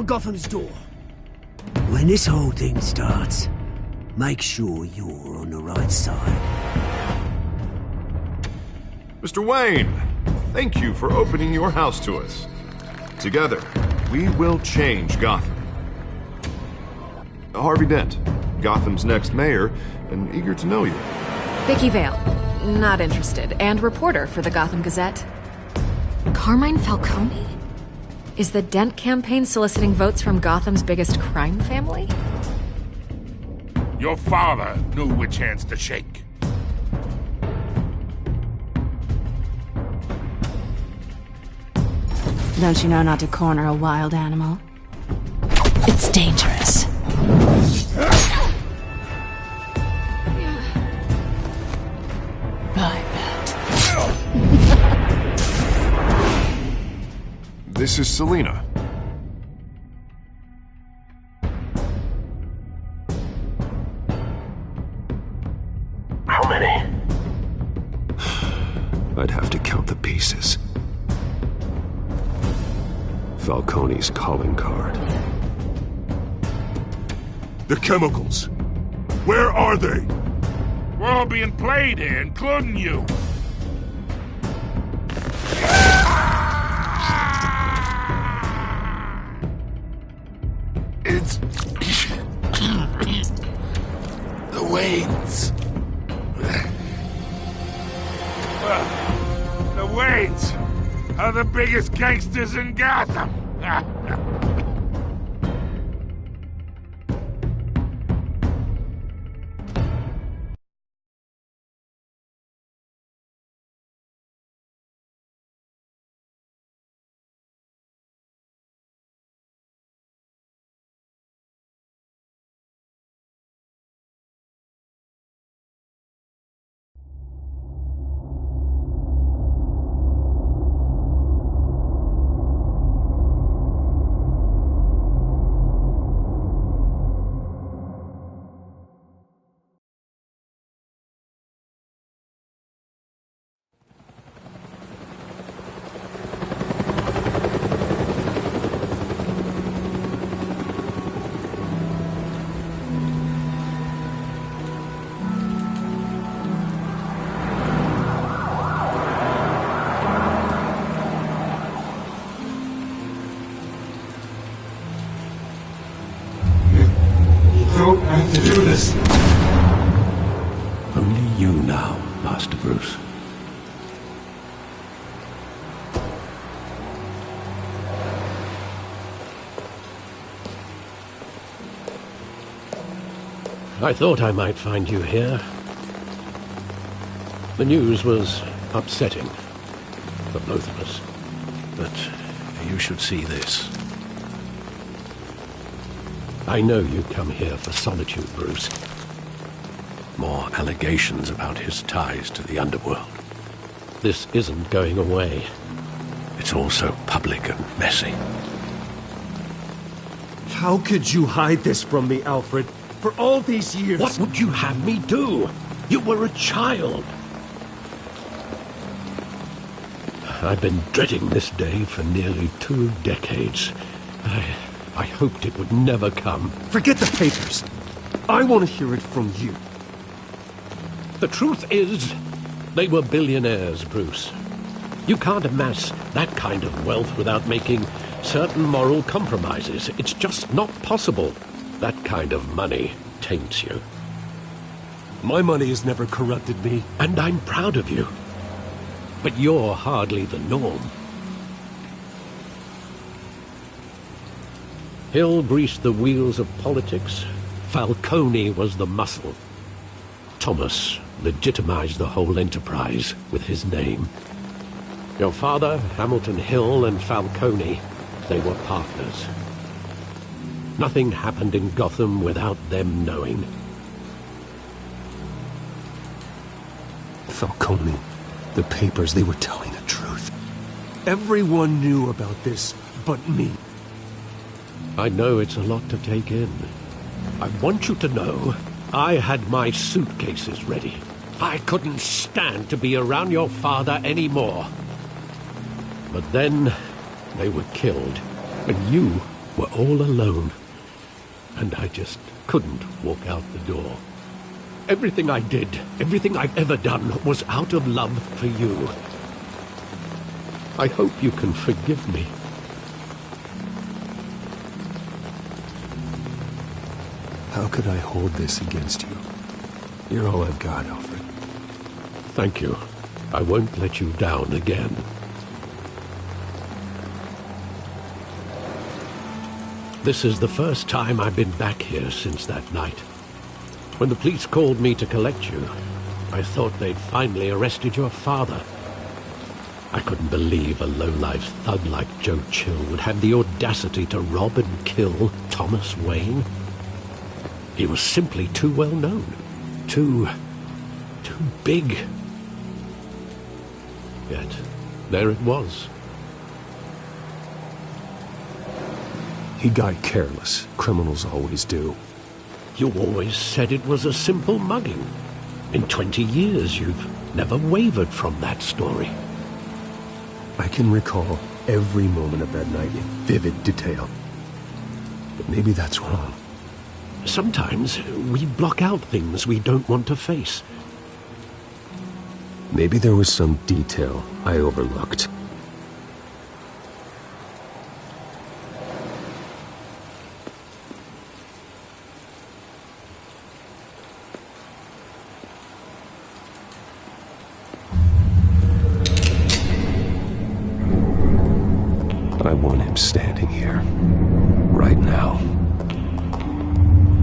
on Gotham's door. When this whole thing starts, make sure you're on the right side. Mr. Wayne, thank you for opening your house to us. Together, we will change Gotham. Harvey Dent, Gotham's next mayor, and eager to know you. Vicky Vale, not interested, and reporter for the Gotham Gazette. Carmine Falcone? Is the Dent campaign soliciting votes from Gotham's biggest crime family? Your father knew which hands to shake. Don't you know not to corner a wild animal? It's dangerous. I bet. This is Selina. How many? I'd have to count the pieces. Falcone's calling card. The chemicals. Where are they? We're all being played here, including you. It's... the Waynes. The Waynes are the biggest gangsters in Gotham. don't have to do this. Only you now, Master Bruce. I thought I might find you here. The news was upsetting for both of us. But you should see this. I know you come here for solitude, Bruce. More allegations about his ties to the underworld. This isn't going away. It's all so public and messy. How could you hide this from me, Alfred? For all these years... What would you have me do? You were a child. I've been dreading this day for nearly 2 decades. I hoped it would never come. Forget the papers. I want to hear it from you. The truth is, they were billionaires, Bruce. You can't amass that kind of wealth without making certain moral compromises. It's just not possible. That kind of money taints you. My money has never corrupted me. And I'm proud of you. But you're hardly the norm. Hill greased the wheels of politics. Falcone was the muscle. Thomas legitimized the whole enterprise with his name. Your father, Hamilton Hill, and Falcone, they were partners. Nothing happened in Gotham without them knowing. Falcone, the papers, they were telling the truth. Everyone knew about this but me. I know it's a lot to take in. I want you to know I had my suitcases ready. I couldn't stand to be around your father anymore. But then they were killed, and you were all alone, and I just couldn't walk out the door. Everything I did, everything I've ever done, was out of love for you. I hope you can forgive me. How could I hold this against you? You're all I've got, Alfred. Thank you. I won't let you down again. This is the first time I've been back here since that night. When the police called me to collect you, I thought they'd finally arrested your father. I couldn't believe a low-life thug like Joe Chill would have the audacity to rob and kill Thomas Wayne. He was simply too well known. Too big. Yet, there it was. He got careless. Criminals always do. You always said it was a simple mugging. In 20 years, you've never wavered from that story. I can recall every moment of that night in vivid detail. But maybe that's wrong. Sometimes we block out things we don't want to face. Maybe there was some detail I overlooked. I want him standing here, right now.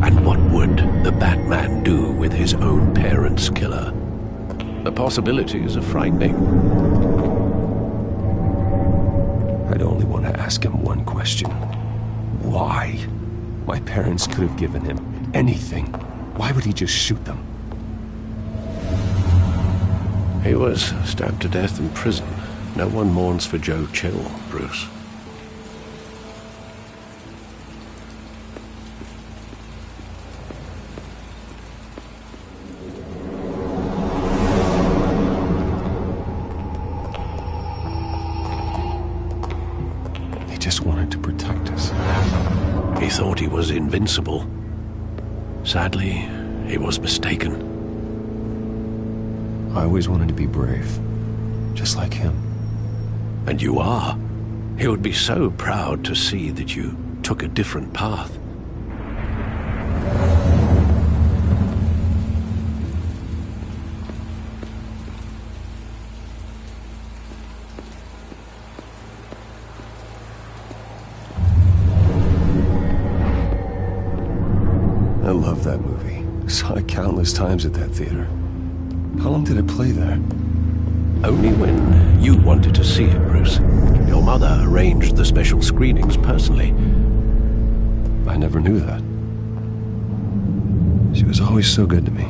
And what would the Batman do with his own parents' killer? The possibilities are frightening. I'd only want to ask him one question. Why? My parents could have given him anything. Why would he just shoot them? He was stabbed to death in prison. No one mourns for Joe Chill, Bruce. Just wanted to protect us. He thought he was invincible. Sadly, he was mistaken. I always wanted to be brave, just like him. And you are. He would be so proud to see that you took a different path. I love that movie. Saw it countless times at that theater. How long did it play there? Only when you wanted to see it, Bruce. Your mother arranged the special screenings personally. I never knew that. She was always so good to me.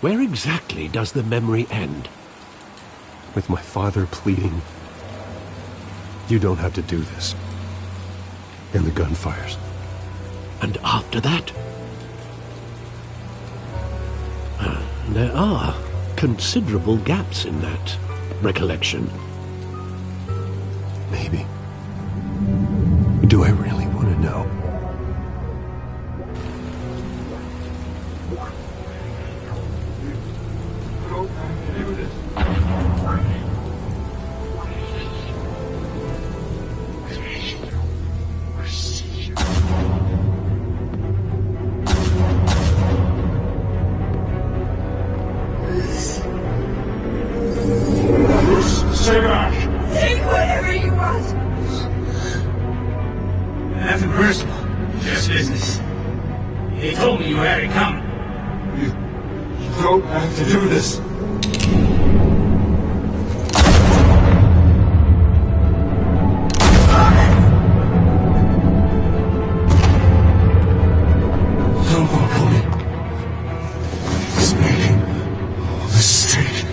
Where exactly does the memory end? With my father pleading, "You don't have to do this." And the gunfires. And after that? There are considerable gaps in that recollection. Maybe. Do I really want to know? Stay back! Take whatever you want! Nothing personal. Just business. He told me you had it coming. You don't have to do this. Don't follow me. He's making a mistake.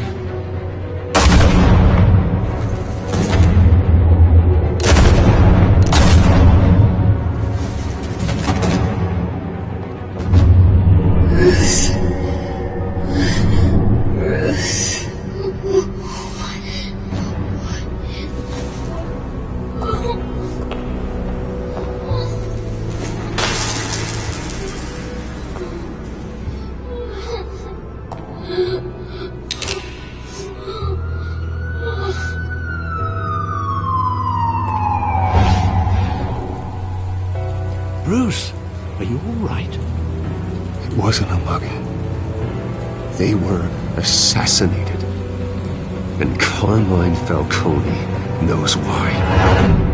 Bruce, are you all right? It wasn't a mugging. They were assassinated. And Carmine Falcone knows why.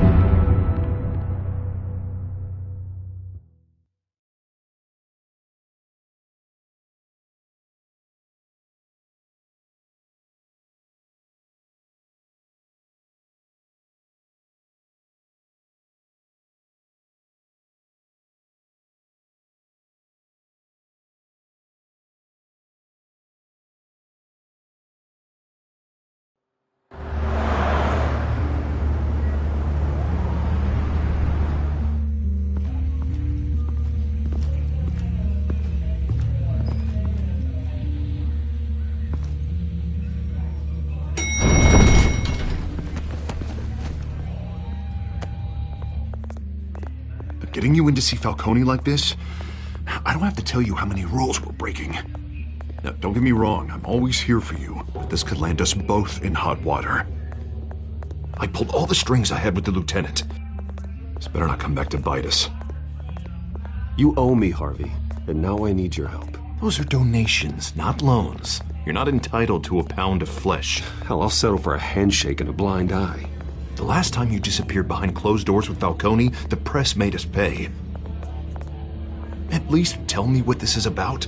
Getting you in to see Falcone like this? I don't have to tell you how many rules we're breaking. Now, don't get me wrong, I'm always here for you, but this could land us both in hot water. I pulled all the strings I had with the lieutenant. This better not come back to bite us. You owe me, Harvey, and now I need your help. Those are donations, not loans. You're not entitled to a pound of flesh. Hell, I'll settle for a handshake and a blind eye. The last time you disappeared behind closed doors with Falcone, the press made us pay. At least tell me what this is about.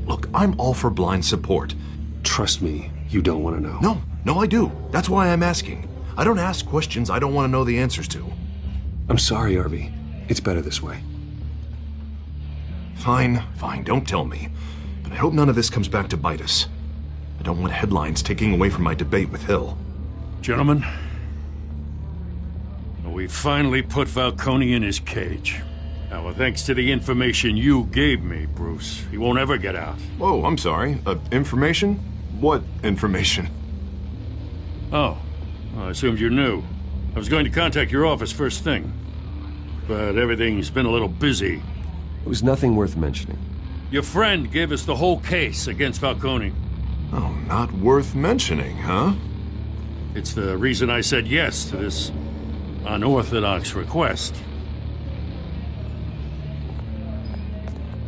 Look, I'm all for blind support. Trust me, you don't want to know. No, I do. That's why I'm asking. I don't ask questions I don't want to know the answers to. I'm sorry, Harvey. It's better this way. Fine, don't tell me. But I hope none of this comes back to bite us. I don't want headlines taking away from my debate with Hill. Gentlemen, we finally put Falcone in his cage. Now, well, thanks to the information you gave me, Bruce, he won't ever get out. Whoa, I'm sorry. Information? What information? Oh, well, I assumed you knew. I was going to contact your office first thing, but everything's been a little busy. It was nothing worth mentioning. Your friend gave us the whole case against Falcone. Oh, not worth mentioning, huh? It's the reason I said yes to this unorthodox request.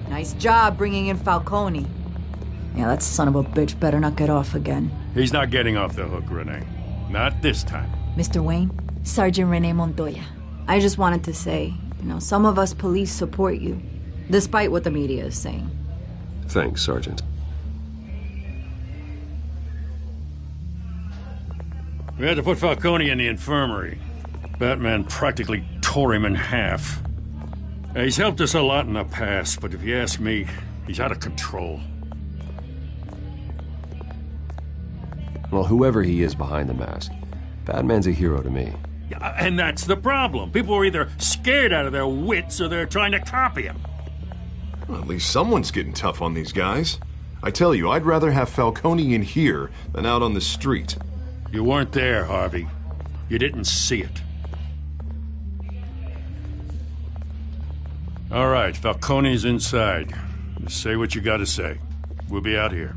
Nice job bringing in Falcone. Yeah, that son of a bitch better not get off again. He's not getting off the hook, Renee. Not this time. Mr. Wayne, Sergeant Renee Montoya. I just wanted to say, some of us police support you, despite what the media is saying. Thanks, Sergeant. We had to put Falcone in the infirmary. Batman practically tore him in half. He's helped us a lot in the past, but if you ask me, he's out of control. Well, whoever he is behind the mask, Batman's a hero to me. Yeah, and that's the problem. People are either scared out of their wits or they're trying to copy him. Well, at least someone's getting tough on these guys. I tell you, I'd rather have Falcone in here than out on the street. You weren't there, Harvey. You didn't see it. All right, Falcone's inside. Just say what you gotta say. We'll be out here.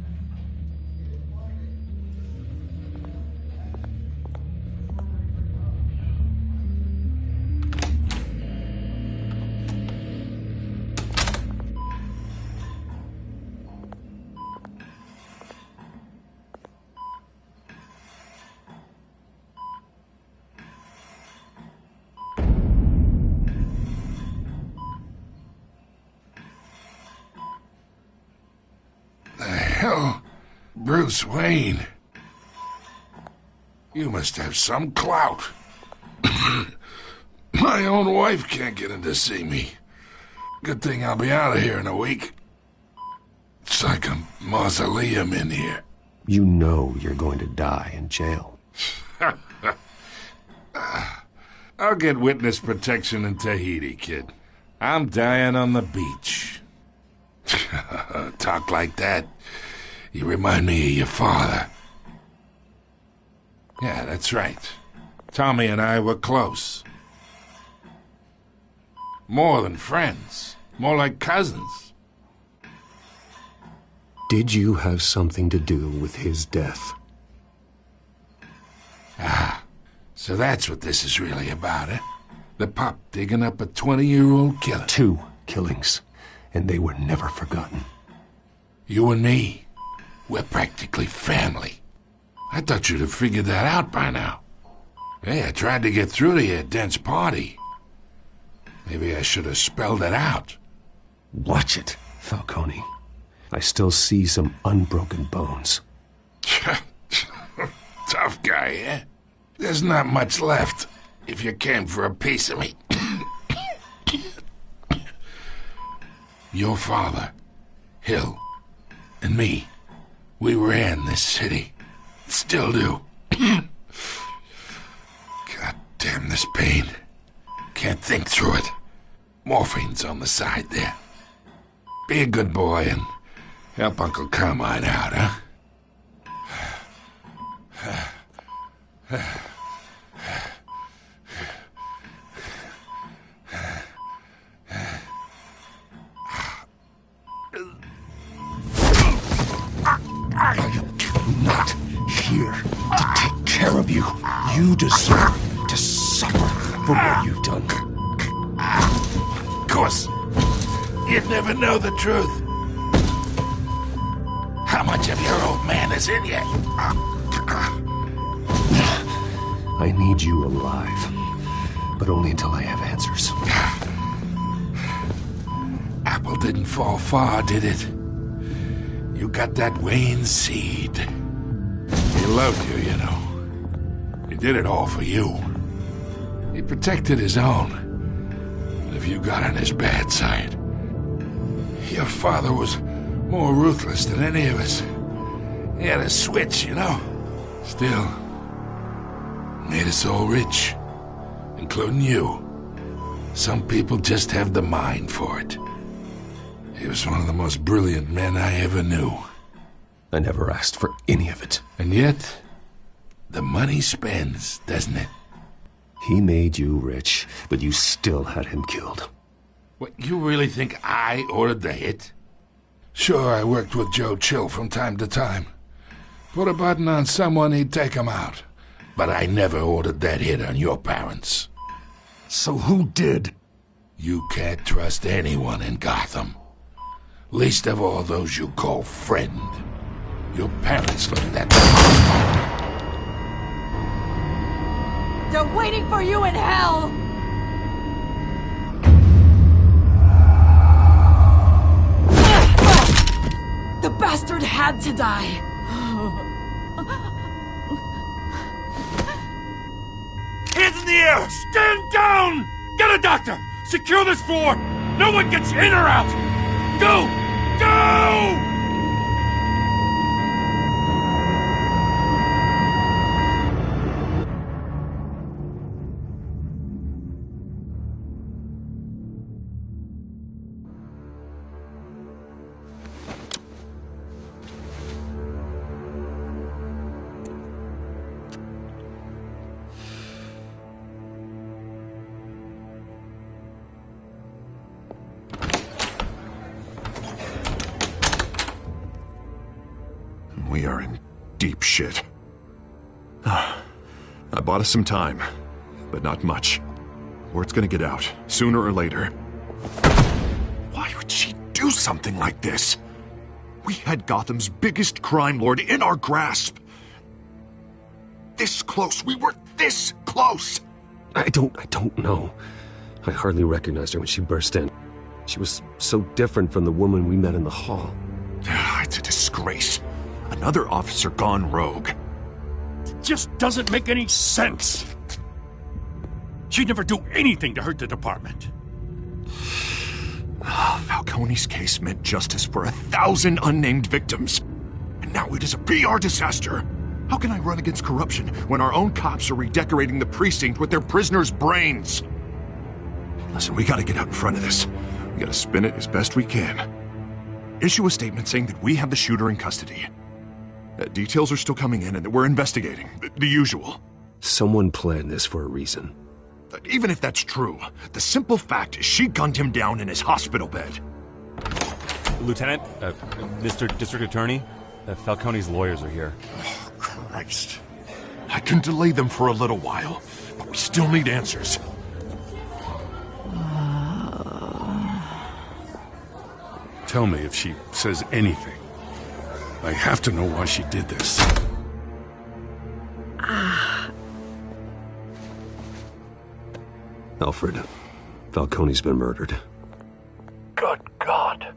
Bruce Wayne. You must have some clout. My own wife can't get in to see me. Good thing I'll be out of here in a week. It's like a mausoleum in here. You know you're going to die in jail. I'll get witness protection in Tahiti, kid. I'm dying on the beach. Talk like that. You remind me of your father. Yeah, that's right. Tommy and I were close. More than friends. More like cousins. Did you have something to do with his death? Ah, so that's what this is really about, eh? The pup digging up a 20-year-old killer. 2 killings, and they were never forgotten. You and me, we're practically family. I thought you'd have figured that out by now. Hey, I tried to get through to your dense party. Maybe I should have spelled it out. Watch it, Falcone. I still see some unbroken bones. Tough guy, eh? There's not much left if you came for a piece of me. Your father, Hill, and me, we ran this city. Still do. God damn this pain. Can't think through it. Morphine's on the side there. Be a good boy and help Uncle Carmine out, huh? I'm not here to take care of you. You deserve to suffer for what you've done. Of course. You'd never know the truth. How much of your old man is in you? I need you alive, but only until I have answers. Apple didn't fall far, did it? You got that Wayne seed. He loved you, you know. He did it all for you. He protected his own. And if you got on his bad side, your father was more ruthless than any of us. He had a switch, you know. Still, made us all rich, including you. Some people just have the mind for it. He was one of the most brilliant men I ever knew. I never asked for any of it. And yet, the money spends, doesn't it? He made you rich, but you still had him killed. What, you really think I ordered the hit? Sure, I worked with Joe Chill from time to time. Put a button on someone, he'd take him out. But I never ordered that hit on your parents. So who did? You can't trust anyone in Gotham. Least of all those you call friend. Your parents looked at them. They're waiting for you in hell! The bastard had to die! Hands in the air! Stand down! Get a doctor! Secure this floor! No one gets in or out! Go! Go! We are in deep shit. I bought us some time, but not much. Word's gonna get out, sooner or later. Why would she do something like this? We had Gotham's biggest crime lord in our grasp. This close. We were this close. I don't know. I hardly recognized her when she burst in. She was so different from the woman we met in the hall. It's a disgrace. Another officer gone rogue. It just doesn't make any sense. She'd never do anything to hurt the department. Falcone's case meant justice for 1,000 unnamed victims. And now it is a PR disaster. How can I run against corruption when our own cops are redecorating the precinct with their prisoners' brains? Listen, we gotta get out in front of this. We gotta spin it as best we can. Issue a statement saying that we have the shooter in custody. Details are still coming in and that we're investigating. The usual. Someone planned this for a reason. Even if that's true, the simple fact is she gunned him down in his hospital bed. Lieutenant, Mr. District Attorney, Falcone's lawyers are here. Oh, Christ. I can delay them for a little while, but we still need answers. tell me if she says anything. I have to know why she did this. Alfred, Falcone's been murdered. Good God.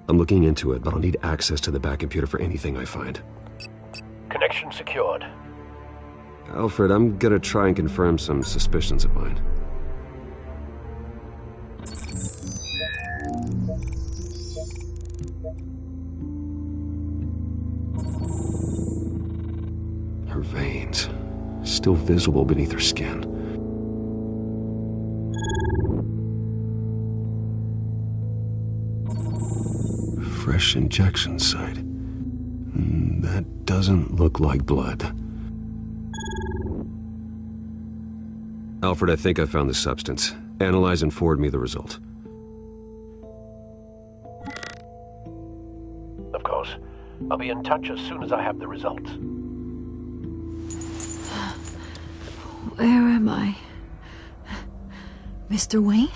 I'm looking into it, but I'll need access to the back computer for anything I find. Connection secured. Alfred, I'm gonna try and confirm some suspicions of mine. Her veins, still visible beneath her skin. Fresh injection site. That doesn't look like blood. Alfred, I think I found the substance. Analyze and forward me the result. Of course. I'll be in touch as soon as I have the results. Where am I? Mr. Wayne?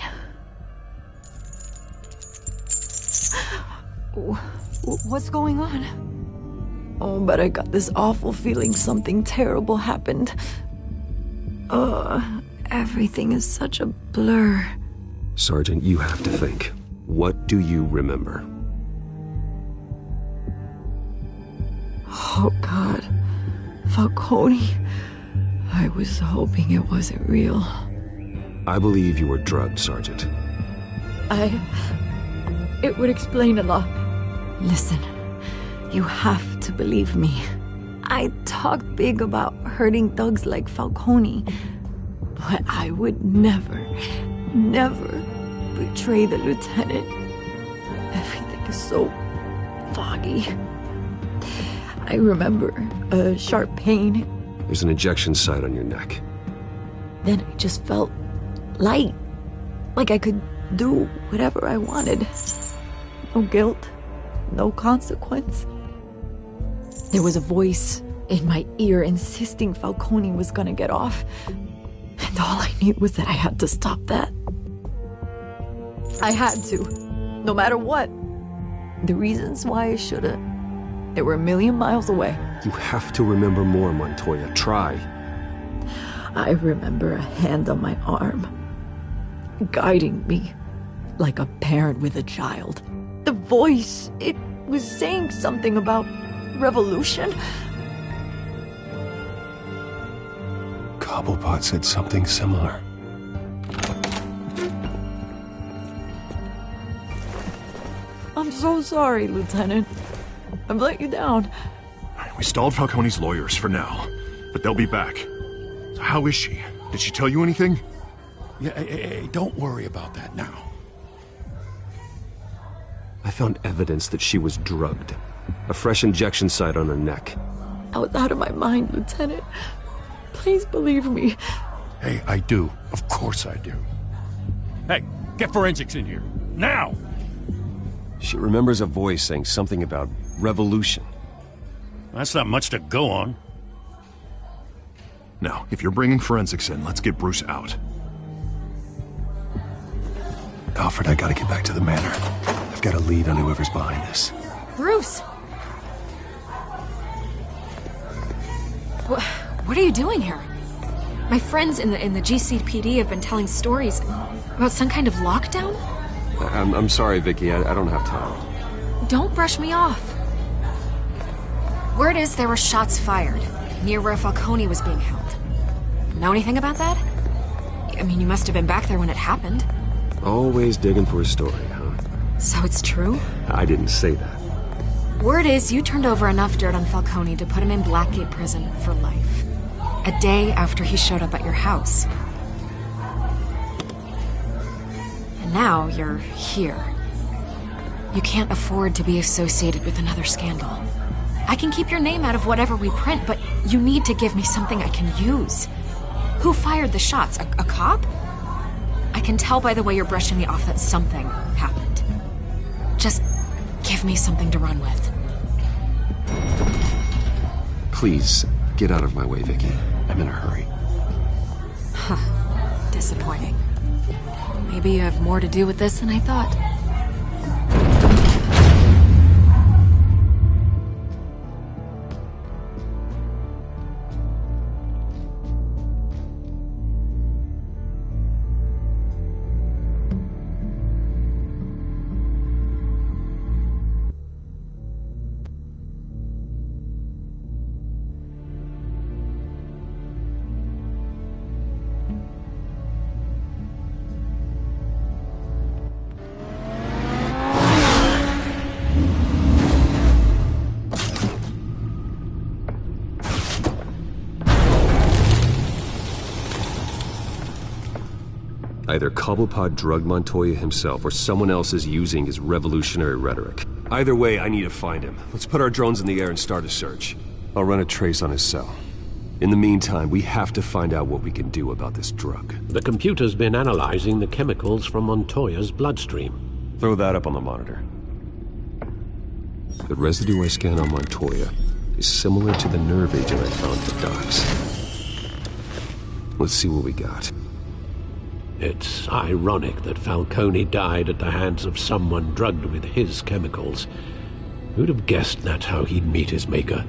What's going on? Oh, but I got this awful feeling something terrible happened. Everything is such a blur. Sergeant, you have to think. What do you remember? Oh, God. Falcone. I was hoping it wasn't real. I believe you were drugged, Sergeant. It would explain a lot. Listen, you have to believe me. I talk big about hurting thugs like Falcone, but I would never betray the lieutenant. Everything is so foggy. I remember a sharp pain. There's an injection site on your neck. Then I just felt light, like I could do whatever I wanted. No guilt, no consequence. There was a voice in my ear insisting Falcone was gonna get off. And all I knew was that I had to stop that. I had to, no matter what. The reasons why I should've, they were a million miles away. You have to remember more, Montoya. Try. I remember a hand on my arm, guiding me like a parent with a child. The voice, it was saying something about revolution. Cobblepot said something similar. I'm so sorry, Lieutenant. I've let you down. We stalled Falcone's lawyers for now, but they'll be back. So how is she? Did she tell you anything? Yeah, hey, don't worry about that now. I found evidence that she was drugged. A fresh injection site on her neck. I was out of my mind, Lieutenant. Please believe me. Hey, I do. Of course I do. Hey, get forensics in here. Now! She remembers a voice saying something about revolution. That's not much to go on. Now, if you're bringing forensics in, let's get Bruce out. Alfred, I gotta get back to the manor. I've got a lead on whoever's behind this. Bruce! What are you doing here? My friends in the GCPD have been telling stories about some kind of lockdown? I'm sorry, Vicky. I don't have time. Don't brush me off. Word is there were shots fired near where Falcone was being held. Know anything about that? I mean, you must have been back there when it happened. Always digging for a story, huh? So it's true? I didn't say that. Word is you turned over enough dirt on Falcone to put him in Blackgate Prison for life. A day after he showed up at your house. And now you're here. You can't afford to be associated with another scandal. I can keep your name out of whatever we print, but you need to give me something I can use. Who fired the shots? A cop? I can tell by the way you're brushing me off that something happened. Just give me something to run with. Please, get out of my way, Vicky. I'm in a hurry. Huh. Disappointing. Maybe you have more to do with this than I thought. Either Cobblepot drugged Montoya himself, or someone else is using his revolutionary rhetoric. Either way, I need to find him. Let's put our drones in the air and start a search. I'll run a trace on his cell. In the meantime, we have to find out what we can do about this drug. The computer's been analyzing the chemicals from Montoya's bloodstream. Throw that up on the monitor. The residue I scanned on Montoya is similar to the nerve agent I found at the docks. Let's see what we got. It's ironic that Falcone died at the hands of someone drugged with his chemicals. Who'd have guessed that's how he'd meet his maker?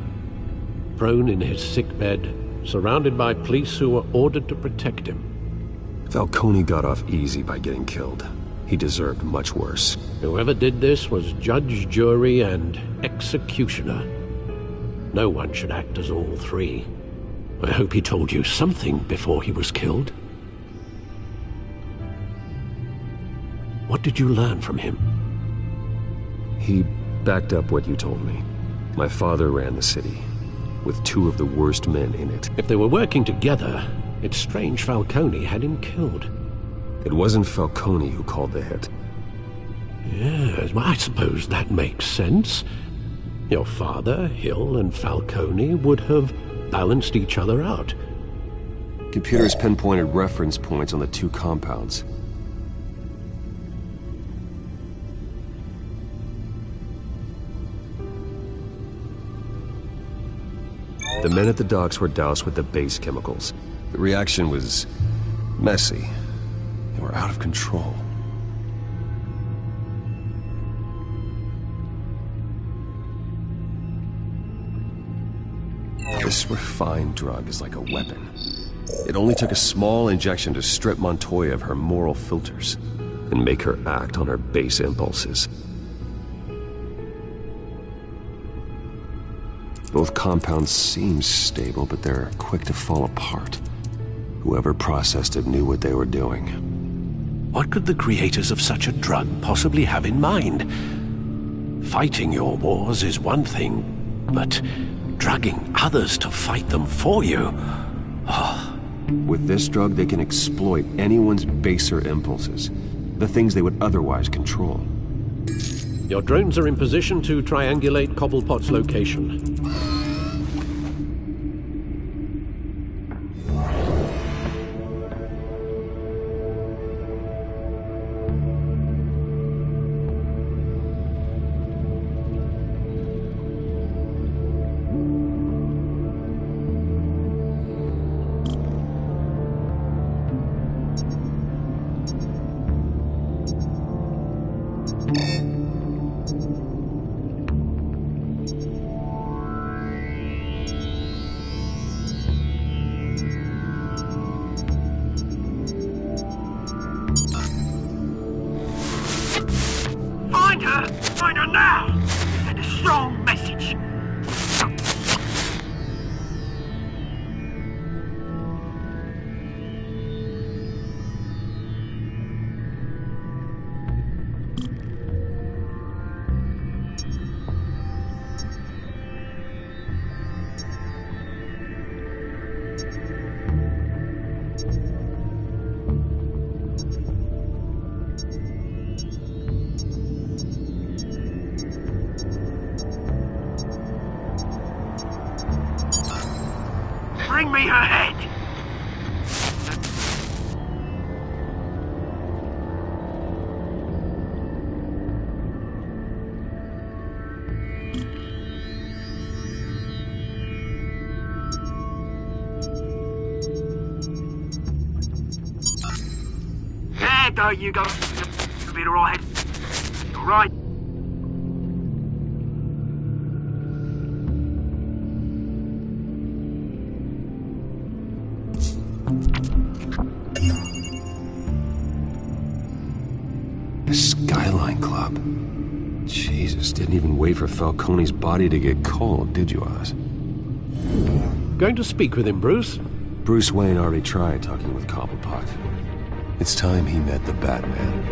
Prone in his sickbed, surrounded by police who were ordered to protect him. Falcone got off easy by getting killed. He deserved much worse. Whoever did this was judge, jury, and executioner. No one should act as all three. I hope he told you something before he was killed. What did you learn from him? He backed up what you told me. My father ran the city, with two of the worst men in it. If they were working together, it's strange Falcone had him killed. It wasn't Falcone who called the hit. Yes, well, I suppose that makes sense. Your father, Hill, and Falcone would have balanced each other out. Computers pinpointed reference points on the two compounds. The men at the docks were doused with the base chemicals. The reaction was messy. They were out of control. This refined drug is like a weapon. It only took a small injection to strip Montoya of her moral filters and make her act on her base impulses. Both compounds seem stable, but they're quick to fall apart. Whoever processed it knew what they were doing. What could the creators of such a drug possibly have in mind? Fighting your wars is one thing, but drugging others to fight them for you? Oh. With this drug, they can exploit anyone's baser impulses, the things they would otherwise control. Your drones are in position to triangulate Cobblepot's location. Find her now! Send a strong message! Bring me her head! There you go. You'll be alright. You're right. The Skyline Club. Jesus, didn't even wait for Falcone's body to get cold, did you, Oz? Going to speak with him, Bruce? Bruce Wayne already tried talking with Cobblepot. It's time he met the Batman.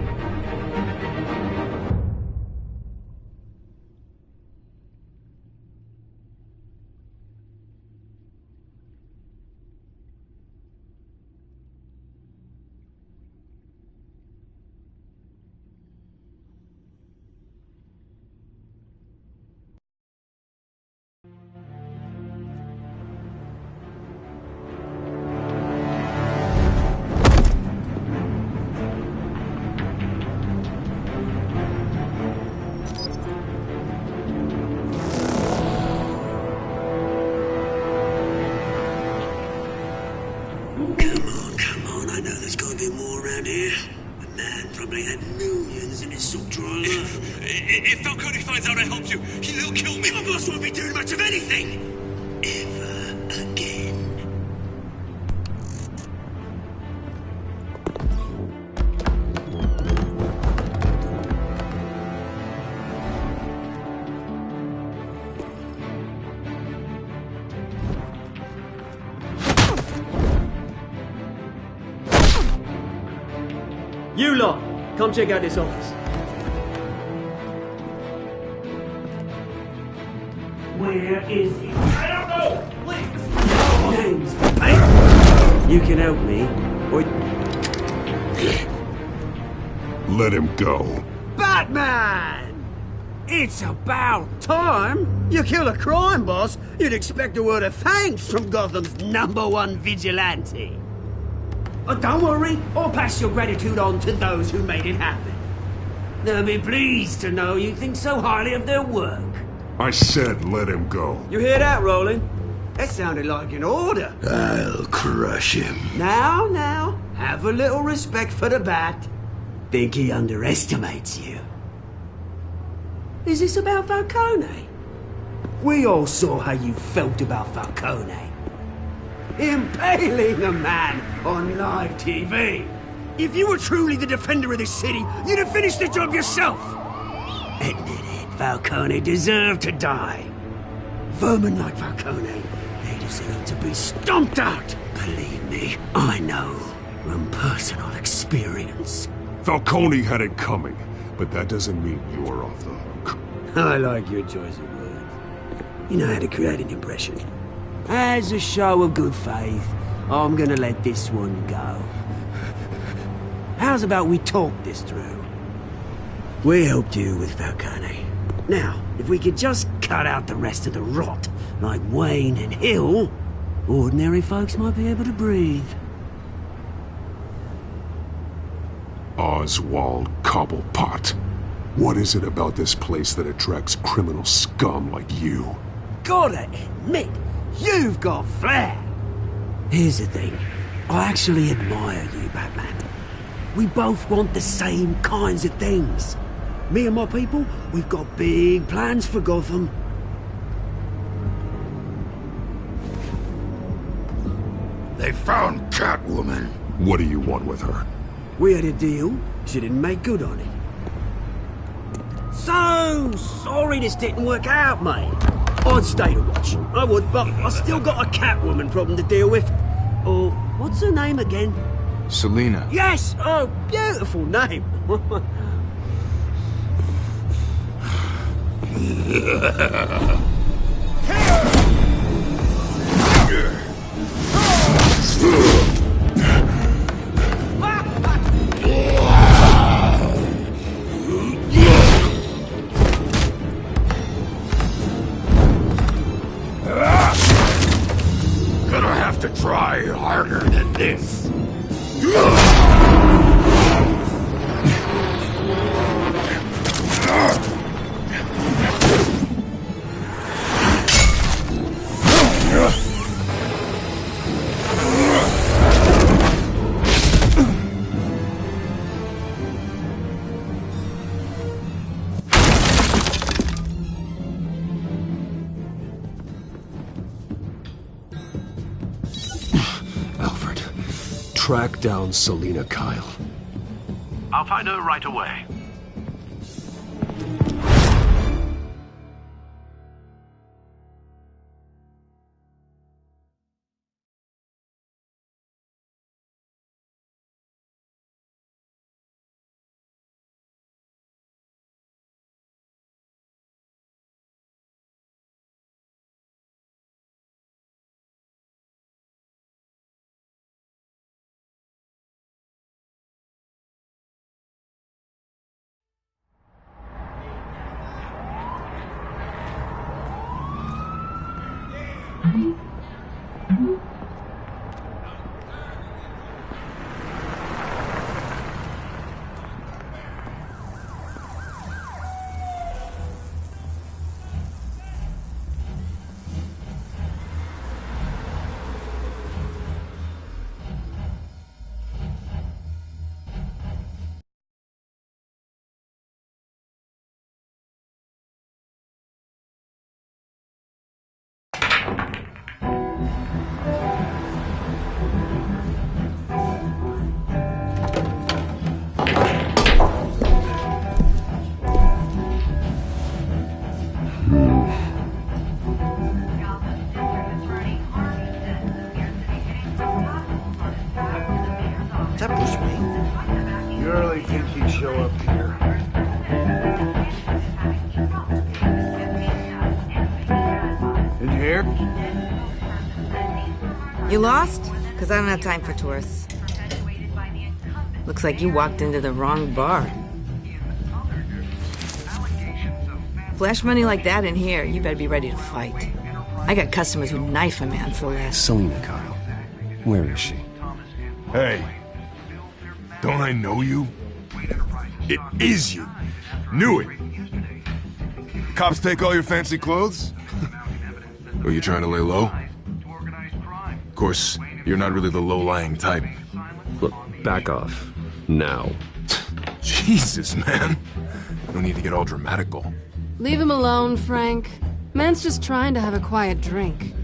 Come on, I know there's gotta be more around here. The man probably had millions in his soul drawer. If Falcone finds out I helped you, he'll kill me. Your boss won't be doing much of anything! Ever again. You lot, come check out this office. Where is he? I don't know! Please! Names, mate! You can help me, or... Let him go. Batman! It's about time! You kill a crime boss, you'd expect a word of thanks from Gotham's #1 vigilante. Oh, don't worry, I'll pass your gratitude on to those who made it happen. They'll be pleased to know you think so highly of their work. I said let him go. You hear that, Roland? That sounded like an order. I'll crush him. Now, have a little respect for the Bat. Think he underestimates you. Is this about Falcone? We all saw how you felt about Falcone. Impaling a man on live TV. If you were truly the defender of this city, you'd have finished the job yourself. Admit it, Falcone deserved to die. Vermin like Falcone, they deserve to be stomped out. Believe me, I know from personal experience. Falcone had it coming, but that doesn't mean you're off the hook. I like your choice of words. You know how to create an impression. As a show of good faith, I'm gonna let this one go. How's about we talk this through? We helped you with Falcone. Now, if we could just cut out the rest of the rot, like Wayne and Hill, ordinary folks might be able to breathe. Oswald Cobblepot. What is it about this place that attracts criminal scum like you? Gotta admit, you've got flair. Here's the thing. I actually admire you, Batman. We both want the same kinds of things. Me and my people, we've got big plans for Gotham. They found Catwoman. What do you want with her? We had a deal. She didn't make good on it. So sorry this didn't work out, mate. I'd stay to watch. I would, but I still got a Catwoman problem to deal with. Oh, what's her name again? Selina. Yes! Oh, beautiful name. Gonna have to try harder than this. Alfred, track down Selina Kyle. I'll find her right away. You lost? Because I don't have time for tourists. Looks like you walked into the wrong bar. Flash money like that in here, you better be ready to fight. I got customers who knife a man for less. Selina Kyle. Where is she? Hey. Don't I know you? It is you. Knew it. Cops take all your fancy clothes? Are you trying to lay low? Of course, you're not really the low-lying type. Look, back off. Now. Jesus, man. No need to get all dramatical. Leave him alone, Frank. Man's just trying to have a quiet drink.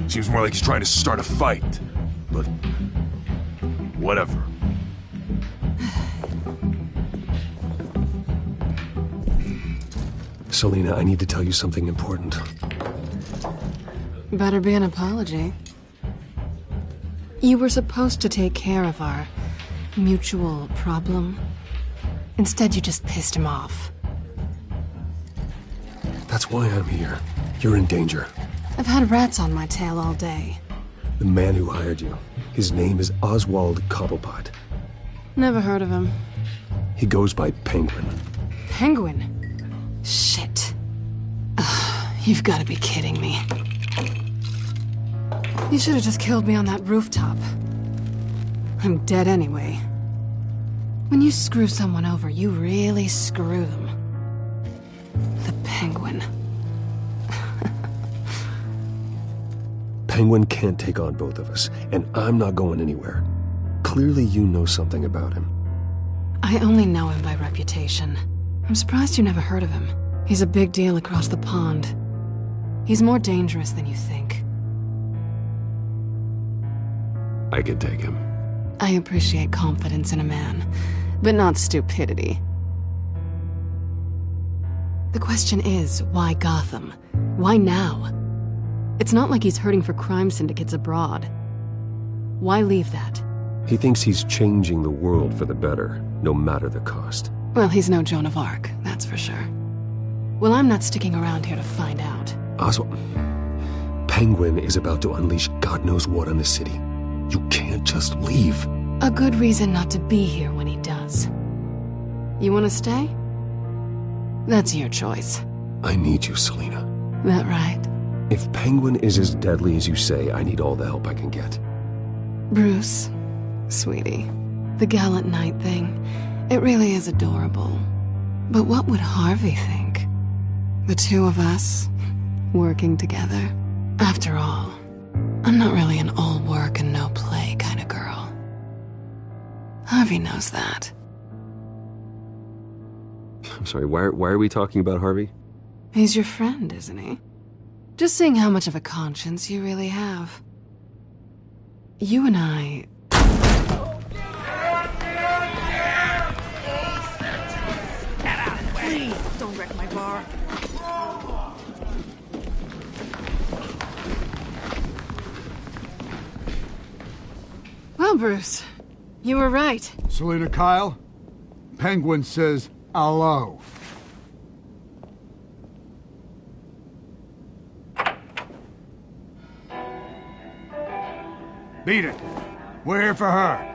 Seems more like he's trying to start a fight. But... whatever. Selina, I need to tell you something important. Better be an apology. You were supposed to take care of our mutual problem. Instead, you just pissed him off. That's why I'm here. You're in danger. I've had rats on my tail all day. The man who hired you, his name is Oswald Cobblepot. Never heard of him. He goes by Penguin. Penguin? Shit. Ugh, you've got to be kidding me. You should have just killed me on that rooftop. I'm dead anyway. When you screw someone over, you really screw them. The Penguin. Penguin can't take on both of us, and I'm not going anywhere. Clearly you know something about him. I only know him by reputation. I'm surprised you never heard of him. He's a big deal across the pond. He's more dangerous than you think. I can take him. I appreciate confidence in a man, but not stupidity. The question is, why Gotham? Why now? It's not like he's hurting for crime syndicates abroad. Why leave that? He thinks he's changing the world for the better, no matter the cost. Well, he's no Joan of Arc, that's for sure. Well, I'm not sticking around here to find out. Oswald, Penguin is about to unleash God knows what on the city. You can't just leave. A good reason not to be here when he does. You want to stay? That's your choice. I need you, Selina. That right? If Penguin is as deadly as you say, I need all the help I can get. Bruce, sweetie, the gallant knight thing, it really is adorable. But what would Harvey think? The two of us, working together? After all, I'm not really an all work and no play kind of girl. Harvey knows that. I'm sorry, why are we talking about Harvey? He's your friend, isn't he? Just seeing how much of a conscience you really have. You and I... Please, don't wreck my bar. Well, Bruce, you were right. Selina Kyle, Penguin says hello. Beat it. We're here for her.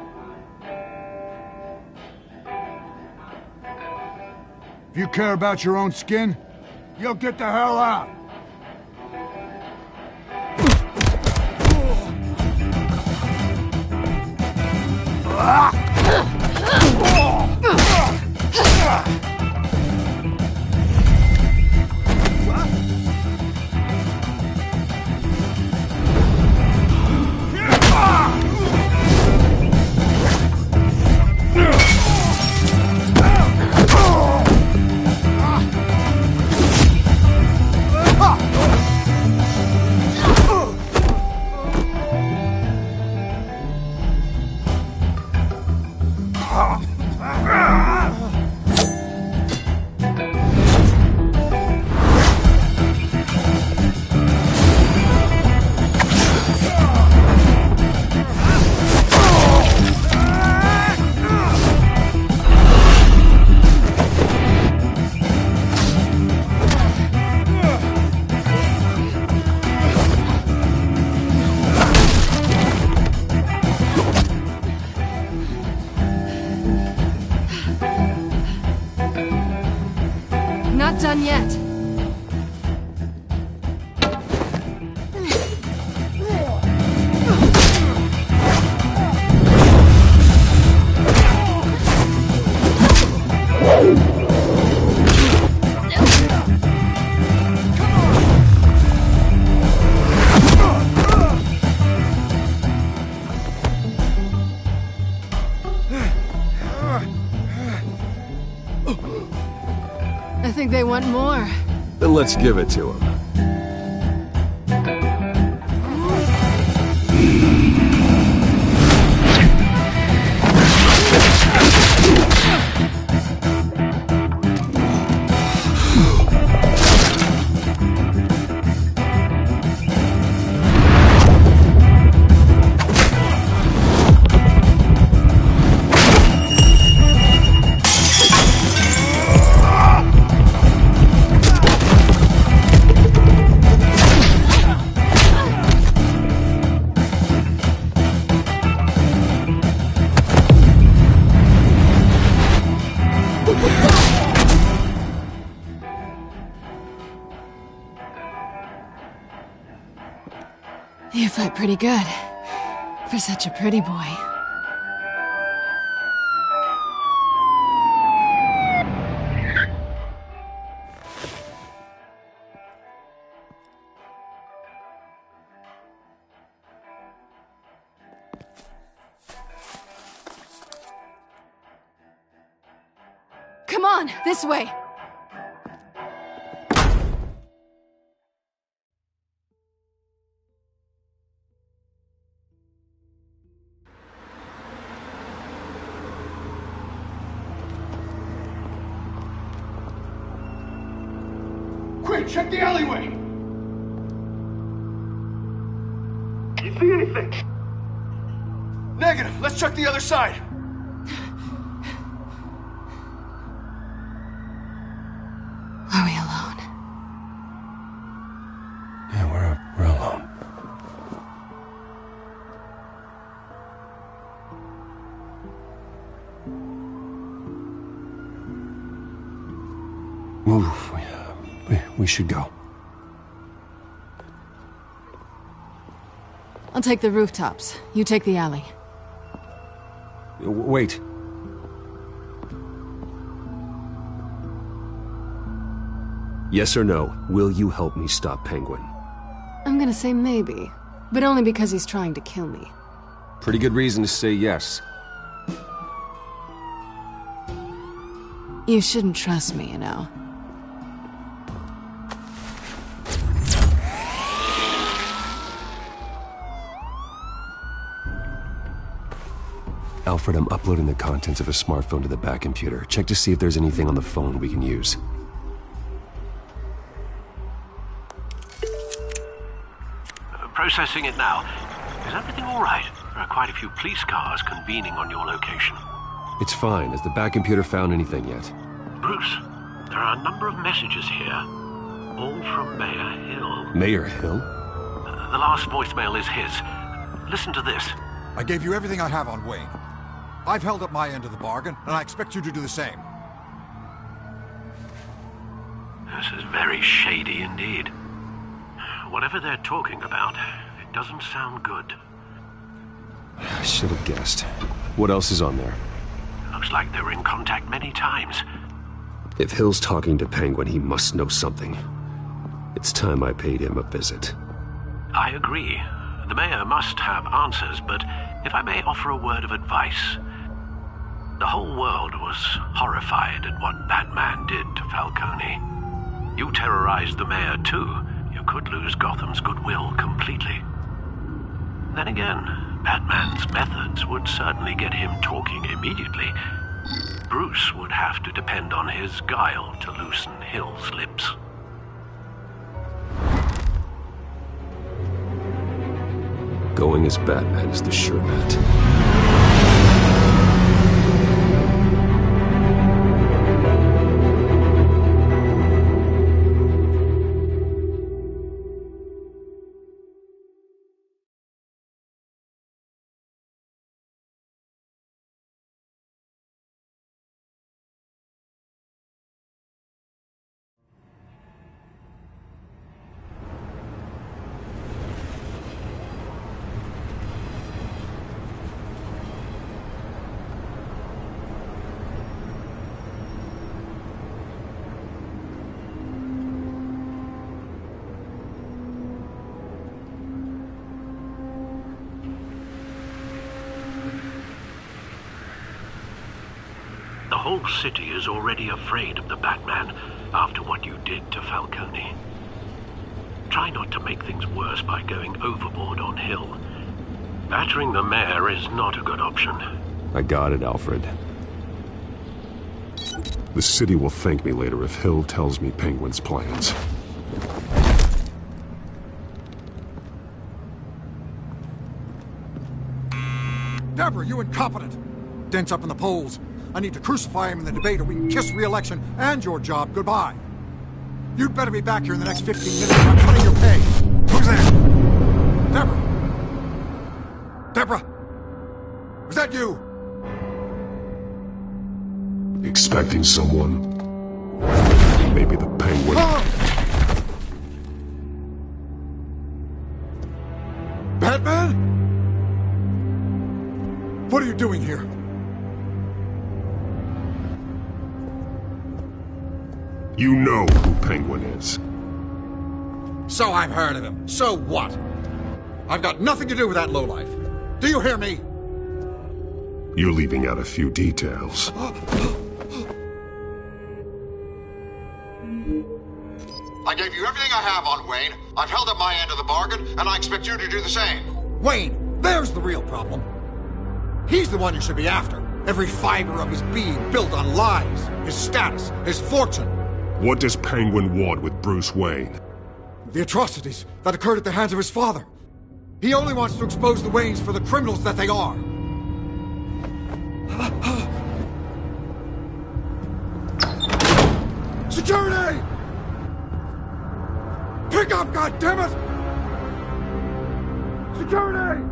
If you care about your own skin, you'll get the hell out. yet. I think they want more. Then let's give it to him. You fight pretty good. For such a pretty boy. Come on, this way! Quick, check the alleyway! You see anything? Negative. Let's check the other side. Are we alone? Yeah, we're alone. Move. We should go. I'll take the rooftops. You take the alley. Wait. Yes or no, will you help me stop Penguin? I'm gonna say maybe, but only because he's trying to kill me. Pretty good reason to say yes. You shouldn't trust me, you know. Alfred, I'm uploading the contents of a smartphone to the back computer. Check to see if there's anything on the phone we can use. Processing it now. Is everything all right? There are quite a few police cars convening on your location. It's fine. Has the back computer found anything yet? Bruce, there are a number of messages here. All from Mayor Hill. Mayor Hill? The last voicemail is his. Listen to this. I gave you everything I have on Wayne. I've held up my end of the bargain, and I expect you to do the same. This is very shady indeed. Whatever they're talking about, it doesn't sound good. I should have guessed. What else is on there? Looks like they were in contact many times. If Hill's talking to Penguin, he must know something. It's time I paid him a visit. I agree. The mayor must have answers, but if I may offer a word of advice. The whole world was horrified at what Batman did to Falcone. You terrorized the mayor too. You could lose Gotham's goodwill completely. Then again, Batman's methods would certainly get him talking immediately. Bruce would have to depend on his guile to loosen Hill's lips. Going as Batman is the sure bet. whole city is already afraid of the Batman after what you did to Falcone. Try not to make things worse by going overboard on Hill. Battering the mayor is not a good option. I got it, Alfred. The city will thank me later if Hill tells me Penguin's plans. Deborah, you incompetent! Dent's up in the polls. I need to crucify him in the debate or we can kiss re-election and your job goodbye. You'd better be back here in the next 15 minutes or I'm cutting your pay. Who's there? Deborah! Deborah! Was that you? Expecting someone? Maybe the Penguin. Batman? What are you doing here? You know who Penguin is. So I've heard of him. So what? I've got nothing to do with that lowlife. Do you hear me? You're leaving out a few details. I gave you everything I have on Wayne. I've held up my end of the bargain, and I expect you to do the same. Wayne, there's the real problem. He's the one you should be after. Every fiber of his being built on lies, his status, his fortune. What does Penguin want with Bruce Wayne? The atrocities that occurred at the hands of his father. He only wants to expose the Waynes for the criminals that they are. Security! Pick up, goddammit! Security!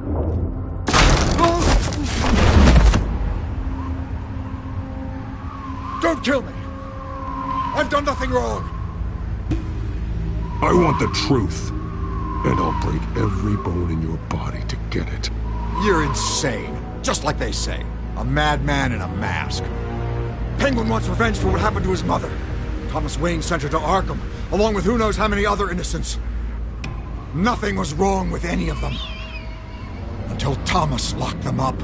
Don't kill me! I've done nothing wrong! I want the truth, and I'll break every bone in your body to get it. You're insane. Just like they say. A madman in a mask. Penguin wants revenge for what happened to his mother. Thomas Wayne sent her to Arkham, along with who knows how many other innocents. Nothing was wrong with any of them. Until Thomas locked them up.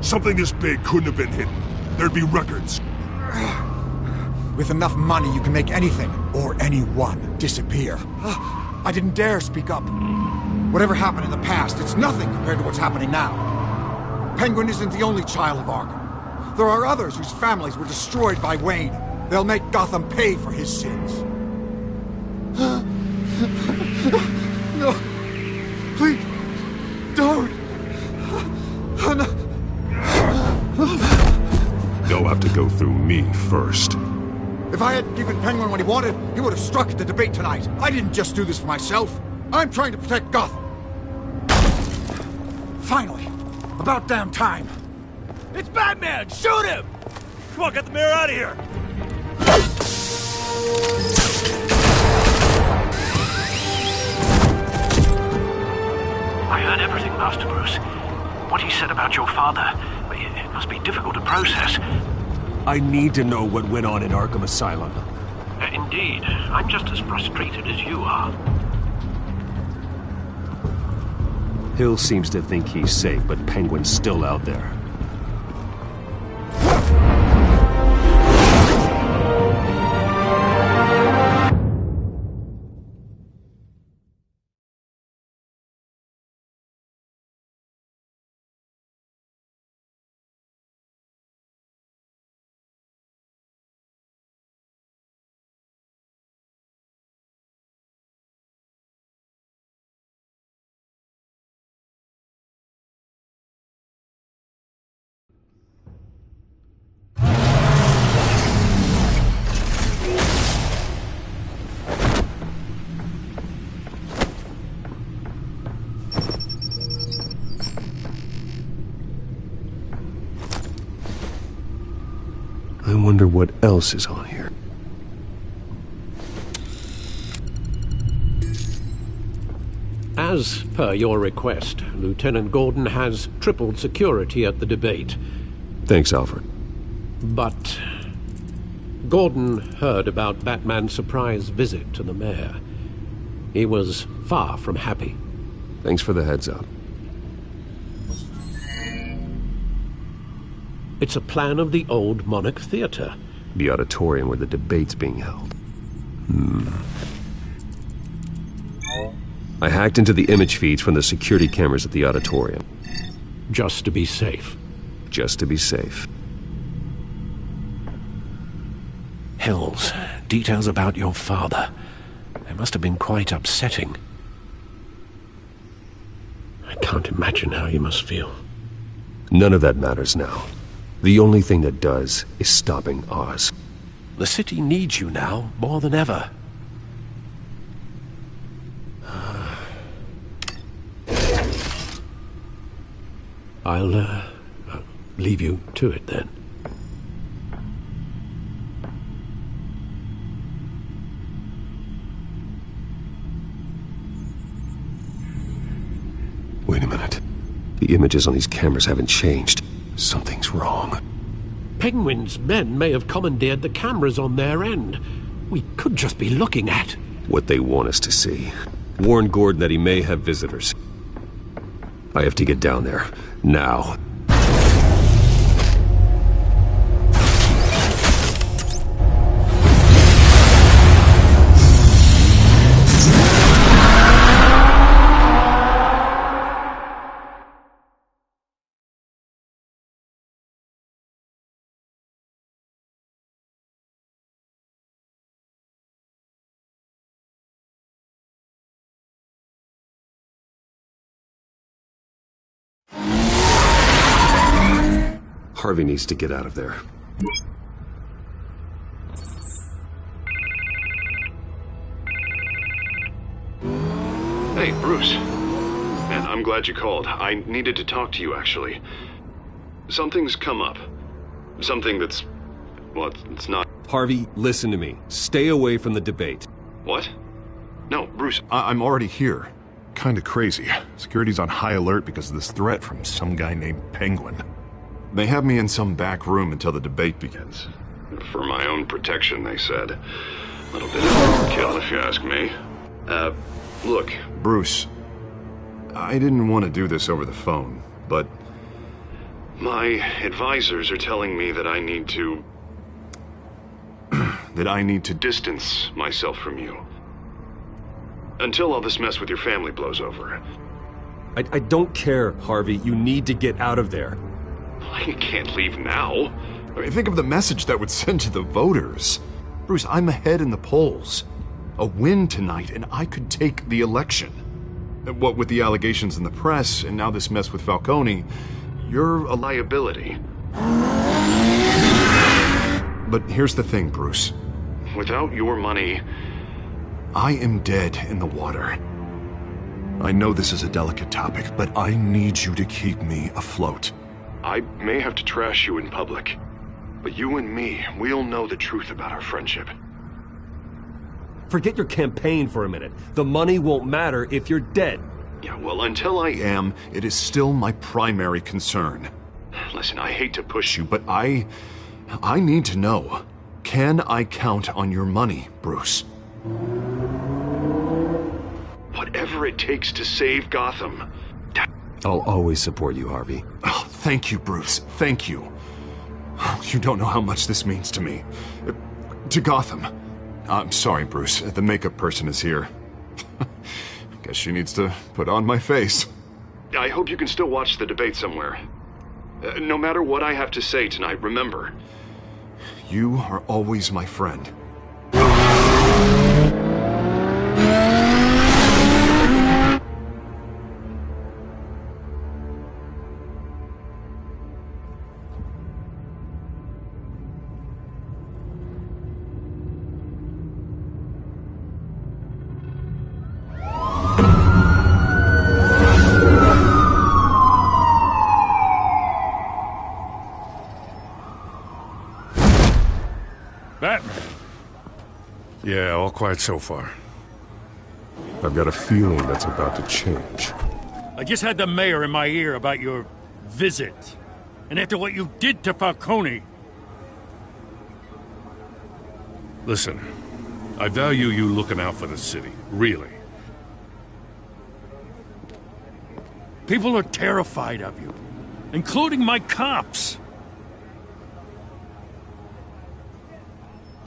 Something this big couldn't have been hidden. There'd be records. With enough money, you can make anything, or anyone, disappear. I didn't dare speak up. Whatever happened in the past, it's nothing compared to what's happening now. Penguin isn't the only child of Arkham. There are others whose families were destroyed by Wayne. They'll make Gotham pay for his sins. No. Please. Don't. They'll have to go through me first. If I had given Penguin what he wanted, he would have struck at the debate tonight. I didn't just do this for myself. I'm trying to protect Gotham. Finally. About damn time. It's Batman! Shoot him! Come on, get the mayor out of here! I heard everything, Master Bruce. What he said about your father, it must be difficult to process. I need to know what went on in Arkham Asylum. Indeed. I'm just as frustrated as you are. Hill seems to think he's safe, but Penguin's still out there. I wonder what else is on here. As per your request, Lieutenant Gordon has tripled security at the debate. Thanks, Alfred. But Gordon heard about Batman's surprise visit to the mayor. He was far from happy. Thanks for the heads up. It's a plan of the old Monarch Theatre. The auditorium where the debate's being held. I hacked into the image feeds from the security cameras at the auditorium. Just to be safe. Just to be safe. Hills, details about your father. They must have been quite upsetting. I can't imagine how you must feel. None of that matters now. The only thing that does is stopping Oz. The city needs you now, more than ever. I'll leave you to it then. Wait a minute. The images on these cameras haven't changed. Something's wrong. Penguin's men may have commandeered the cameras on their end. We could just be looking at what they want us to see. Warn Gordon that he may have visitors. I have to get down there. Now. Harvey needs to get out of there. Hey, Bruce. Man, I'm glad you called. I needed to talk to you, actually. Something's come up. Something that's... well, it's not... Harvey, listen to me. Stay away from the debate. What? No, Bruce... I'm already here. Kinda crazy. Security's on high alert because of this threat from some guy named Penguin. They have me in some back room until the debate begins. For my own protection, they said. A little bit of overkill, if you ask me. Look. Bruce, I didn't want to do this over the phone, but... my advisors are telling me that I need to... that I need to distance myself from you. Until all this mess with your family blows over. I don't care, Harvey. You need to get out of there. I can't leave now. I mean, think of the message that would send to the voters. Bruce, I'm ahead in the polls. A win tonight, and I could take the election. What with the allegations in the press, and now this mess with Falcone, you're a liability. But here's the thing, Bruce. Without your money... I am dead in the water. I know this is a delicate topic, but I need you to keep me afloat. I may have to trash you in public, but you and me, we'll know the truth about our friendship. Forget your campaign for a minute. The money won't matter if you're dead. Yeah, well, until I am, it is still my primary concern. Listen, I hate to push you, but I need to know. Can I count on your money, Bruce? Whatever it takes to save Gotham. I'll always support you, Harvey. Oh, thank you, Bruce. Thank you. You don't know how much this means to me. To Gotham. I'm sorry, Bruce. The makeup person is here. Guess she needs to put on my face. I hope you can still watch the debate somewhere. No matter what I have to say tonight, remember. You are always my friend. Batman. Yeah, all quiet so far. I've got a feeling that's about to change. I just had the mayor in my ear about your visit. And after what you did to Falcone... Listen, I value you looking out for the city, really. People are terrified of you, including my cops.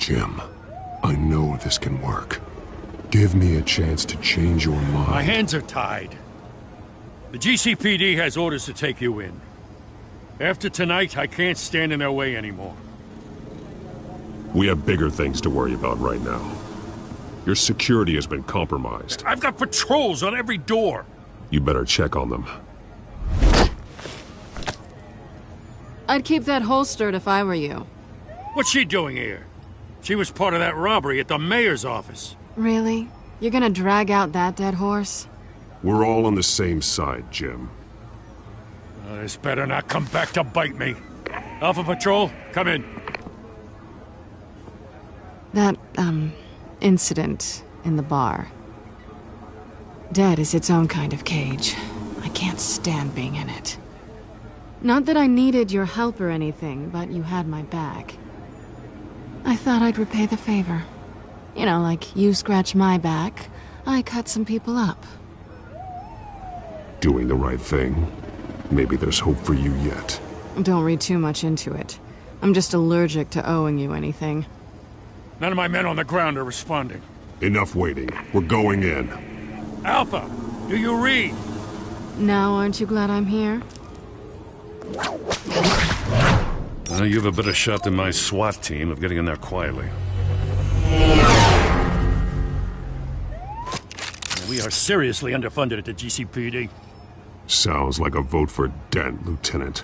Jim, I know this can work. Give me a chance to change your mind. My hands are tied. The GCPD has orders to take you in. After tonight, I can't stand in their way anymore. We have bigger things to worry about right now. Your security has been compromised. I've got patrols on every door. You better check on them. I'd keep that holstered if I were you. What's she doing here? She was part of that robbery at the mayor's office. Really? You're gonna drag out that dead horse? We're all on the same side, Jim. This better not come back to bite me. Alpha Patrol, come in. That, incident in the bar. Dead is its own kind of cage. I can't stand being in it. Not that I needed your help or anything, but you had my back. I thought I'd repay the favor. You know, like you scratch my back, I cut some people up. Doing the right thing. Maybe there's hope for you yet. Don't read too much into it. I'm just allergic to owing you anything. None of my men on the ground are responding. Enough waiting. We're going in. Alpha, do you read? Now, aren't you glad I'm here? Well, you have a better shot than my SWAT team of getting in there quietly. We are seriously underfunded at the GCPD. Sounds like a vote for Dent, Lieutenant.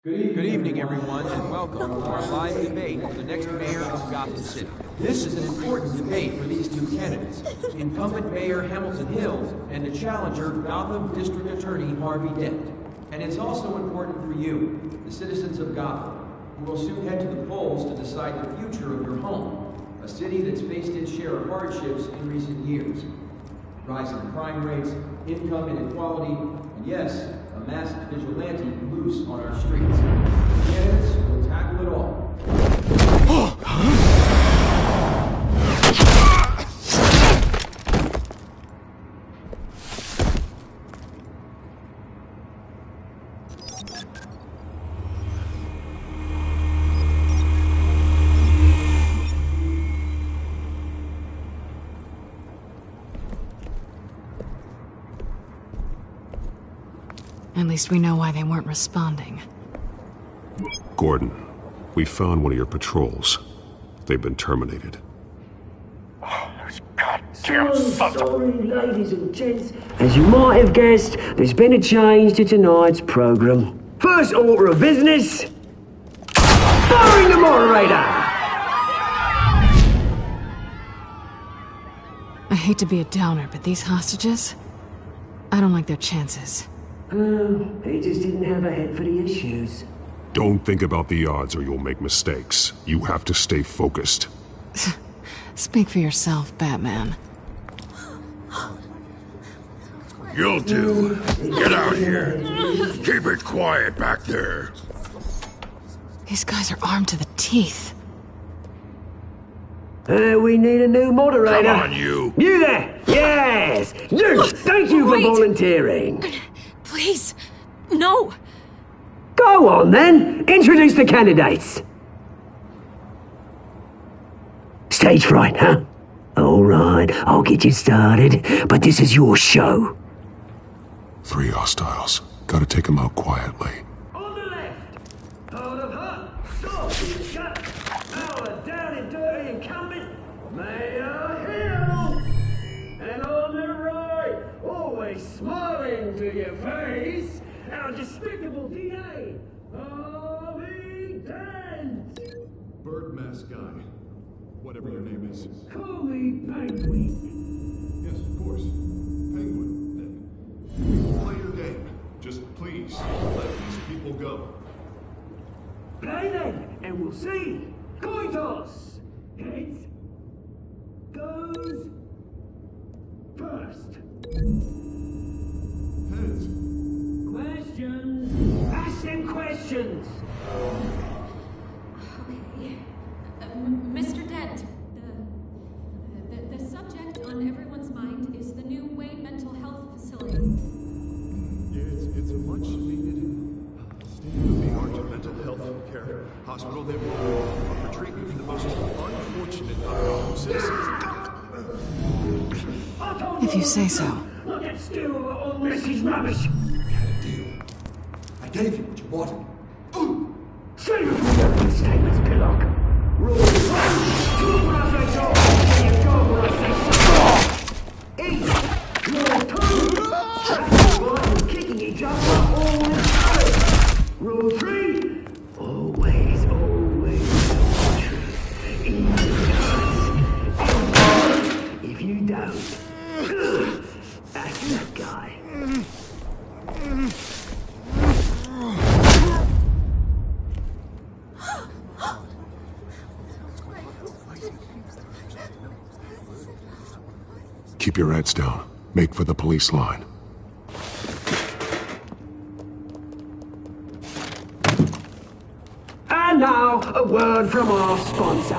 Good evening, everyone, and welcome to our live debate for the next mayor of Gotham City. This is an important debate for these two candidates, incumbent Mayor Hamilton Hills and the challenger, Gotham District Attorney Harvey Dent. And it's also important for you, the citizens of Gotham, who will soon head to the polls to decide the future of your home, a city that's faced its share of hardships in recent years. Rising crime rates, income inequality, and yes, a masked vigilante loose on our streets. Candidates will tackle it all. At least we know why they weren't responding. Gordon, we found one of your patrols. They've been terminated. So sorry, ladies and gents. As you might have guessed, there's been a change to tonight's program. First order of business, firing the moderator! I hate to be a downer, but these hostages? I don't like their chances. He just didn't have a head for the issues. Don't think about the odds or you'll make mistakes. You have to stay focused. Speak for yourself, Batman. You'll do. Get out here. Keep it quiet back there. These guys are armed to the teeth. We need a new moderator. Come on, you. You there! Yes! You! Thank you for volunteering. Please, no. Go on, then. Introduce the candidates. Stage fright, huh? All right, I'll get you started, but this is your show. 3 hostiles. Gotta take them out quietly. On the left, hard of heart, soft in the gut, our down and dirty incumbent, Mayor Hill. And on the right, always smiling to your face, our despicable DA, Harvey Dent. Bird mask guy. Whatever your name is. Call me Penguin. Yes, of course. Penguin. Play your game. Just please, let these people go. Play then, and we'll see. Coin toss. Heads goes first. Questions! Ask them questions! Okay. Mr. Dent, the subject on everyone's mind is the new Wayne Mental Health Facility. It's a much needed state-of-the-art mental health care hospital that will offer treatment for the most unfortunate of citizens. If you say so. Look at Stu over all this is rubbish! I gave you what you wanted. Save it from your statements, Pillock. Rule 1. Do what I say so, and you go where I say so. Eat. Rule 2. Trapping and kicking each other always. Rule 3. Always tell the truth. Even if you don't. That's that guy. Keep your heads down. Make for the police line. And now, a word from our sponsor.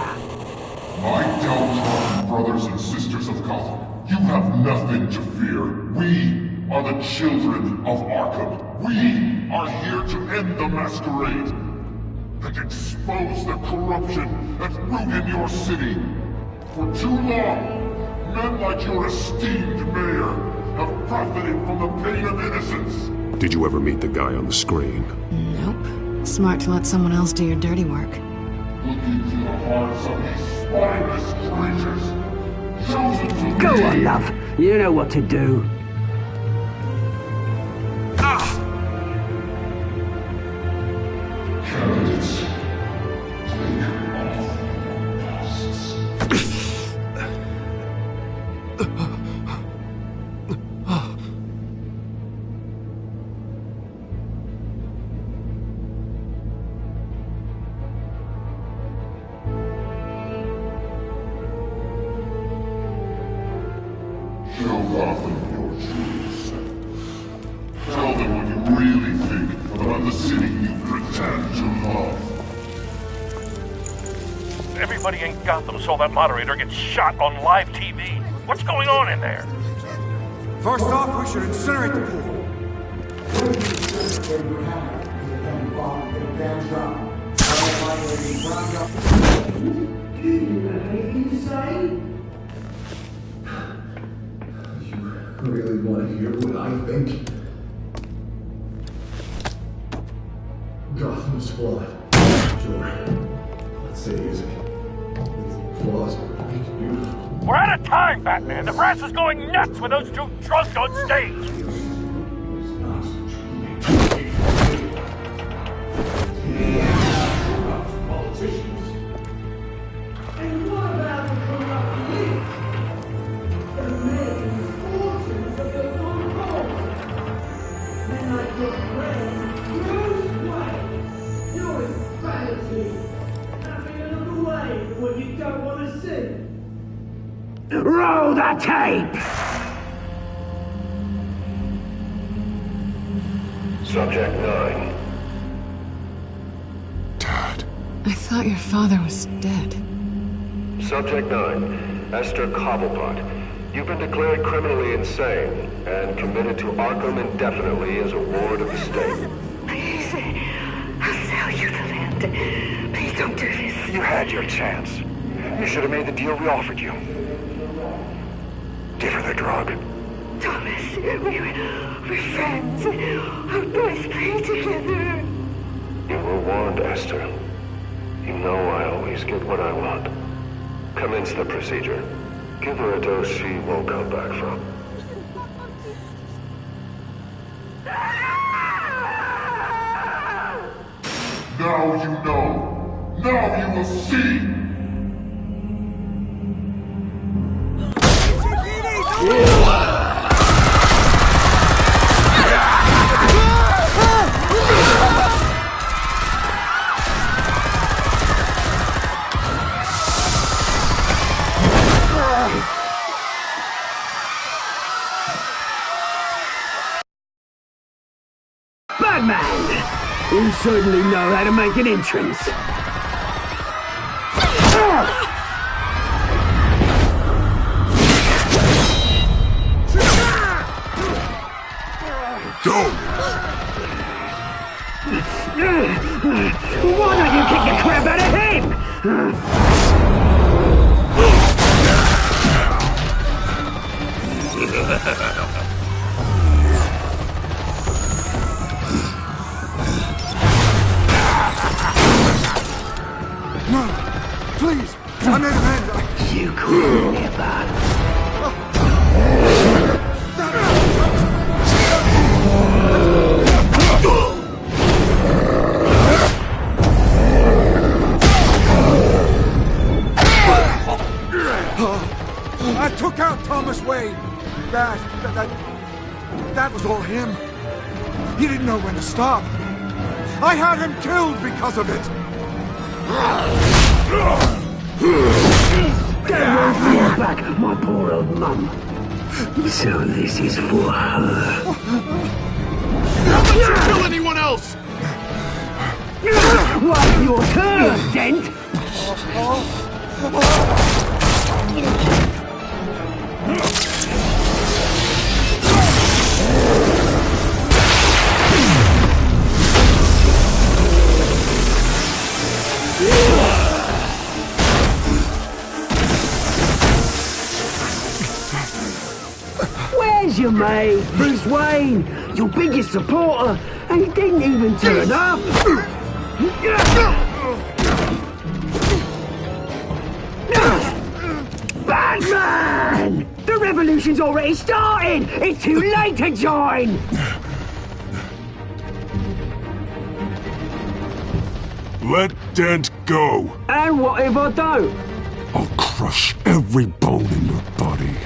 My downtrodden brothers and sisters of Gotham, you have nothing to fear. We are the children of Arkham. We are here to end the masquerade and expose the corruption that ruined your city. For too long, men like your esteemed mayor have profited from the pain of innocence. Did you ever meet the guy on the screen? Nope. Smart to let someone else do your dirty work. Look into the hearts of these spineless creatures, chosen to Go lead. on, love. You know what to do. Candidates, take off your masks. Show Gotham your true self. Tell them what you really think about the city you pretend to love. Everybody in Gotham saw that moderator get shot on live TV. What's going on in there? First off, we should incinerate the pool. Really want to hear what I think? Gotham's flawed. Sure. Let's say easy. These flaws are beautiful. We're out of time, Batman. The press is going nuts with those two drunks on stage. And what about the corrupt elite? The millions, fortunes of the non-corrupt. Men like your friend, Bruce Wayne. You're insanity. Having another way for what you don't want to see. Roll the tape! Subject 9. I thought your father was dead. Subject 9. Esther Cobblepot. You've been declared criminally insane and committed to Arkham indefinitely as a ward of the state. Please, I'll sell you the land. Please don't do this. You had your chance. You should have made the deal we offered you. Give her the drug. Thomas, we're friends. Our boys play together. You were warned, Esther. You know I always get what I want. Commence the procedure. Give her a dose she won't come back from. Now you know. Now you will see. You certainly know how to make an entrance. Go! Why don't you kick the crap out of him? No, please, I made an end. You could never. I took out Thomas Wayne. That was all him. He didn't know when to stop. I had him killed because of it. Don't want me back, my poor old mum. So this is for her. Don't let you kill anyone else! What's your turn, Dent? Where's your mate, Bruce Wayne? Your biggest supporter, and he didn't even turn up. Batman! The revolution's already started! It's too late to join! Let Dent go. And what if I don't? I'll crush every bone in your body.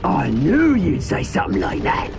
I knew you'd say something like that.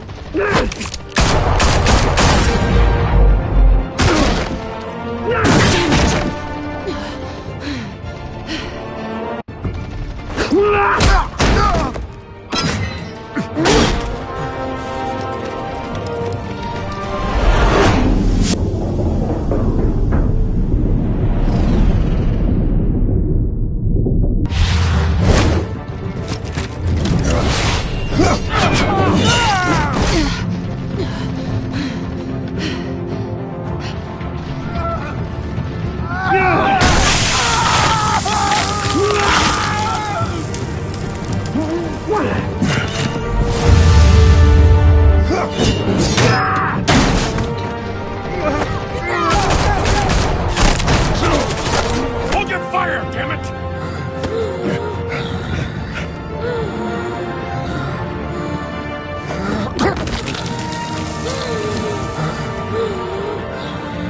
Hold your fire, damn it!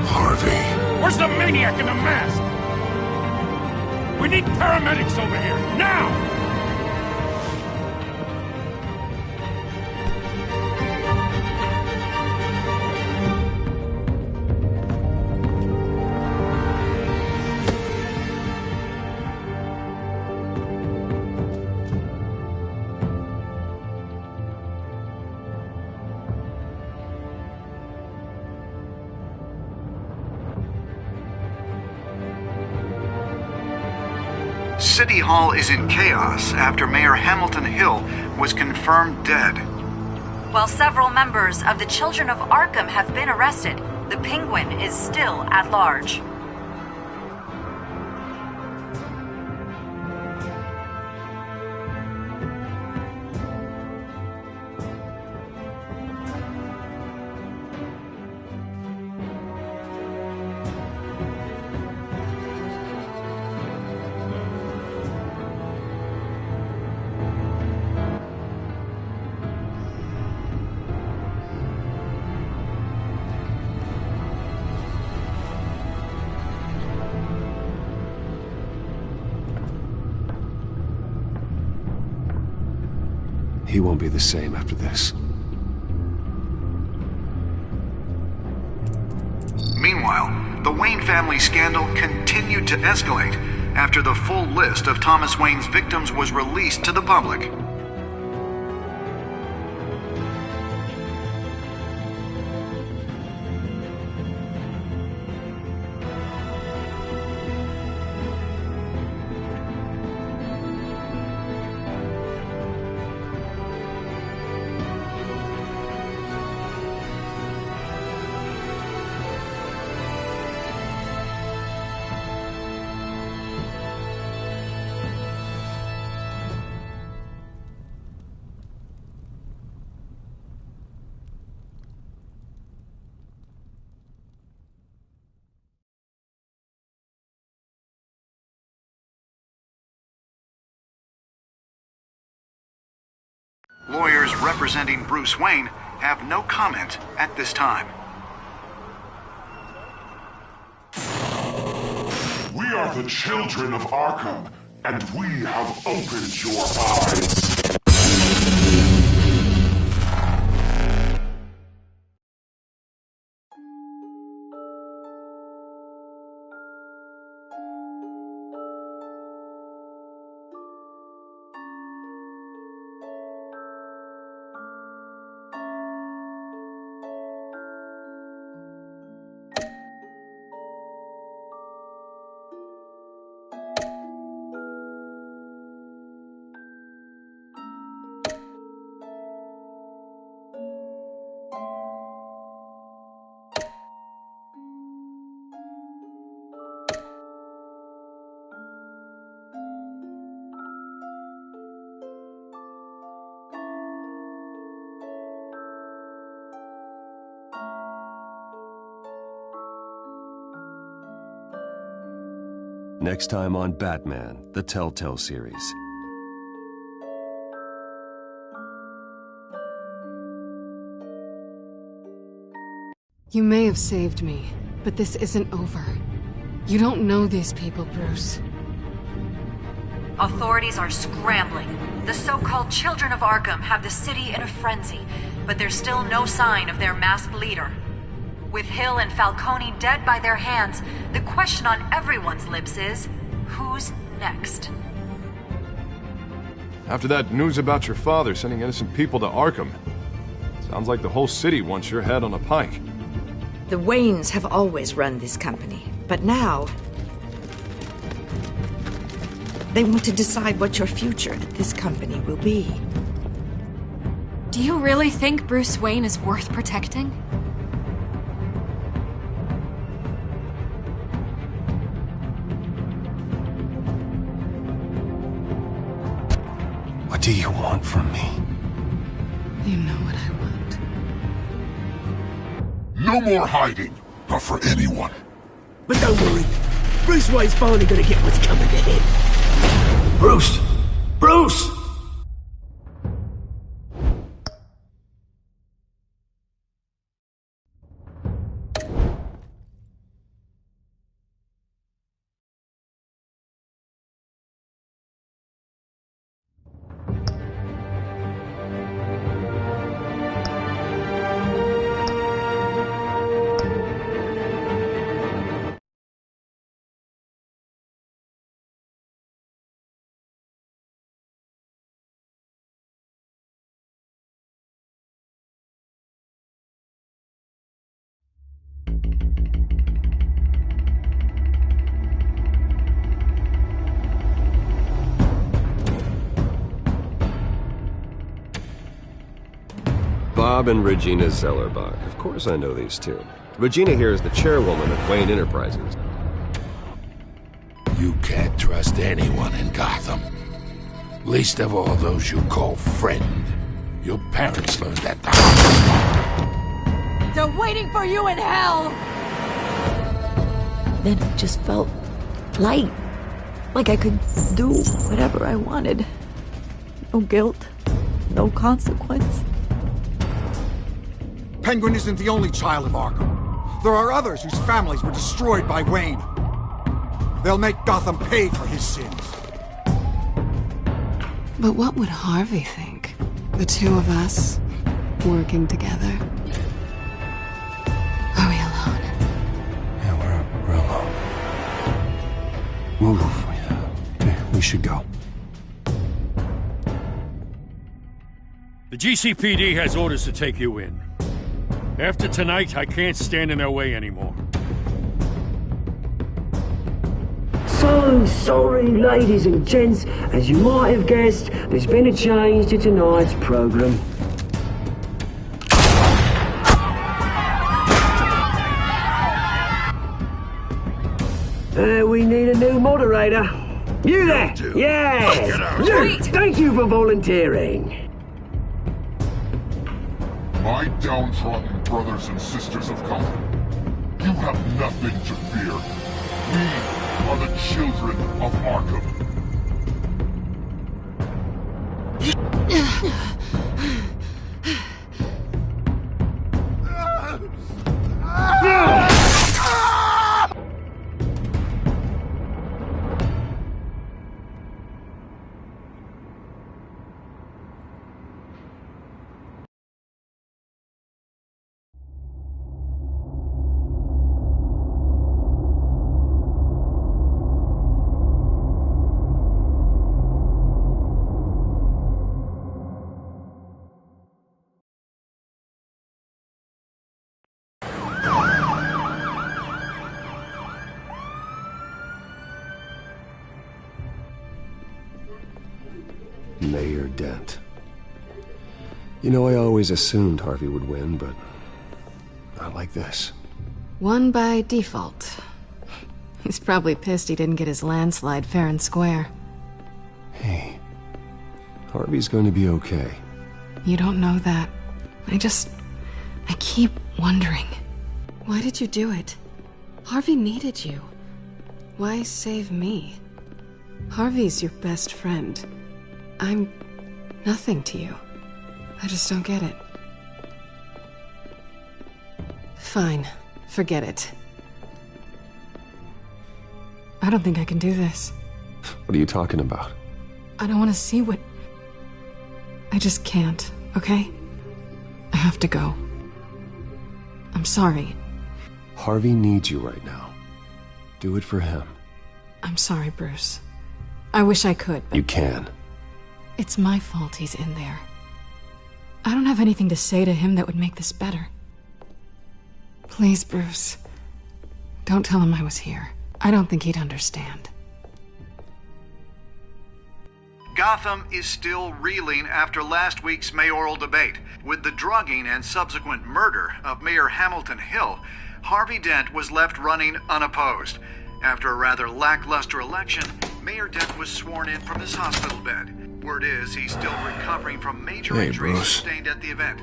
Harvey. Where's the maniac in the mask? We need paramedics over here, now! City Hall is in chaos after Mayor Hamilton Hill was confirmed dead. While several members of the Children of Arkham have been arrested, the Penguin is still at large. He won't be the same after this. Meanwhile, the Wayne family scandal continued to escalate after the full list of Thomas Wayne's victims was released to the public. Lawyers representing Bruce Wayne have no comment at this time. We are the children of Arkham, and we have opened your eyes. Next time on Batman, the Telltale series. You may have saved me, but this isn't over. You don't know these people, Bruce. Authorities are scrambling. The so-called Children of Arkham have the city in a frenzy, but there's still no sign of their masked leader. With Hill and Falcone dead by their hands, the question on everyone's lips is, who's next? After that news about your father sending innocent people to Arkham, sounds like the whole city wants your head on a pike. The Waynes have always run this company, but now they want to decide what your future at this company will be. Do you really think Bruce Wayne is worth protecting? What do you want from me? You know what I want. No more hiding, not for anyone. But don't worry, Bruce Wayne's finally gonna get what's coming to him. Bruce! Bruce! Bob and Regina Zellerbach. Of course I know these two. Regina here is the chairwoman of Wayne Enterprises. You can't trust anyone in Gotham. Least of all those you call friend. Your parents learned that the hard way. They're waiting for you in hell! Then it just felt light. Like I could do whatever I wanted. No guilt, no consequence. Penguin isn't the only child of Arkham. There are others whose families were destroyed by Wayne. They'll make Gotham pay for his sins. But what would Harvey think? The two of us, working together. Are we alone? Yeah, we're alone. Move. We should go. The GCPD has orders to take you in. After tonight, I can't stand in their way anymore. So sorry, ladies and gents. As you might have guessed, there's been a change to tonight's program. We need a new moderator. You there? Yeah! Luke, thank you for volunteering. My downtrodden brothers and sisters of Gotham, you have nothing to fear. We are the children of Arkham. Mayor Dent. You know, I always assumed Harvey would win, but not like this. Won by default. He's probably pissed he didn't get his landslide fair and square. Hey, Harvey's going to be okay. You don't know that. I keep wondering. Why did you do it? Harvey needed you. Why save me? Harvey's your best friend. I'm nothing to you. I just don't get it. Fine. Forget it. I don't think I can do this. What are you talking about? I don't want to see what... I just can't, okay? I have to go. I'm sorry. Harvey needs you right now. Do it for him. I'm sorry, Bruce. I wish I could, but... You can. It's my fault he's in there. I don't have anything to say to him that would make this better. Please, Bruce. Don't tell him I was here. I don't think he'd understand. Gotham is still reeling after last week's mayoral debate. With the drugging and subsequent murder of Mayor Hamilton Hill, Harvey Dent was left running unopposed. After a rather lackluster election, Mayor Dent was sworn in from his hospital bed. Word is he's still recovering from major injuries sustained at the event.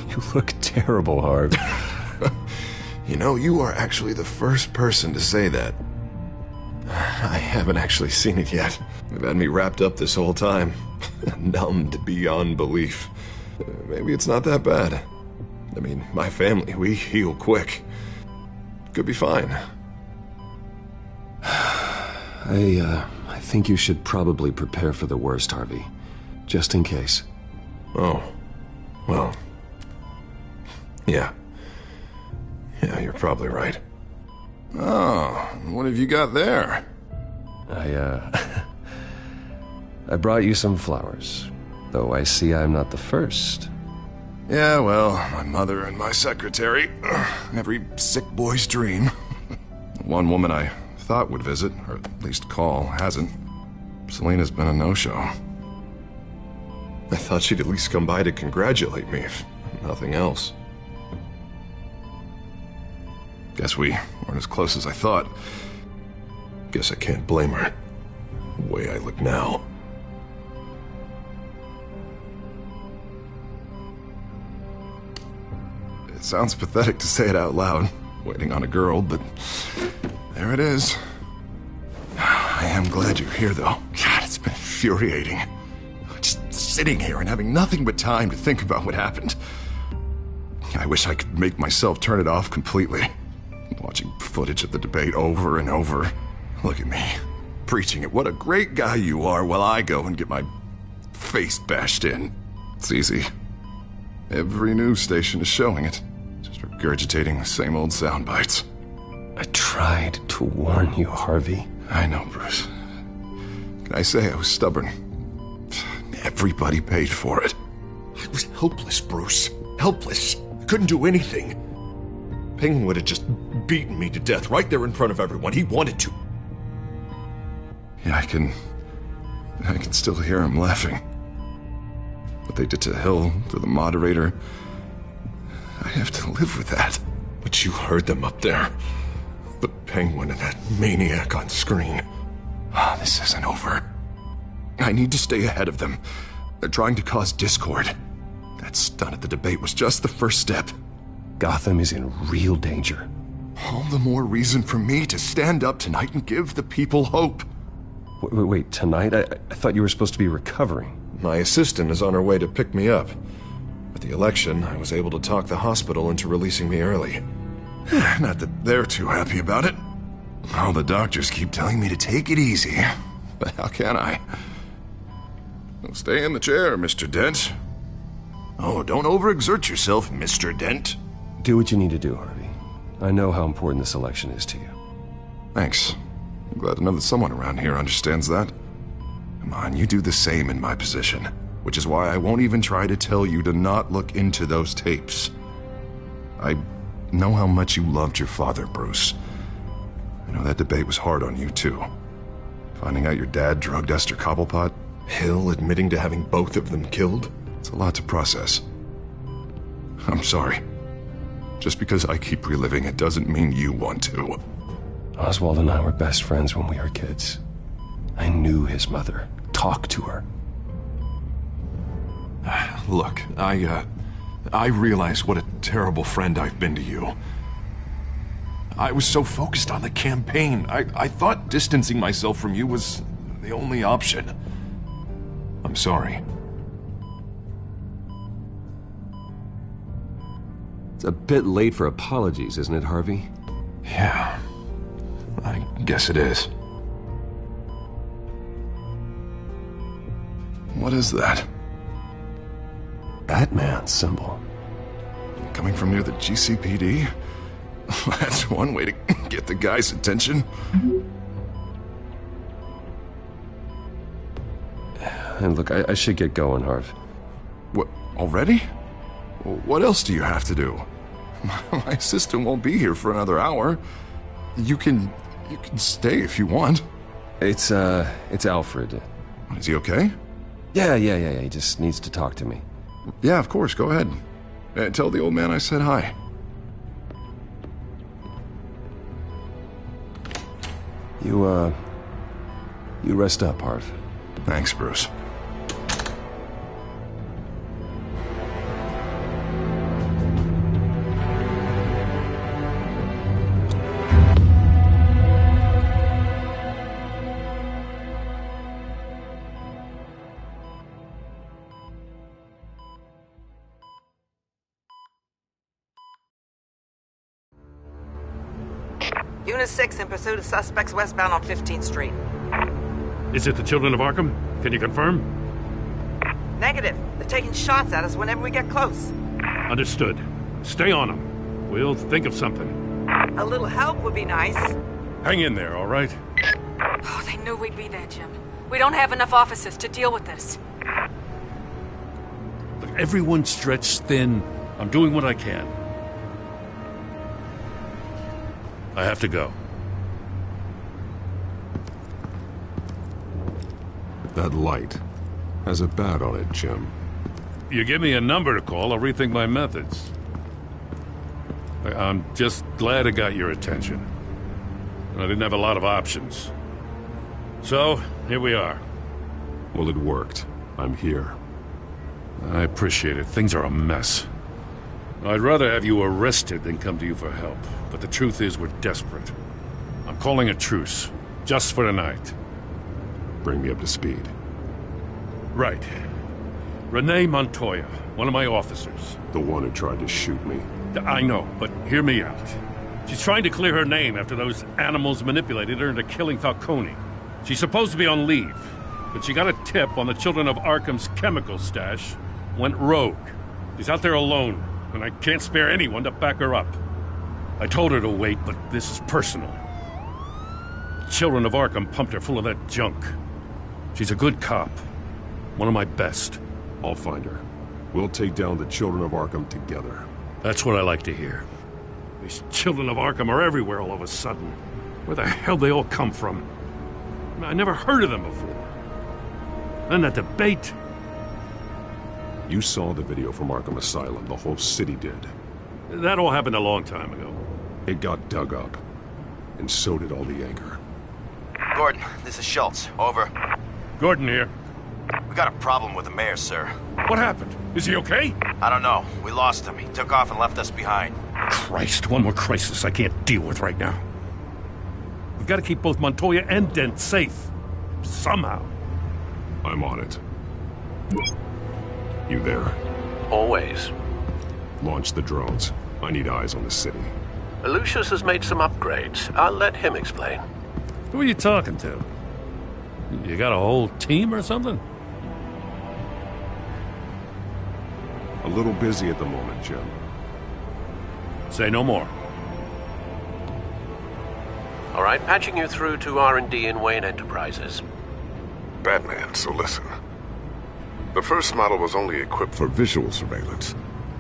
You look terrible, Harv. You know, you are actually the first person to say that. I haven't actually seen it yet. They've had me wrapped up this whole time. Numbed beyond belief. Maybe it's not that bad. I mean, my family, we heal quick. Could be fine. I think you should probably prepare for the worst, Harvey. Just in case. Oh. Well. Yeah. Yeah, you're probably right. Oh, what have you got there? I brought you some flowers. Though I see I'm not the first. Yeah, well, my mother and my secretary. Every sick boy's dream. One woman I thought would visit, or at least call, hasn't. Selena's been a no-show. I thought she'd at least come by to congratulate me, if nothing else. Guess we weren't as close as I thought. Guess I can't blame her. The way I look now. It sounds pathetic to say it out loud, waiting on a girl, but there it is. I am glad you're here, though. God, it's been infuriating. Just sitting here and having nothing but time to think about what happened. I wish I could make myself turn it off completely. Watching footage of the debate over and over. Look at me, preaching at what a great guy you are while I go and get my face bashed in. It's easy. Every news station is showing it. Just regurgitating the same old sound bites. I tried to warn you, Harvey. I know, Bruce. Can I say I was stubborn? Everybody paid for it. I was helpless, Bruce. Helpless. Couldn't do anything. Penguin would have just beaten me to death right there in front of everyone. He wanted to. Yeah, I can still hear him laughing. What they did to Hill, to the moderator, I have to live with that. But you heard them up there. The Penguin and that maniac on screen. This isn't over. I need to stay ahead of them. They're trying to cause discord. That stunt at the debate was just the first step. Gotham is in real danger. All the more reason for me to stand up tonight and give the people hope. Wait, tonight? I thought you were supposed to be recovering. My assistant is on her way to pick me up. With the election, I was able to talk the hospital into releasing me early. Not that they're too happy about it. All the doctors keep telling me to take it easy. But how can I? Well, stay in the chair, Mr. Dent. Oh, don't overexert yourself, Mr. Dent. Do what you need to do, Harvey. I know how important this election is to you. Thanks. I'm glad to know that someone around here understands that. Come on, you do the same in my position. Which is why I won't even try to tell you to not look into those tapes. I know how much you loved your father, Bruce. You know, that debate was hard on you, too. Finding out your dad drugged Esther Cobblepot, Hill admitting to having both of them killed. It's a lot to process. I'm sorry. Just because I keep reliving it doesn't mean you want to. Oswald and I were best friends when we were kids. I knew his mother. Talked to her. Look, I realize what a terrible friend I've been to you. I was so focused on the campaign. I thought distancing myself from you was the only option. I'm sorry. It's a bit late for apologies, isn't it, Harvey? Yeah, I guess it is. What is that? Batman symbol. Coming from near the GCPD? That's one way to get the guy's attention. And look, I should get going, Harv. What, already? What else do you have to do? My assistant won't be here for another hour. You can stay if you want. It's Alfred. Is he okay? Yeah. He just needs to talk to me. Yeah, of course. Go ahead. Tell the old man I said hi. You rest up, Harv. Thanks, Bruce. Unit 6 in pursuit of suspects westbound on 15th Street. Is it the Children of Arkham? Can you confirm? Negative. They're taking shots at us whenever we get close. Understood. Stay on them. We'll think of something. A little help would be nice. Hang in there, all right? Oh, they knew we'd be there, Jim. We don't have enough officers to deal with this. Look, everyone's stretched thin. I'm doing what I can. I have to go. That light has a bat on it, Jim. You give me a number to call, I'll rethink my methods. I'm just glad it got your attention. I didn't have a lot of options. So, here we are. Well, it worked. I'm here. I appreciate it. Things are a mess. I'd rather have you arrested than come to you for help. But the truth is, we're desperate. I'm calling a truce. Just for tonight. Bring me up to speed. Right. Renee Montoya, one of my officers. The one who tried to shoot me. I know, but hear me out. She's trying to clear her name after those animals manipulated her into killing Falcone. She's supposed to be on leave, but she got a tip on the Children of Arkham's chemical stash, went rogue. She's out there alone, and I can't spare anyone to back her up. I told her to wait, but this is personal. Children of Arkham pumped her full of that junk. She's a good cop. One of my best. I'll find her. We'll take down the Children of Arkham together. That's what I like to hear. These Children of Arkham are everywhere all of a sudden. Where the hell they all come from? I never heard of them before. And that debate. You saw the video from Arkham Asylum. The whole city did. That all happened a long time ago. It got dug up. And so did all the anger. Gordon, this is Schultz. Over. Gordon here. We got a problem with the mayor, sir. What happened? Is he okay? I don't know. We lost him. He took off and left us behind. Christ, one more crisis I can't deal with right now. We've got to keep both Montoya and Dent safe. Somehow. I'm on it. You there? Always. Launch the drones. I need eyes on the city. Lucius has made some upgrades. I'll let him explain. Who are you talking to? You got a whole team or something? A little busy at the moment, Jim. Say no more. All right, patching you through to R&D in Wayne Enterprises. Batman, so listen. The first model was only equipped for visual surveillance,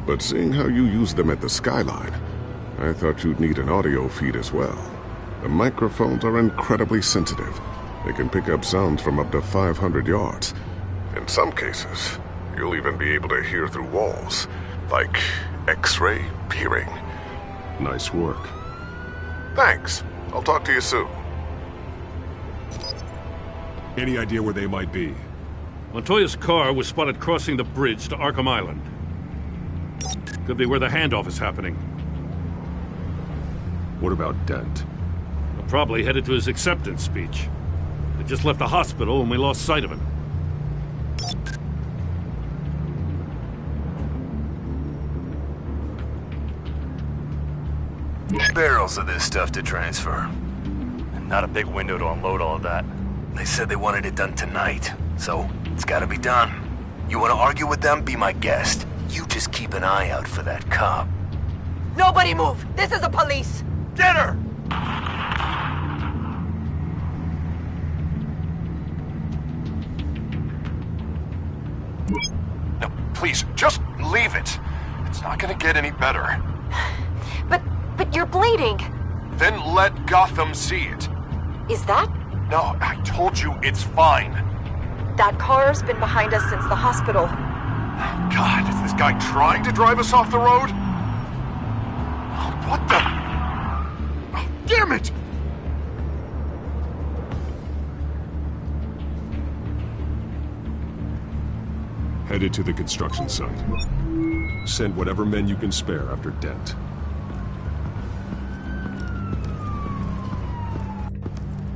but seeing how you use them at the Skyline, I thought you'd need an audio feed as well. The microphones are incredibly sensitive. They can pick up sounds from up to 500 yards. In some cases, you'll even be able to hear through walls, like X-ray peering. Nice work. Thanks. I'll talk to you soon. Any idea where they might be? Montoya's car was spotted crossing the bridge to Arkham Island. Could be where the handoff is happening. What about Dent? Probably headed to his acceptance speech. They just left the hospital and we lost sight of him. Barrels of this stuff to transfer. And not a big window to unload all of that. They said they wanted it done tonight, so it's gotta be done. You wanna argue with them? Be my guest. You just keep an eye out for that cop. Nobody move! This is the police! Get her! No, please, just leave it. It's not gonna get any better. But you're bleeding. Then let Gotham see it. Is that? No, I told you it's fine. That car's been behind us since the hospital. God, is this guy trying to drive us off the road? What the? Oh, damn it! Headed to the construction site. Send whatever men you can spare after Dent.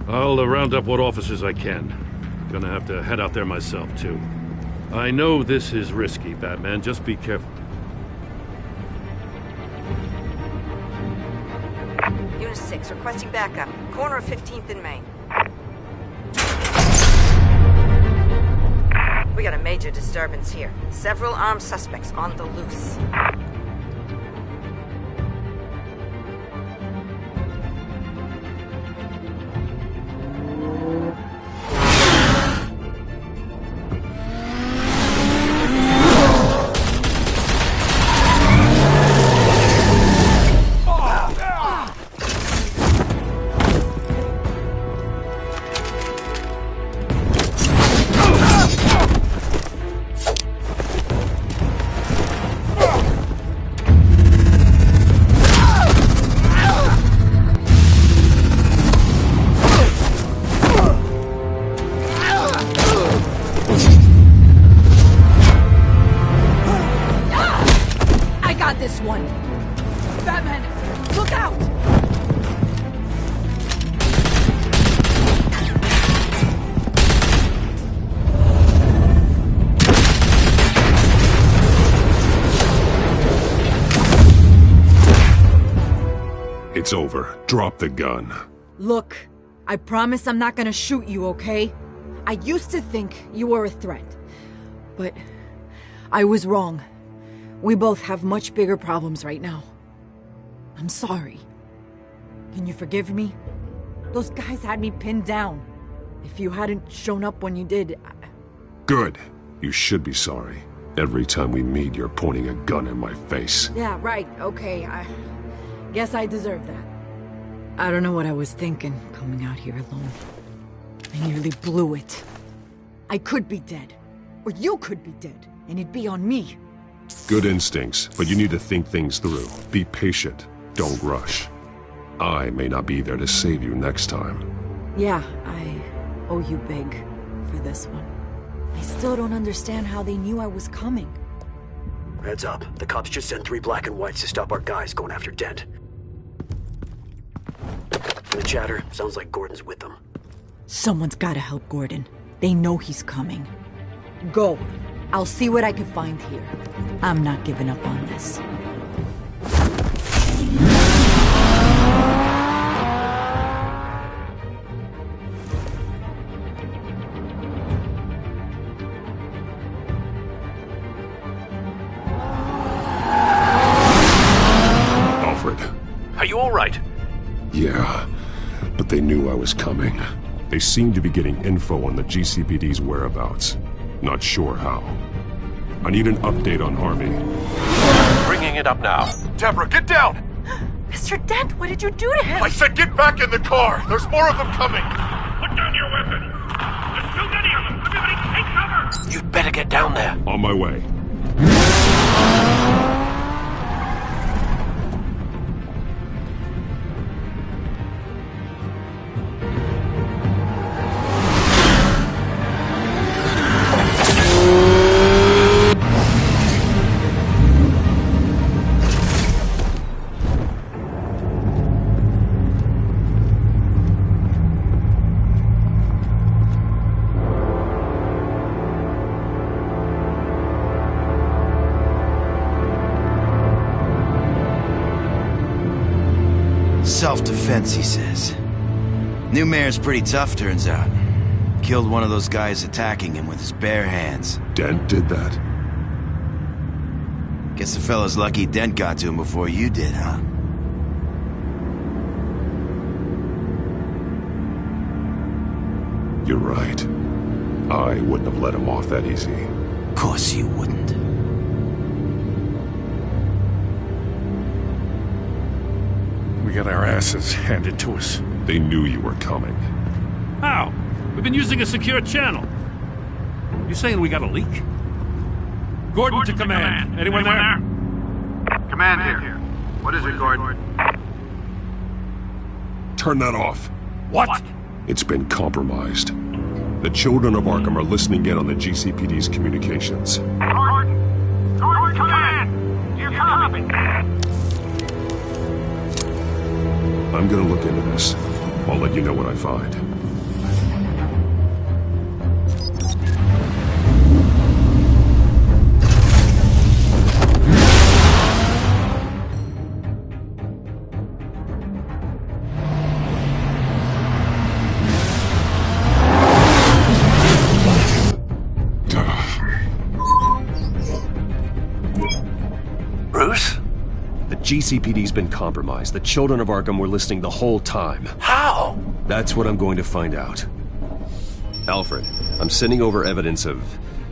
I'll round up what officers I can. Gonna have to head out there myself, too. I know this is risky, Batman. Just be careful. Unit 6, requesting backup. Corner of 15th and Main. We got a major disturbance here. Several armed suspects on the loose. This one. Batman, look out! It's over. Drop the gun. Look, I promise I'm not gonna shoot you, okay? I used to think you were a threat, but I was wrong. We both have much bigger problems right now. I'm sorry. Can you forgive me? Those guys had me pinned down. If you hadn't shown up when you did, Good. You should be sorry. Every time we meet, you're pointing a gun in my face. Yeah, right, okay. I guess I deserve that. I don't know what I was thinking, coming out here alone. I nearly blew it. I could be dead. Or you could be dead, and it'd be on me. Good instincts, but you need to think things through. Be patient. Don't rush. I may not be there to save you next time. Yeah, I owe you big for this one. I still don't understand how they knew I was coming. Heads up. The cops just sent 3 black and whites to stop our guys going after Dent. The chatter sounds like Gordon's with them. Someone's gotta help Gordon. They know he's coming. Go. I'll see what I can find here. I'm not giving up on this. Alfred. Are you all right? Yeah, but they knew I was coming. They seem to be getting info on the GCPD's whereabouts. Not sure how. I need an update on Harvey. Bringing it up now. Deborah, get down! Mr. Dent, what did you do to him? I said get back in the car! There's more of them coming! Put down your weapon! There's too many of them! Everybody take cover! You'd better get down there. On my way. Self-defense, he says. New mayor's pretty tough, turns out. Killed one of those guys attacking him with his bare hands. Dent did that? Guess the fella's lucky Dent got to him before you did, huh? You're right. I wouldn't have let him off that easy. Of course you wouldn't. We got our asses handed to us. They knew you were coming. How? We've been using a secure channel. You saying we got a leak? Gordon to command. Anyone there? Command here. What is it, Gordon? Turn that off. What? It's been compromised. The children of Arkham are listening in on the GCPD's communications. Gordon! Gordon, command! You copy? I'm gonna look into this. I'll let you know what I find. Bruce? The GCPD's been compromised. The children of Arkham were listening the whole time. How? That's what I'm going to find out. Alfred, I'm sending over evidence of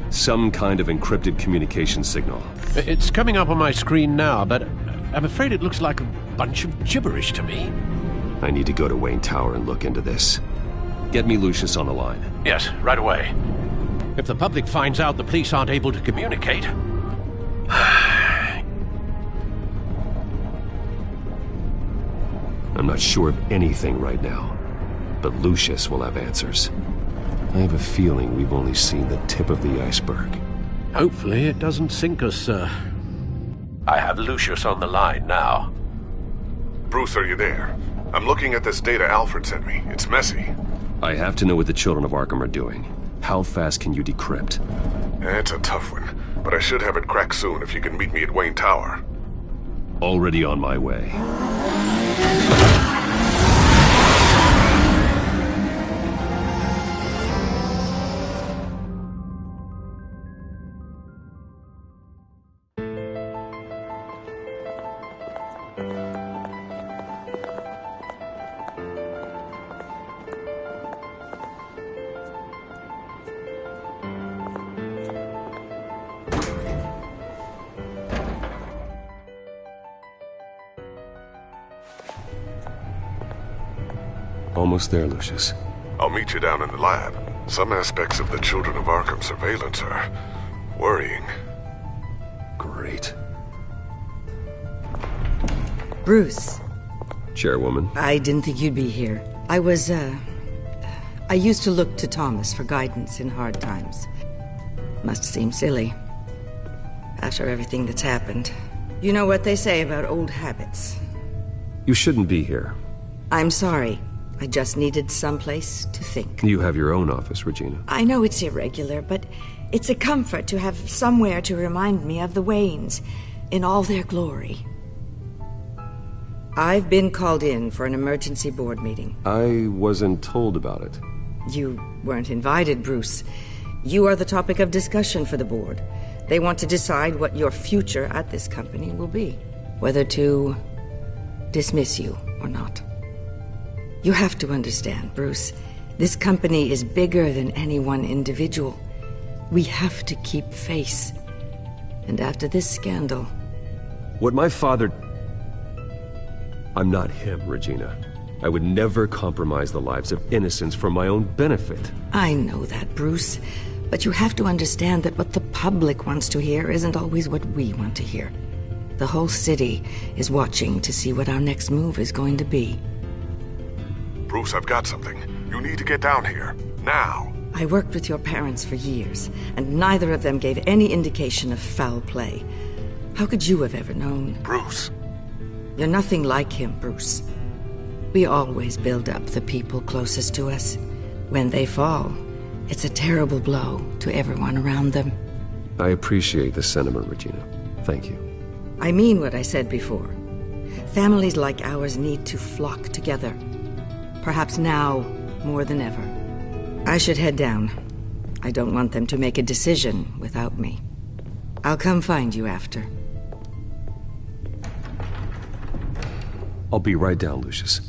some kind of encrypted communication signal. It's coming up on my screen now, but I'm afraid it looks like a bunch of gibberish to me. I need to go to Wayne Tower and look into this. Get me Lucius on the line. Yes, right away. If the public finds out the police aren't able to communicate... I'm not sure of anything right now, but Lucius will have answers. I have a feeling we've only seen the tip of the iceberg. Hopefully it doesn't sink us, sir. I have Lucius on the line now. Bruce, are you there? I'm looking at this data Alfred sent me. It's messy. I have to know what the children of Arkham are doing. How fast can you decrypt? It's a tough one, but I should have it cracked soon if you can meet me at Wayne Tower. Already on my way. Almost there, Lucius. I'll meet you down in the lab. Some aspects of the Children of Arkham surveillance are worrying. Great. Bruce. Chairwoman. I didn't think you'd be here. I used to look to Thomas for guidance in hard times. Must seem silly. After everything that's happened. You know what they say about old habits. You shouldn't be here. I'm sorry. I just needed someplace to think. You have your own office, Regina. I know it's irregular, but it's a comfort to have somewhere to remind me of the Waynes in all their glory. I've been called in for an emergency board meeting. I wasn't told about it. You weren't invited, Bruce. You are the topic of discussion for the board. They want to decide what your future at this company will be. Whether to dismiss you or not. You have to understand, Bruce. This company is bigger than any one individual. We have to keep face. And after this scandal... What my father... I'm not him, Regina. I would never compromise the lives of innocents for my own benefit. I know that, Bruce. But you have to understand that what the public wants to hear isn't always what we want to hear. The whole city is watching to see what our next move is going to be. Bruce, I've got something. You need to get down here. Now. I worked with your parents for years, and neither of them gave any indication of foul play. How could you have ever known? Bruce. You're nothing like him, Bruce. We always build up the people closest to us. When they fall, it's a terrible blow to everyone around them. I appreciate the sentiment, Regina. Thank you. I mean what I said before. Families like ours need to flock together. Perhaps now more than ever. I should head down. I don't want them to make a decision without me. I'll come find you after. I'll be right down, Lucius.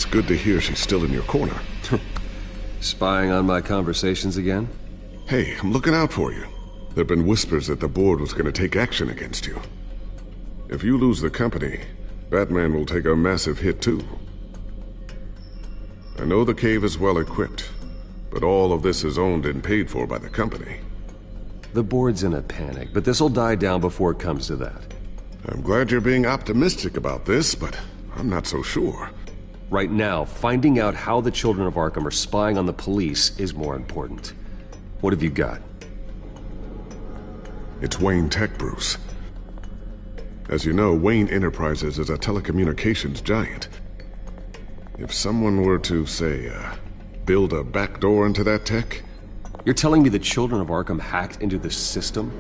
Good to hear she's still in your corner. Spying on my conversations again? Hey, I'm looking out for you. There have been whispers that the board was going to take action against you. If you lose the company, Batman will take a massive hit too. I know the cave is well equipped, but all of this is owned and paid for by the company. The board's in a panic, but this'll die down before it comes to that. I'm glad you're being optimistic about this, but I'm not so sure. Right now, finding out how the Children of Arkham are spying on the police is more important. What have you got? It's Wayne Tech, Bruce. As you know, Wayne Enterprises is a telecommunications giant. If someone were to, say, build a backdoor into that tech... You're telling me the Children of Arkham hacked into the system?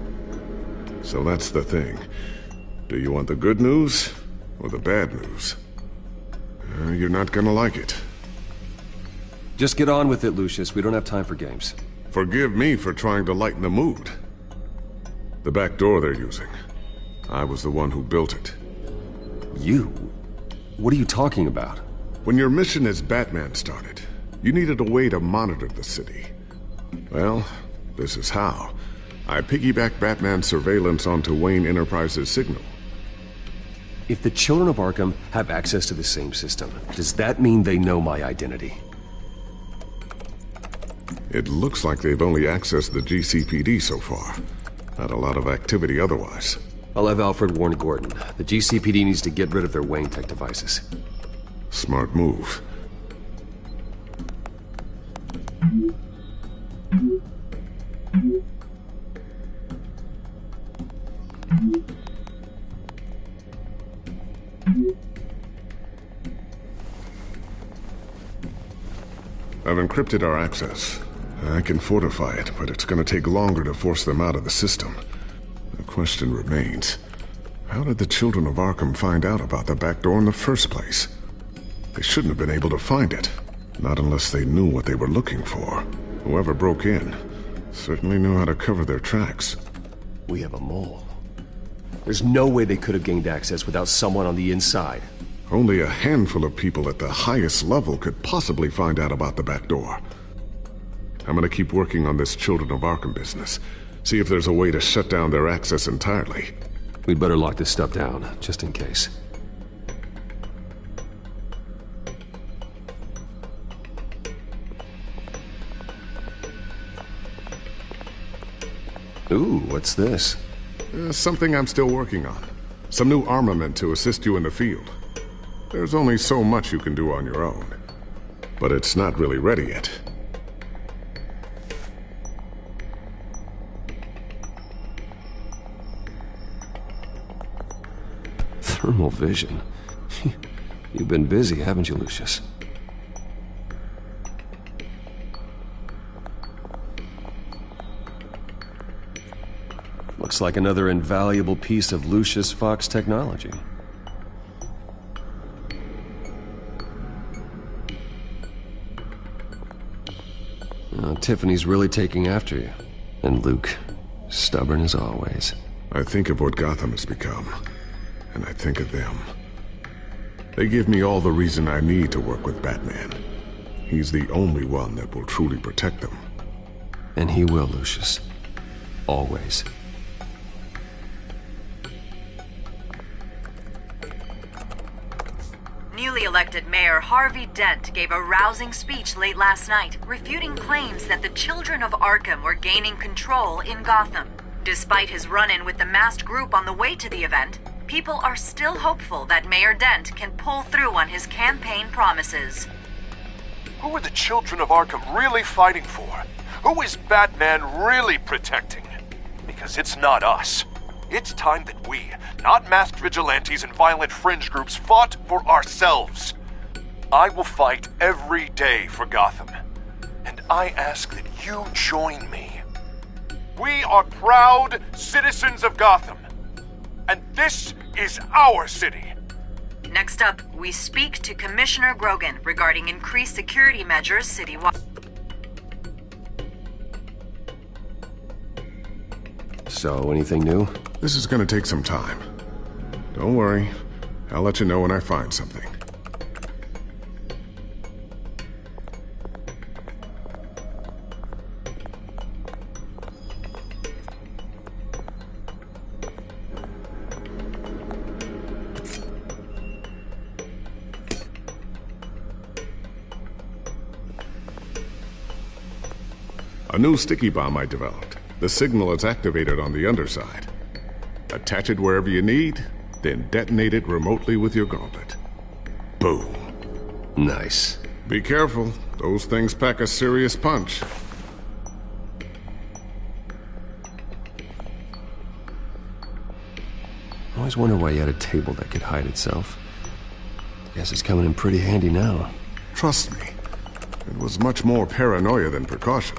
So that's the thing. Do you want the good news or the bad news? You're not gonna like it. Just get on with it, Lucius. We don't have time for games. Forgive me for trying to lighten the mood. The back door they're using. I was the one who built it. You? What are you talking about? When your mission as Batman started, you needed a way to monitor the city. Well, this is how. I piggybacked Batman's surveillance onto Wayne Enterprises' signal. If the Children of Arkham have access to the same system, does that mean they know my identity? It looks like they've only accessed the GCPD so far. Not a lot of activity otherwise. I'll have Alfred warn Gordon. The GCPD needs to get rid of their Wayne Tech devices. Smart move. I've encrypted our access. I can fortify it, but it's gonna take longer to force them out of the system. The question remains, how did the Children of Arkham find out about the back door in the first place? They shouldn't have been able to find it. Not unless they knew what they were looking for. Whoever broke in certainly knew how to cover their tracks. We have a mole. There's no way they could have gained access without someone on the inside. Only a handful of people at the highest level could possibly find out about the back door. I'm gonna keep working on this Children of Arkham business. See if there's a way to shut down their access entirely. We'd better lock this stuff down, just in case. Ooh, what's this? Something I'm still working on. Some new armament to assist you in the field. There's only so much you can do on your own. But it's not really ready yet. Thermal vision? You've been busy, haven't you, Lucius? Looks like another invaluable piece of Lucius Fox technology. Tiffany's really taking after you. And Luke, stubborn as always. I think of what Gotham has become, and I think of them. They give me all the reason I need to work with Batman. He's the only one that will truly protect them. And he will, Lucius. Always. Newly elected Mayor Harvey Dent gave a rousing speech late last night, refuting claims that the children of Arkham were gaining control in Gotham. Despite his run-in with the masked group on the way to the event, people are still hopeful that Mayor Dent can pull through on his campaign promises. Who are the children of Arkham really fighting for? Who is Batman really protecting? Because it's not us. It's time that we, not masked vigilantes and violent fringe groups, fought for ourselves. I will fight every day for Gotham. And I ask that you join me. We are proud citizens of Gotham. And this is our city. Next up, we speak to Commissioner Grogan regarding increased security measures citywide. So, anything new? This is gonna take some time. Don't worry. I'll let you know when I find something. A new sticky bomb I developed. The signal is activated on the underside. Attach it wherever you need, then detonate it remotely with your gauntlet. Boom. Nice. Be careful. Those things pack a serious punch. I always wondered why you had a table that could hide itself. Guess it's coming in pretty handy now. Trust me. It was much more paranoia than precaution.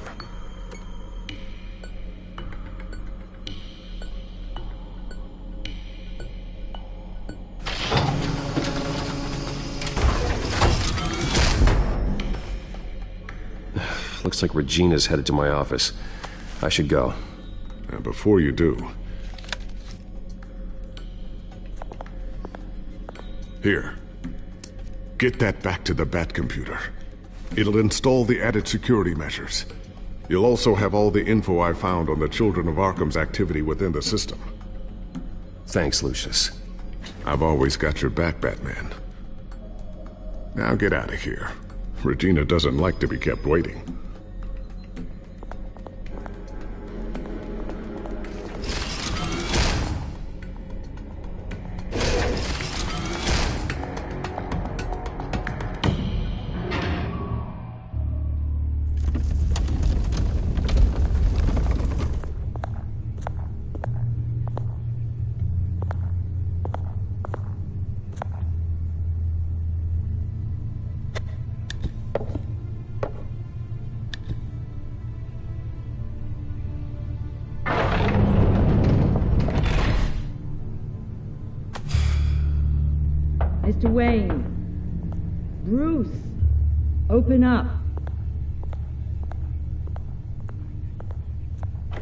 Looks like Regina's headed to my office. I should go. And before you do... Here. Get that back to the Batcomputer. It'll install the added security measures. You'll also have all the info I found on the Children of Arkham's activity within the system. Thanks, Lucius. I've always got your back, Batman. Now get out of here. Regina doesn't like to be kept waiting. Mr. Wayne. Bruce. Open up.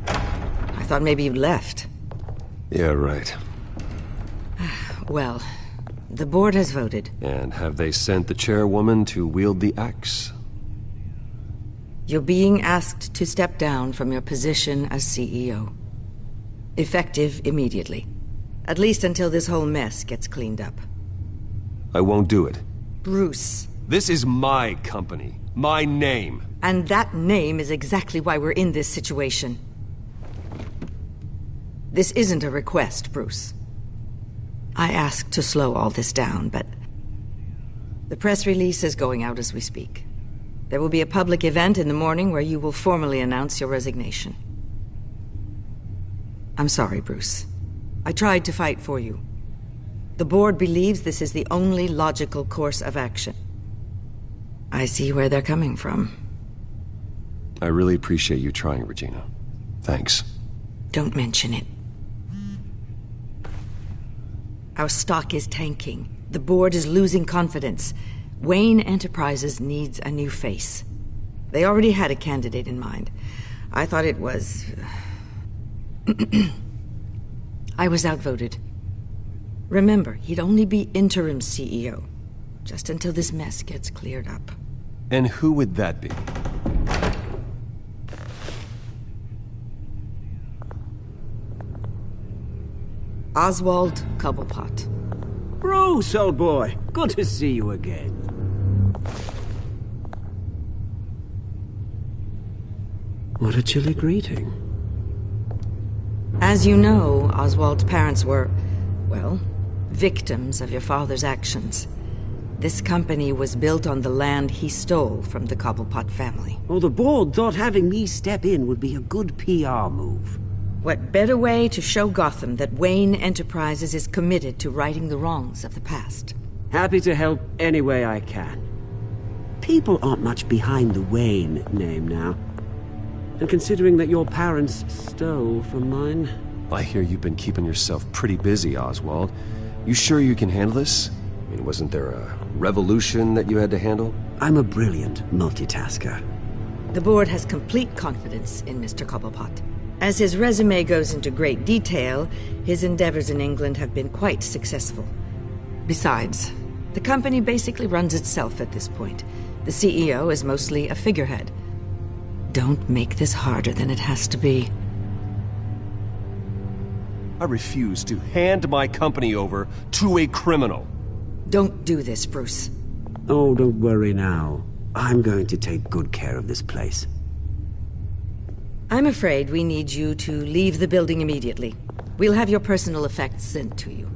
I thought maybe you'd left. Yeah, right. Well, the board has voted. And have they sent the chairwoman to wield the axe? You're being asked to step down from your position as CEO. Effective immediately. At least until this whole mess gets cleaned up. I won't do it. Bruce. This is my company. My name. And that name is exactly why we're in this situation. This isn't a request, Bruce. I asked to slow all this down, but the press release is going out as we speak. There will be a public event in the morning where you will formally announce your resignation. I'm sorry, Bruce. I tried to fight for you. The board believes this is the only logical course of action. I see where they're coming from. I really appreciate you trying, Regina. Thanks. Don't mention it. Our stock is tanking. The board is losing confidence. Wayne Enterprises needs a new face. They already had a candidate in mind. I thought it was... I was outvoted. Remember, he'd only be interim CEO, just until this mess gets cleared up. And who would that be? Oswald Cobblepot. Bruce, old boy. Good to see you again. What a chilly greeting. As you know, Oswald's parents were, well, victims of your father's actions. This company was built on the land he stole from the Cobblepot family. Oh, the board thought having me step in would be a good PR move. What better way to show Gotham that Wayne Enterprises is committed to righting the wrongs of the past? Happy to help any way I can. People aren't much behind the Wayne name now. And considering that your parents stole from mine... I hear you've been keeping yourself pretty busy, Oswald. You sure you can handle this? I mean, wasn't there a revolution that you had to handle? I'm a brilliant multitasker. The board has complete confidence in Mr. Cobblepot. As his resume goes into great detail, his endeavors in England have been quite successful. Besides, the company basically runs itself at this point. The CEO is mostly a figurehead. Don't make this harder than it has to be. I refuse to hand my company over to a criminal. Don't do this, Bruce. Oh, don't worry now. I'm going to take good care of this place. I'm afraid we need you to leave the building immediately. We'll have your personal effects sent to you.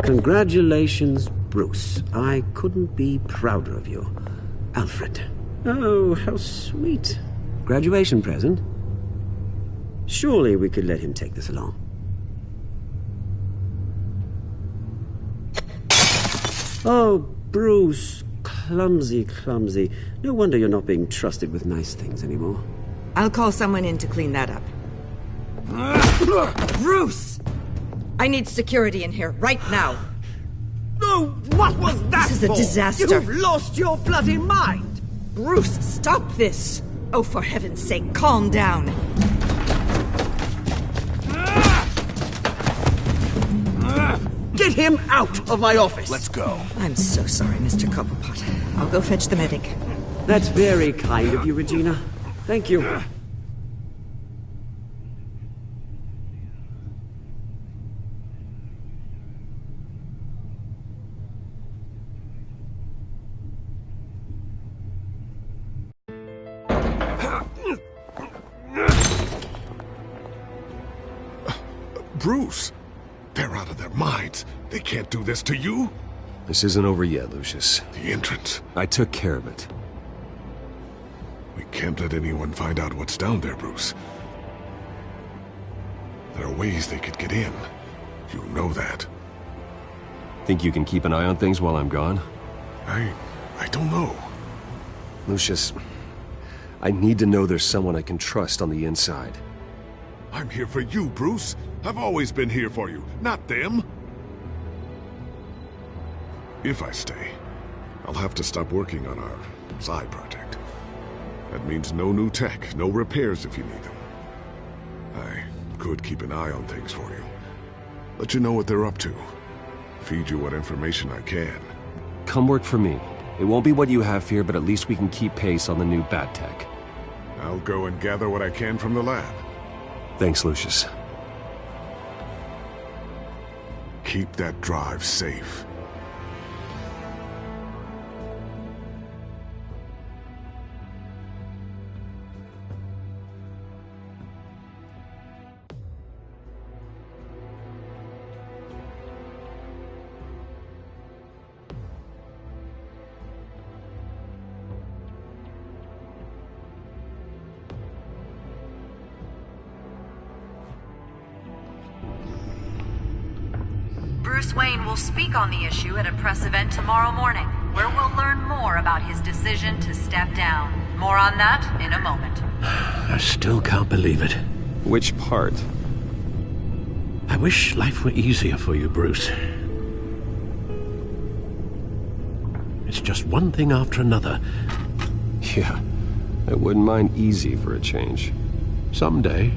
Congratulations, Bruce. I couldn't be prouder of you. Alfred. Oh, how sweet. Graduation present? Surely we could let him take this along. Oh, Bruce. Clumsy, clumsy. No wonder you're not being trusted with nice things anymore. I'll call someone in to clean that up. Bruce! I need security in here, right now. No, what was that This is a for? disaster. You've lost your bloody mind! Bruce, stop this! Oh, for heaven's sake, calm down. Get him out of my office! Let's go. I'm so sorry, Mr. Cobblepot. I'll go fetch the medic. That's very kind of you, Regina. Thank you. Bruce, they're out of their minds. They can't do this to you. This isn't over yet, Lucius. The entrance. I took care of it. We can't let anyone find out what's down there, Bruce. There are ways they could get in. You know that. Think you can keep an eye on things while I'm gone? I don't know. Lucius, I need to know there's someone I can trust on the inside. I'm here for you, Bruce. I've always been here for you, not them. If I stay, I'll have to stop working on our side project. That means no new tech, no repairs if you need them. I could keep an eye on things for you. Let you know what they're up to. Feed you what information I can. Come work for me. It won't be what you have here, but at least we can keep pace on the new bat tech. I'll go and gather what I can from the lab. Thanks, Lucius. Keep that drive safe. Bruce Wayne will speak on the issue at a press event tomorrow morning, where we'll learn more about his decision to step down. More on that in a moment. I still can't believe it. Which part? I wish life were easier for you, Bruce. It's just one thing after another. Yeah, I wouldn't mind easy for a change. Someday.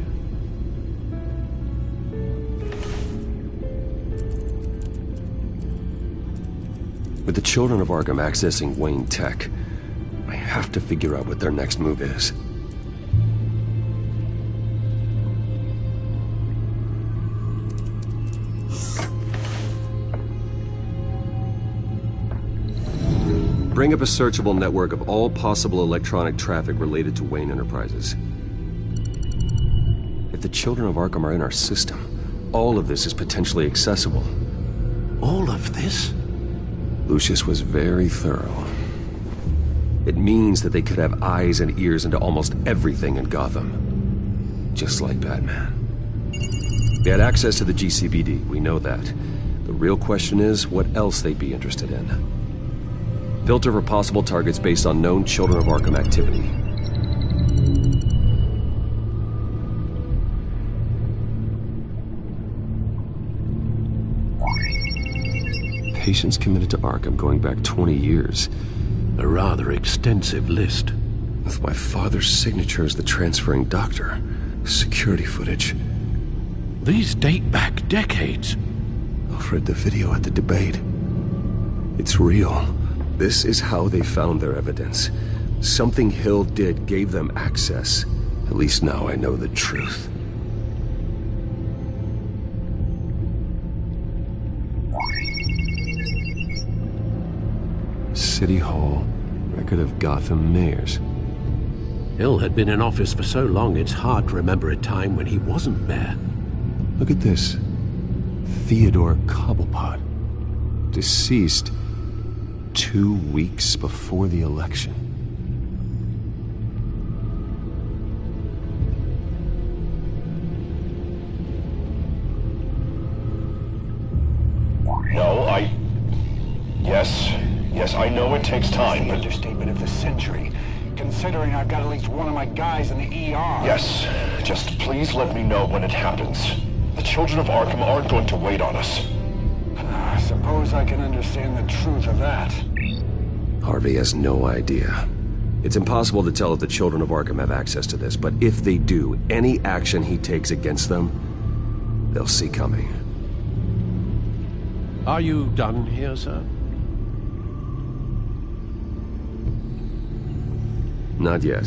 With the children of Arkham accessing Wayne Tech, I have to figure out what their next move is. Bring up a searchable network of all possible electronic traffic related to Wayne Enterprises. If the children of Arkham are in our system, all of this is potentially accessible. All of this? Lucius was very thorough. It means that they could have eyes and ears into almost everything in Gotham. Just like Batman. They had access to the GCPD, we know that. The real question is what else they'd be interested in. Filter for possible targets based on known Children of Arkham activity. Patients committed to Arkham going back 20 years. A rather extensive list. With my father's signature as the transferring doctor. Security footage. These date back decades. Alfred, the video at the debate. It's real. This is how they found their evidence. Something Hill did gave them access. At least now I know the truth. City Hall, record of Gotham mayors. Hill had been in office for so long it's hard to remember a time when he wasn't mayor. Look at this. Theodore Cobblepot. Deceased 2 weeks before the election. No, Yes, I know it takes time, but... Understatement of the century, considering I've got at least one of my guys in the ER. Yes, just please let me know when it happens. The children of Arkham aren't going to wait on us. I suppose I can understand the truth of that. Harvey has no idea. It's impossible to tell if the children of Arkham have access to this, but if they do, any action he takes against them, they'll see coming. Are you done here, sir? Not yet.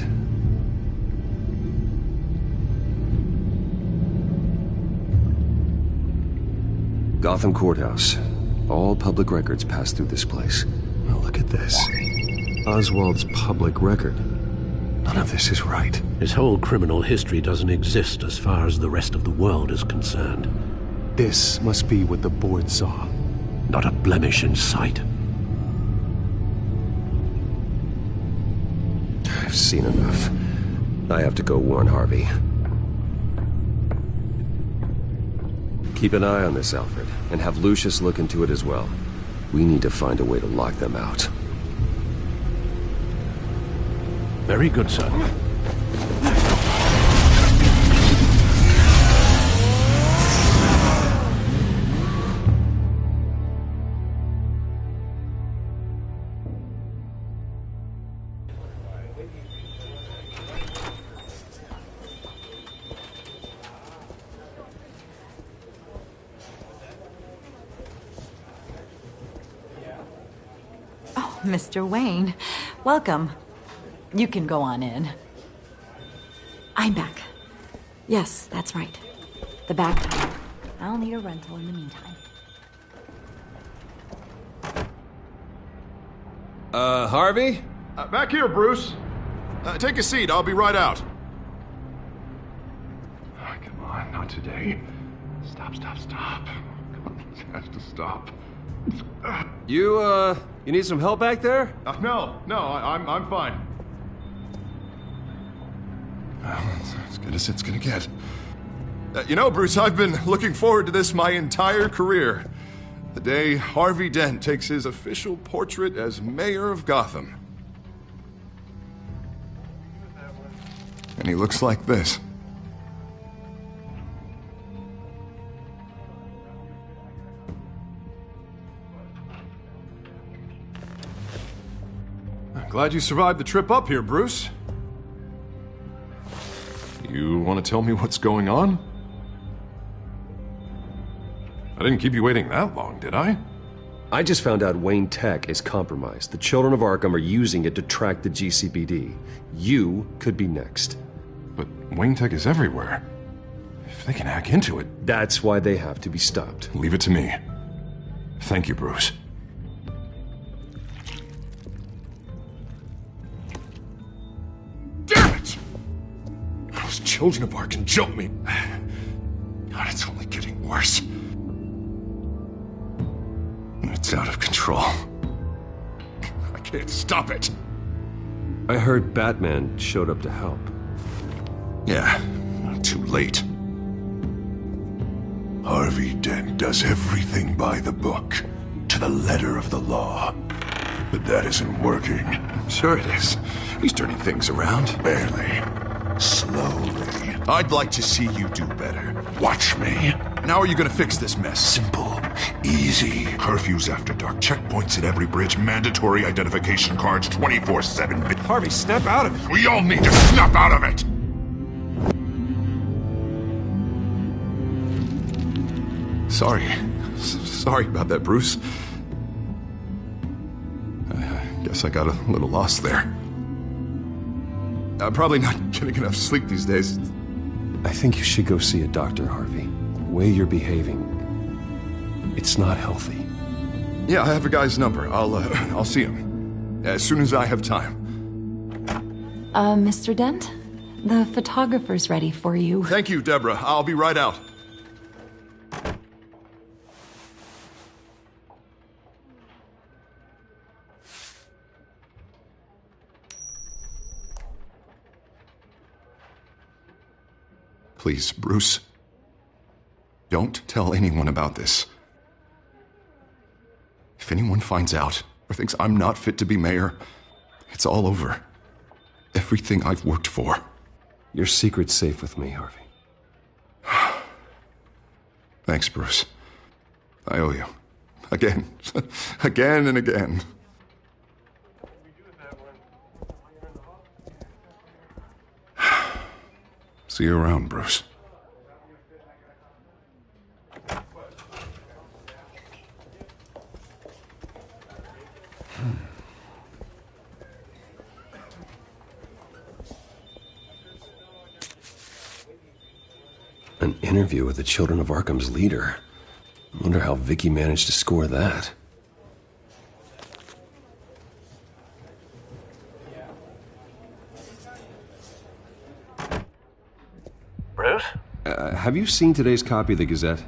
Gotham Courthouse. All public records pass through this place. Oh, look at this. Oswald's public record. None of this is right. His whole criminal history doesn't exist as far as the rest of the world is concerned. This must be what the board saw. Not a blemish in sight. I've seen enough. I have to go warn Harvey. Keep an eye on this, Alfred, and have Lucius look into it as well. We need to find a way to lock them out. Very good, sir. Mr. Wayne, welcome. You can go on in. I'm back. Yes, that's right. The back door. I'll need a rental in the meantime. Harvey? Back here, Bruce. Take a seat, I'll be right out. Oh, come on, not today. Stop. Come on, this has to stop. You need some help back there? No, I'm fine. Well, as good as it's gonna get. You know, Bruce, I've been looking forward to this my entire career. The day Harvey Dent takes his official portrait as mayor of Gotham. And he looks like this. I'm glad you survived the trip up here, Bruce. You want to tell me what's going on? I didn't keep you waiting that long, did I? I just found out Wayne Tech is compromised. The Children of Arkham are using it to track the GCPD. You could be next. But Wayne Tech is everywhere. If they can hack into it... That's why they have to be stopped. Leave it to me. Thank you, Bruce. Damn it! Those Children of Arkham jumped me. God, it's only getting worse. It's out of control. I can't stop it. I heard Batman showed up to help. Yeah, too late. Harvey Dent does everything by the book, to the letter of the law. But that isn't working. Sure it is. He's turning things around. Barely. Slowly. I'd like to see you do better. Watch me. And how are you gonna fix this mess? Simple. Easy. Curfews after dark. Checkpoints at every bridge. Mandatory identification cards 24/7. Harvey, snap out of it. We all need to snap out of it! Sorry about that, Bruce. I guess I got a little lost there. I'm probably not getting enough sleep these days. I think you should go see a doctor, Harvey. The way you're behaving, it's not healthy. Yeah, I have a guy's number. I'll see him as soon as I have time. Mr. Dent? The photographer's ready for you. Thank you, Deborah. I'll be right out. Please, Bruce. Don't tell anyone about this. If anyone finds out or thinks I'm not fit to be mayor, it's all over. Everything I've worked for. Your secret's safe with me, Harvey. Thanks, Bruce. I owe you. Again. Again and again. See you around, Bruce. An interview with the Children of Arkham's leader. I wonder how Vicky managed to score that. Bruce? Have you seen today's copy of the Gazette?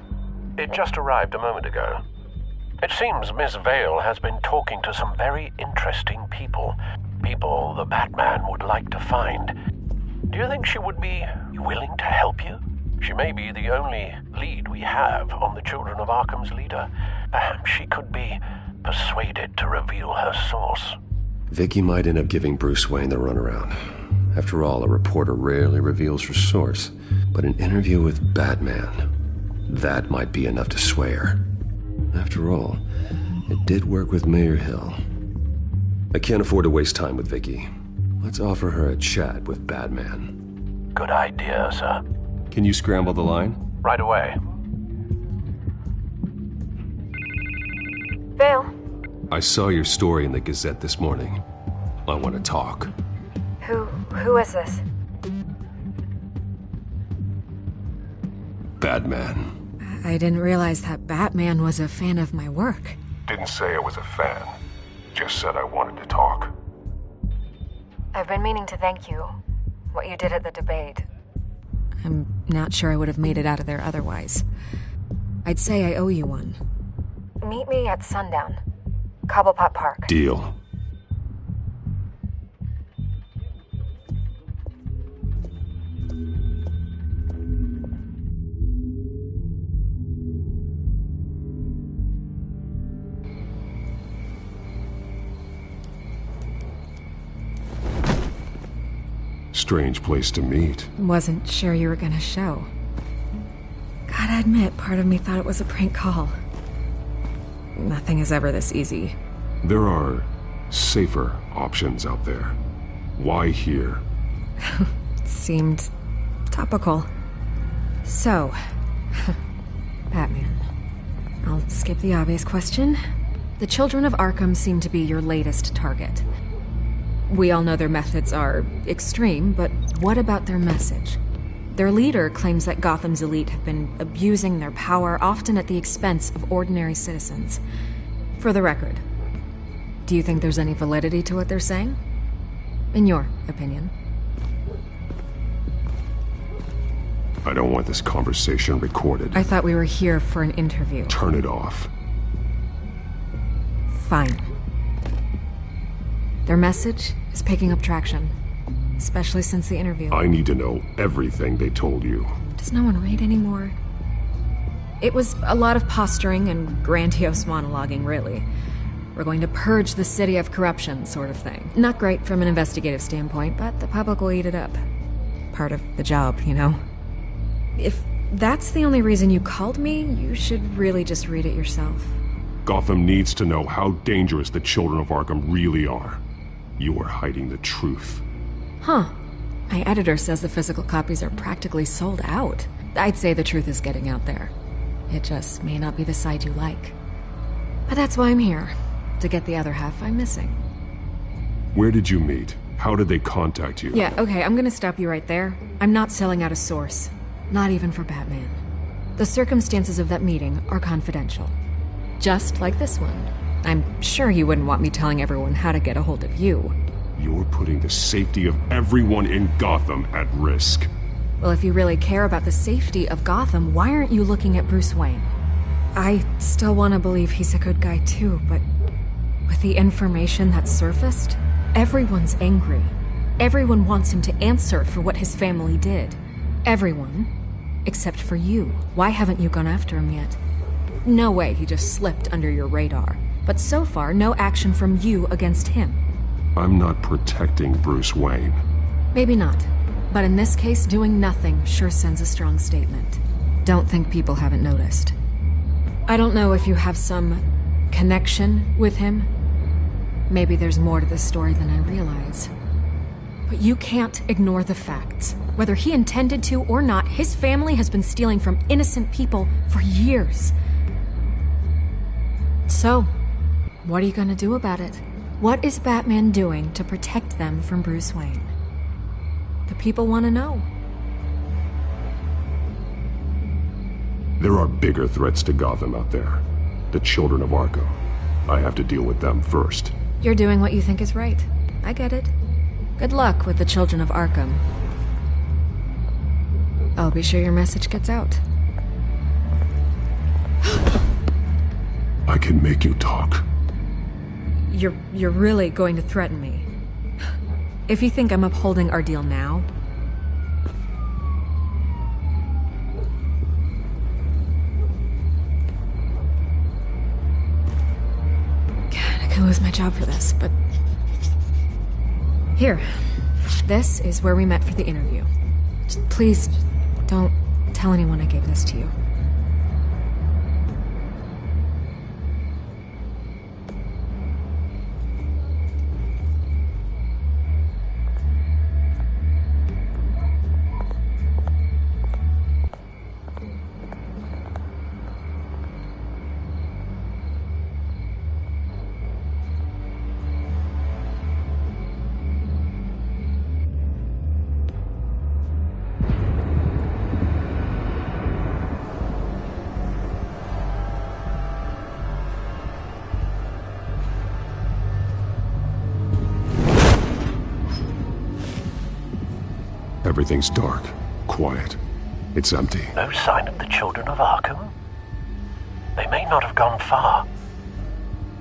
It just arrived a moment ago. It seems Miss Vale has been talking to some very interesting people. People the Batman would like to find. Do you think she would be willing to help you? She may be the only lead we have on the Children of Arkham's leader. Perhaps she could be persuaded to reveal her source. Vicky might end up giving Bruce Wayne the runaround. After all, a reporter rarely reveals her source. But an interview with Batman, that might be enough to sway her. After all, it did work with Mayor Hill. I can't afford to waste time with Vicky. Let's offer her a chat with Batman. Good idea, sir. Can you scramble the line? Right away. Vale. I saw your story in the Gazette this morning. I want to talk. Who is this? Batman. I didn't realize that Batman was a fan of my work. Didn't say I was a fan. Just said I wanted to talk. I've been meaning to thank you. What you did at the debate. I'm not sure I would have made it out of there otherwise. I'd say I owe you one. Meet me at sundown. Cobblepot Park. Deal. Strange place to meet. Wasn't sure you were gonna show. Gotta admit, part of me thought it was a prank call. Nothing is ever this easy. There are safer options out there. Why here? Seemed topical. So, Batman. I'll skip the obvious question. The Children of Arkham seem to be your latest target. We all know their methods are extreme, but what about their message? Their leader claims that Gotham's elite have been abusing their power, often at the expense of ordinary citizens. For the record, do you think there's any validity to what they're saying? In your opinion? I don't want this conversation recorded. I thought we were here for an interview. Turn it off. Fine. Their message is picking up traction, especially since the interview. I need to know everything they told you. Does no one read anymore? It was a lot of posturing and grandiose monologuing, really. We're going to purge the city of corruption, sort of thing. Not great from an investigative standpoint, but the public will eat it up. Part of the job, you know? If that's the only reason you called me, you should really just read it yourself. Gotham needs to know how dangerous the Children of Arkham really are. You are hiding the truth. Huh. My editor says the physical copies are practically sold out. I'd say the truth is getting out there. It just may not be the side you like. But that's why I'm here. To get the other half I'm missing. Where did you meet? How did they contact you? Yeah, okay, I'm gonna stop you right there. I'm not selling out a source. Not even for Batman. The circumstances of that meeting are confidential. Just like this one. I'm sure you wouldn't want me telling everyone how to get a hold of you. You're putting the safety of everyone in Gotham at risk. Well, if you really care about the safety of Gotham, why aren't you looking at Bruce Wayne? I still want to believe he's a good guy too, but with the information that's surfaced, everyone's angry. Everyone wants him to answer for what his family did. Everyone, except for you. Why haven't you gone after him yet? No way he just slipped under your radar. But so far, no action from you against him. I'm not protecting Bruce Wayne. Maybe not. But in this case, doing nothing sure sends a strong statement. Don't think people haven't noticed. I don't know if you have some connection with him. Maybe there's more to this story than I realize. But you can't ignore the facts. Whether he intended to or not, his family has been stealing from innocent people for years. So, what are you gonna do about it? What is Batman doing to protect them from Bruce Wayne? The people want to know. There are bigger threats to Gotham out there. The Children of Arkham. I have to deal with them first. You're doing what you think is right. I get it. Good luck with the Children of Arkham. I'll be sure your message gets out. I can make you talk. You're really going to threaten me. If you think I'm upholding our deal now... God, I could lose my job for this, but... Here. This is where we met for the interview. Just please, don't tell anyone I gave this to you. Everything's dark, quiet. It's empty. No sign of the Children of Arkham? They may not have gone far.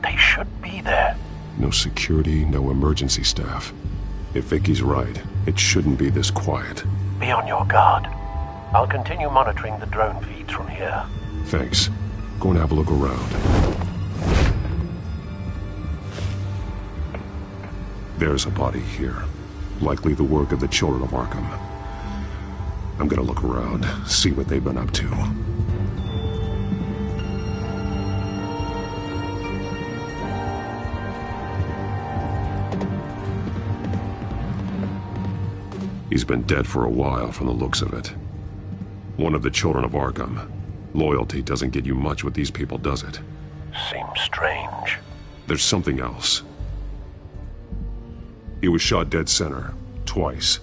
They should be there. No security, no emergency staff. If Vicky's right, it shouldn't be this quiet. Be on your guard. I'll continue monitoring the drone feeds from here. Thanks. Go and have a look around. There's a body here. Likely the work of the Children of Arkham. I'm gonna look around, see what they've been up to. He's been dead for a while from the looks of it. One of the Children of Arkham. Loyalty doesn't get you much with these people, does it? Seems strange. There's something else. He was shot dead center, twice,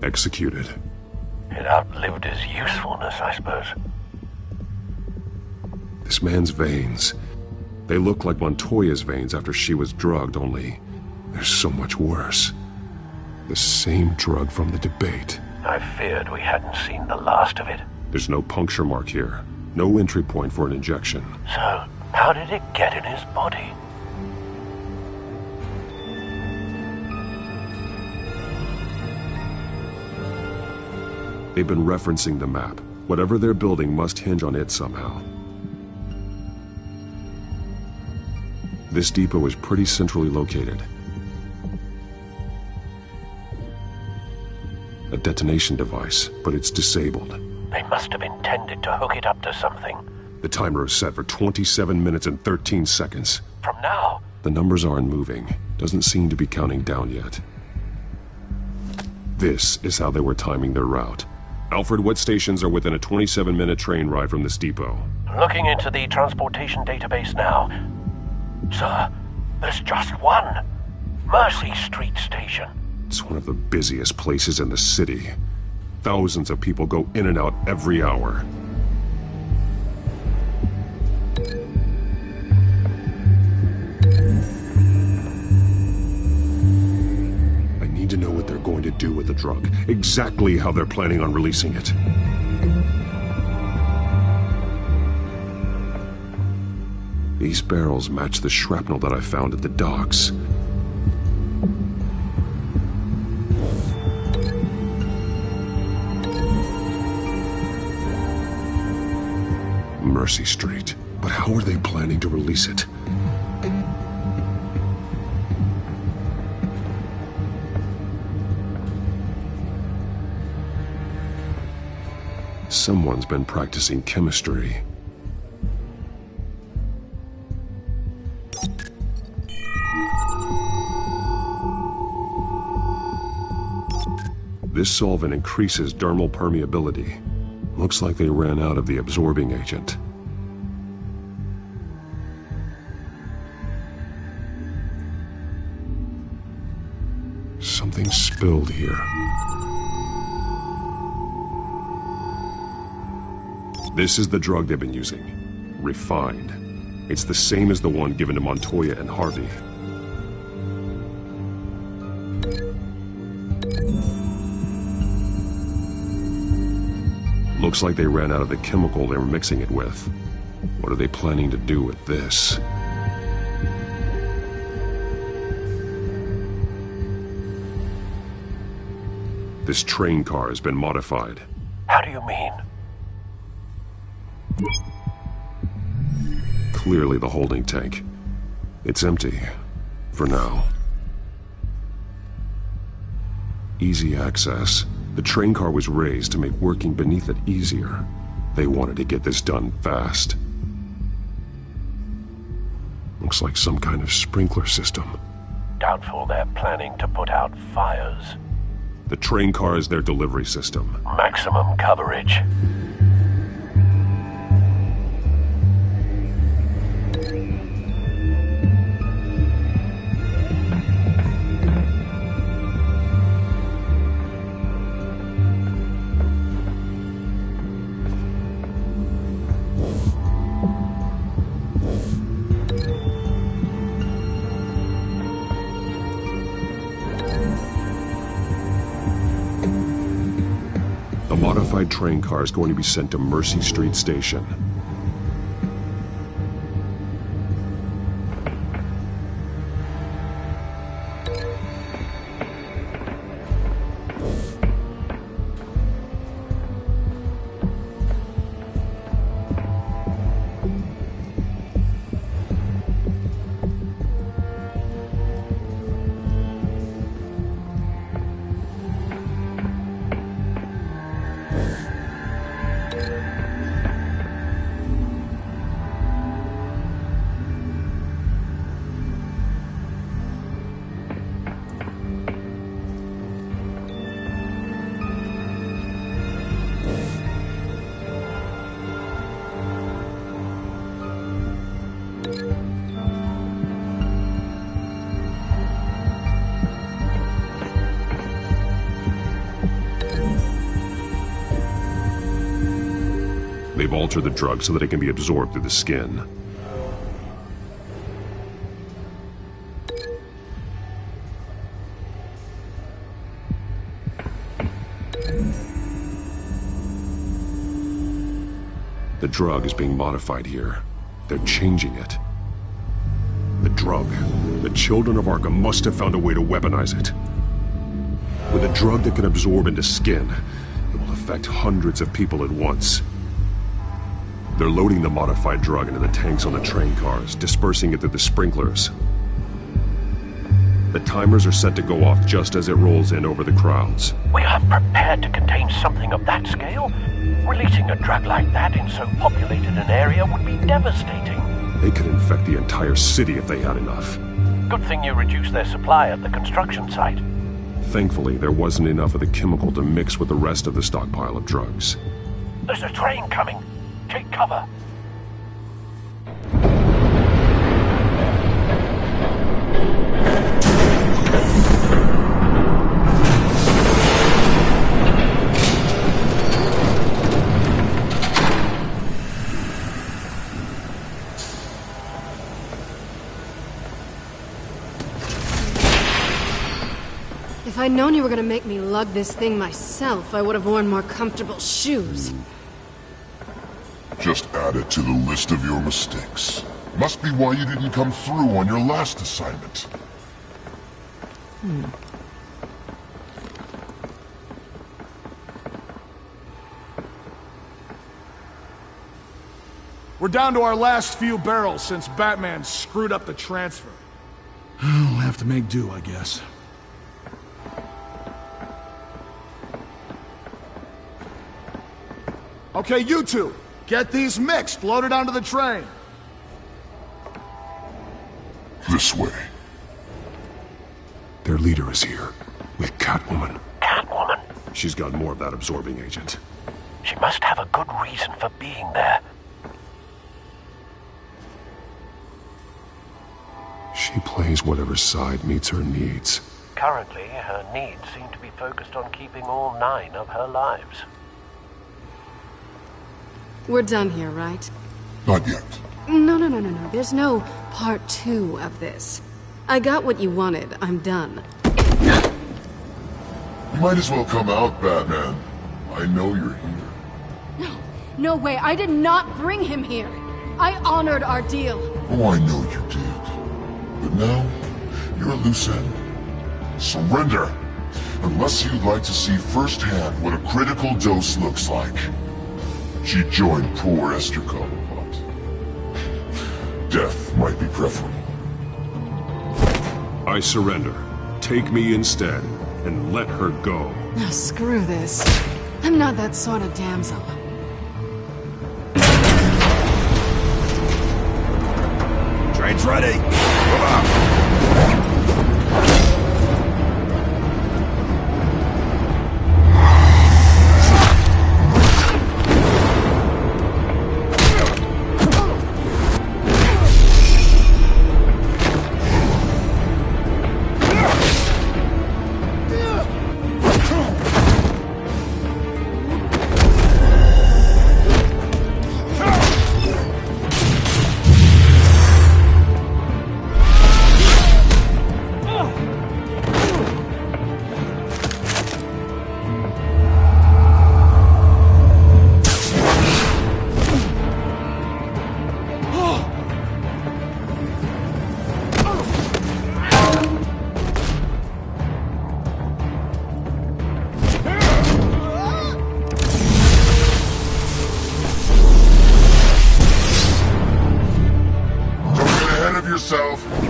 executed. It outlived his usefulness, I suppose. This man's veins, they look like Montoya's veins after she was drugged, only they're so much worse. The same drug from the debate. I feared we hadn't seen the last of it. There's no puncture mark here. No entry point for an injection. So, how did it get in his body? They've been referencing the map. Whatever they're building must hinge on it somehow. This depot is pretty centrally located. A detonation device, but it's disabled. They must have intended to hook it up to something. The timer is set for 27 minutes and 13 seconds. From now? The numbers aren't moving. Doesn't seem to be counting down yet. This is how they were timing their route. Alfred, what stations are within a 27-minute train ride from this depot? Looking into the transportation database now. Sir, there's just one. Mercy Street Station. It's one of the busiest places in the city. Thousands of people go in and out every hour. I need to know what they're going to do with the drug. Exactly how they're planning on releasing it. These barrels match the shrapnel that I found at the docks. Mercy Street. But how are they planning to release it? Someone's been practicing chemistry. This solvent increases dermal permeability. Looks like they ran out of the absorbing agent. Something spilled here. This is the drug they've been using. Refined. It's the same as the one given to Montoya and Harvey. Looks like they ran out of the chemical they were mixing it with. What are they planning to do with this? This train car has been modified. How do you mean? Clearly the holding tank. It's empty. For now. Easy access. The train car was raised to make working beneath it easier. They wanted to get this done fast. Looks like some kind of sprinkler system. Doubtful they're planning to put out fires. The train car is their delivery system. Maximum coverage. A modified train car is going to be sent to Mercy Street Station. They've altered the drug so that it can be absorbed through the skin. The drug is being modified here. They're changing it. The drug. The children of Arkham must have found a way to weaponize it. With a drug that can absorb into skin, it will affect hundreds of people at once. They're loading the modified drug into the tanks on the train cars, dispersing it through the sprinklers. The timers are set to go off just as it rolls in over the crowds. We are prepared to contain something of that scale? Releasing a drug like that in so populated an area would be devastating. They could infect the entire city if they had enough. Good thing you reduced their supply at the construction site. Thankfully, there wasn't enough of the chemical to mix with the rest of the stockpile of drugs. There's a train coming. Take cover. If I'd known you were gonna make me lug this thing myself, I would have worn more comfortable shoes. Just add it to the list of your mistakes. Must be why you didn't come through on your last assignment. We're down to our last few barrels since Batman screwed up the transfer. We'll have to make do, I guess. Okay, you two, get these mixed, loaded onto the train. This way. Their leader is here, with Catwoman. Catwoman? She's got more of that absorbing agent. She must have a good reason for being there. She plays whatever side meets her needs. Currently, her needs seem to be focused on keeping all 9 of her lives. We're done here, right? Not yet. No. There's no part 2 of this. I got what you wanted. I'm done. You might as well come out, Batman. I know you're here. No way. I did not bring him here. I honored our deal. Oh, I know you did. But now, you're a loose end. Surrender! Unless you'd like to see firsthand what a critical dose looks like. She joined poor Esther Cobblepot. Death might be preferable. I surrender. Take me instead, and let her go. Now screw this. I'm not that sort of damsel. Train's ready! Come on!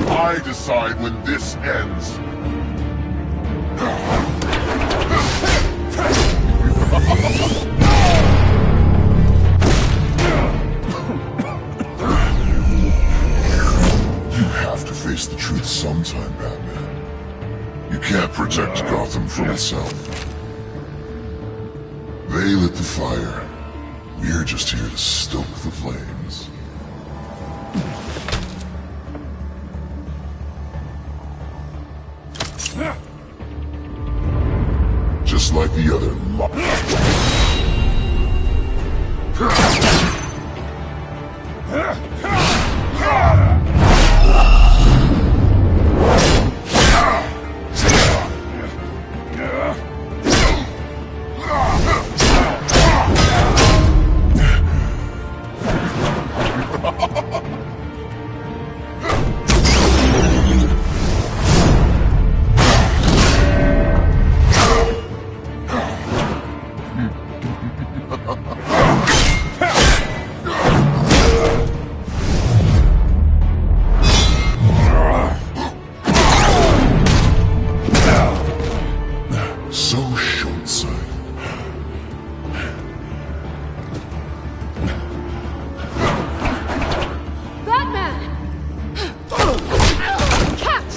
I decide when this ends. You have to face the truth sometime, Batman. You can't protect Gotham from itself. They lit the fire. We're just here to stoke the flames. Just like the other So short-sighted. Batman! Catch!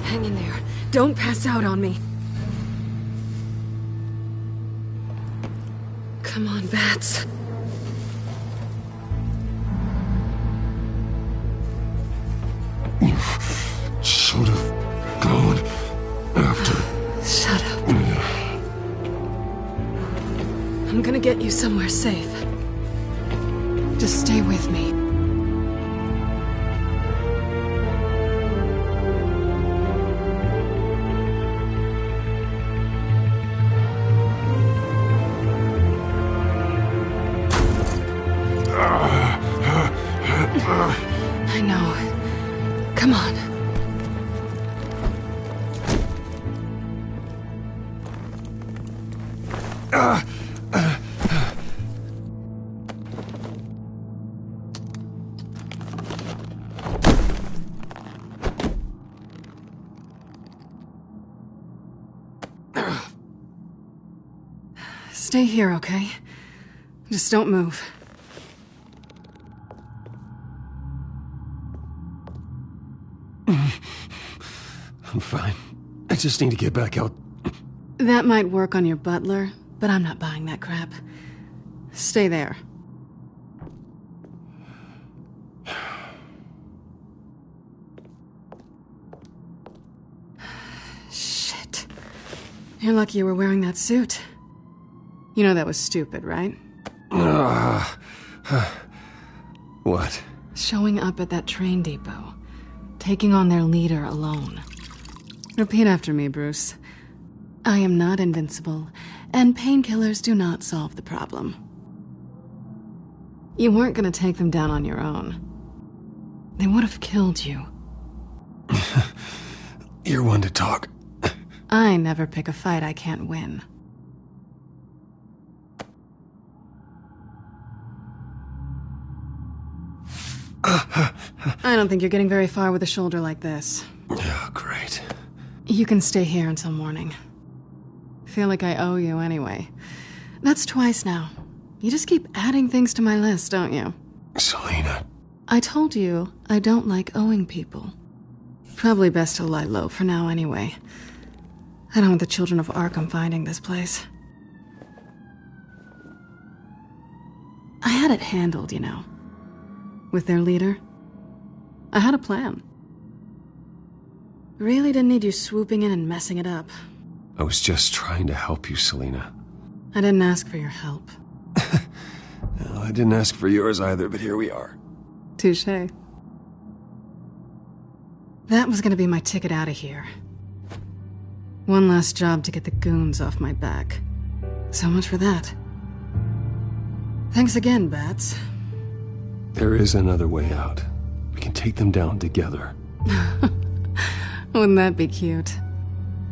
Hang in there. Don't pass out on me. Come on, Bats. You should have gone after. Shut up. I'm gonna get you somewhere safe. Just stay with me. I know. Come on. Stay here, okay? Just don't move. I'm fine. I just need to get back out. That might work on your butler, but I'm not buying that crap. Stay there. Shit. You're lucky you were wearing that suit. You know that was stupid, right? What? Showing up at that train depot. Taking on their leader alone. Repeat after me, Bruce. I am not invincible, and painkillers do not solve the problem. You weren't gonna take them down on your own. They would have killed you. You're one to talk. I never pick a fight I can't win. I don't think you're getting very far with a shoulder like this. Oh, great. You can stay here until morning. Feel like I owe you anyway. That's twice now. You just keep adding things to my list, don't you? Selina. I told you I don't like owing people. Probably best to lie low for now anyway. I don't want the children of Arkham finding this place. I had it handled, you know. With their leader. I had a plan. Really didn't need you swooping in and messing it up. I was just trying to help you, Selina. I didn't ask for your help. Well, I didn't ask for yours either, but here we are. Touché. That was gonna be my ticket out of here. One last job to get the goons off my back. So much for that. Thanks again, Bats. There is another way out. We can take them down together. Wouldn't that be cute?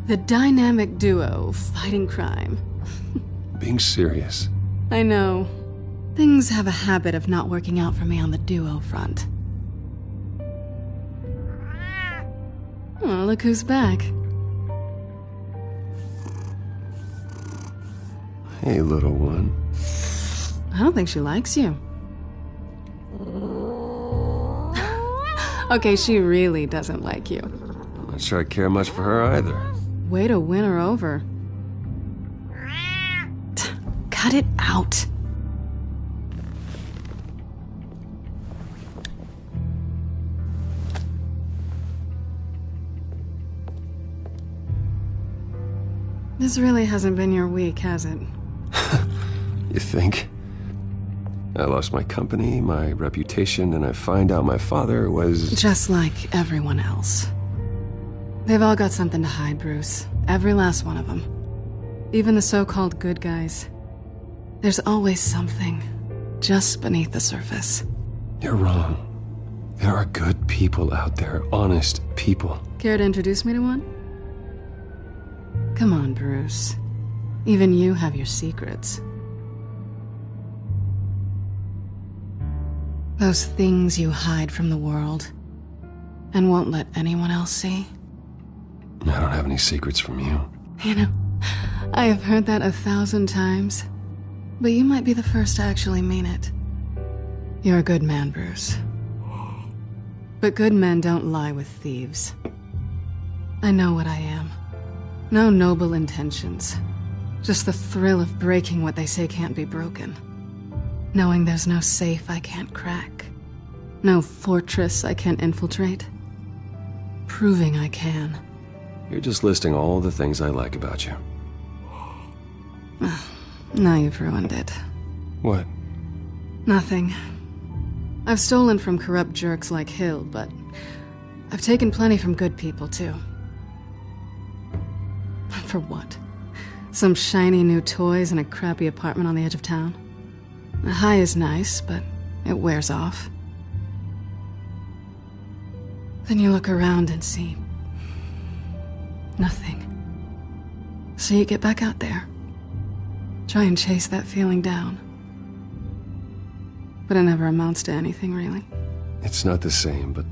The dynamic duo fighting crime. being serious. I know. Things have a habit of not working out for me on the duo front. Oh, look who's back. Hey, little one. I don't think she likes you. Okay, she really doesn't like you. I'm not sure I care much for her either. Way to win her over. Cut it out. This really hasn't been your week, has it? You think? I lost my company, my reputation, and I find out my father was... Just like everyone else. They've all got something to hide, Bruce. Every last one of them. Even the so-called good guys. There's always something just beneath the surface. You're wrong. There are good people out there, honest people. Care to introduce me to one? Come on, Bruce. Even you have your secrets. Those things you hide from the world and won't let anyone else see. I don't have any secrets from you. You know, I have heard that 1,000 times, but you might be the first to actually mean it. You're a good man, Bruce. But good men don't lie with thieves. I know what I am. No noble intentions. Just the thrill of breaking what they say can't be broken. Knowing there's no safe I can't crack. No fortress I can't infiltrate. Proving I can. You're just listing all the things I like about you. Now you've ruined it. What? Nothing. I've stolen from corrupt jerks like Hill, but I've taken plenty from good people, too. For what? Some shiny new toys and a crappy apartment on the edge of town? The high is nice, but it wears off. Then you look around and see nothing. So you get back out there. Try and chase that feeling down. But it never amounts to anything, really. It's not the same, but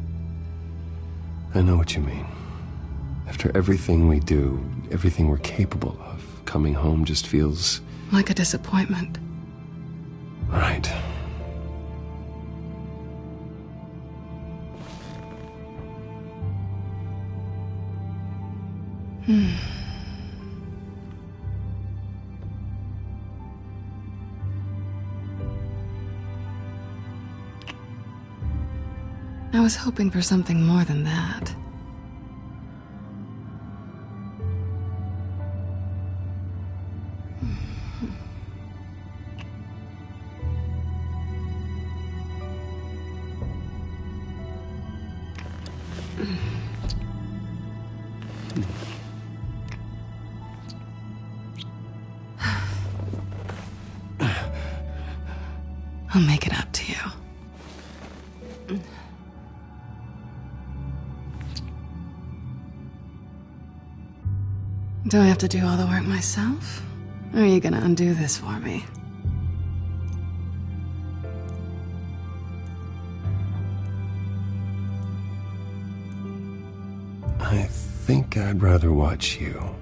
I know what you mean. After everything we do, everything we're capable of, coming home just feels... like a disappointment. Right. I was hoping for something more than that. I'll make it up to you. Do I have to do all the work myself? Or are you gonna undo this for me? I think I'd rather watch you.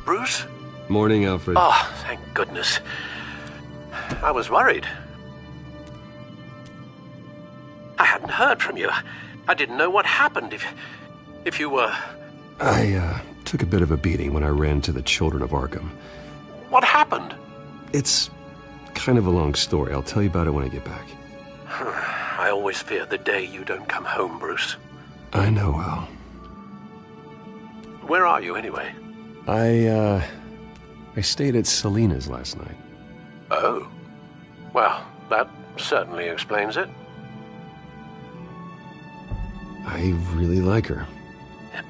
Bruce? Morning, Alfred. Oh, thank goodness. I was worried. I hadn't heard from you. I didn't know what happened if you were... I took a bit of a beating when I ran to the Children of Arkham. What happened? It's kind of a long story. I'll tell you about it when I get back. I always fear the day you don't come home, Bruce. I know, Al. Where are you, anyway? I stayed at Selina's last night. Oh. Well, that certainly explains it. I really like her.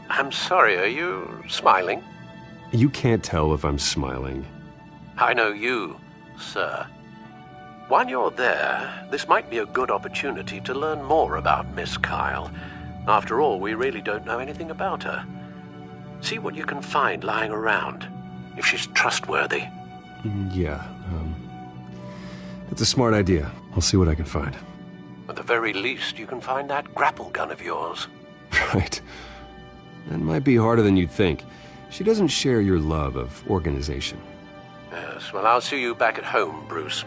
I'm sorry, are you smiling? You can't tell if I'm smiling. I know you, sir. While you're there, this might be a good opportunity to learn more about Miss Kyle. After all, we really don't know anything about her. See what you can find lying around, if she's trustworthy. Yeah, that's a smart idea. I'll see what I can find. At the very least, you can find that grapple gun of yours. Right. That might be harder than you'd think. She doesn't share your love of organization. Yes, well, I'll see you back at home, Bruce.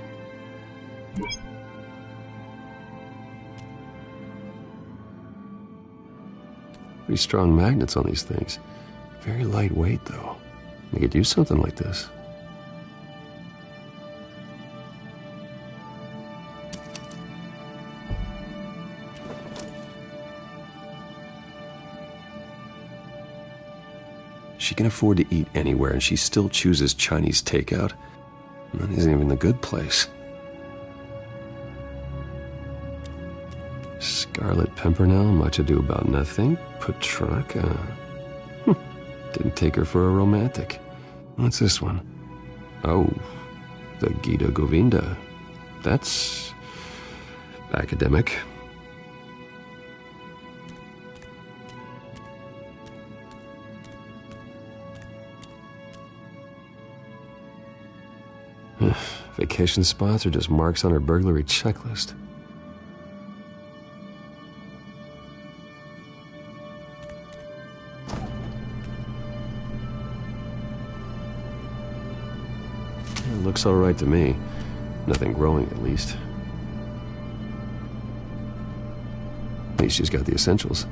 Pretty strong magnets on these things. Very lightweight, though. They could use something like this. She can afford to eat anywhere, and she still chooses Chinese takeout. That isn't even the good place. Scarlet Pimpernel, Much Ado About Nothing, Petrarca. Didn't take her for a romantic. What's this one? Oh, the Gita Govinda. That's academic. Vacation spots are just marks on her burglary checklist. It looks all right to me. Nothing growing, at least. At least she's got the essentials.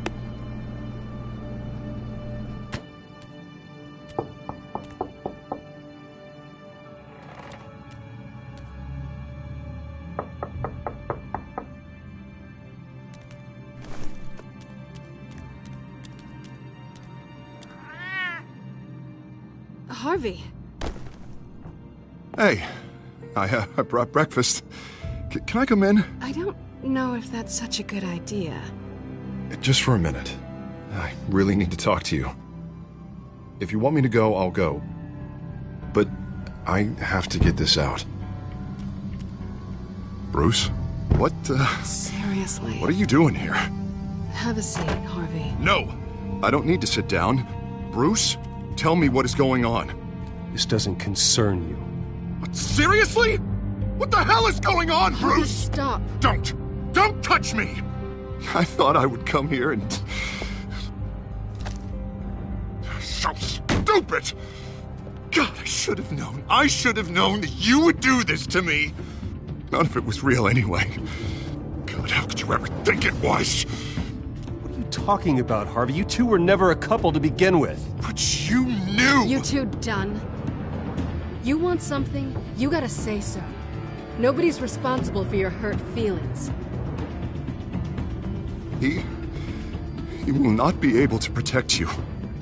Harvey. Hey, I brought breakfast. Can I come in? I don't know if that's such a good idea. Just for a minute. I really need to talk to you. If you want me to go, I'll go. But I have to get this out. Bruce? What, Seriously. What are you doing here? Have a seat, Harvey. No! I don't need to sit down. Bruce, tell me what is going on. This doesn't concern you. What, seriously? What the hell is going on, Harvey, Bruce? stop. Don't touch me! I thought I would come here and... So stupid! God, I should have known. I should have known that you would do this to me. None of it was real anyway. God, how could you ever think it was? What are you talking about, Harvey? You two were never a couple to begin with. But you knew! You two done? You want something, you gotta say so. Nobody's responsible for your hurt feelings. He will not be able to protect you.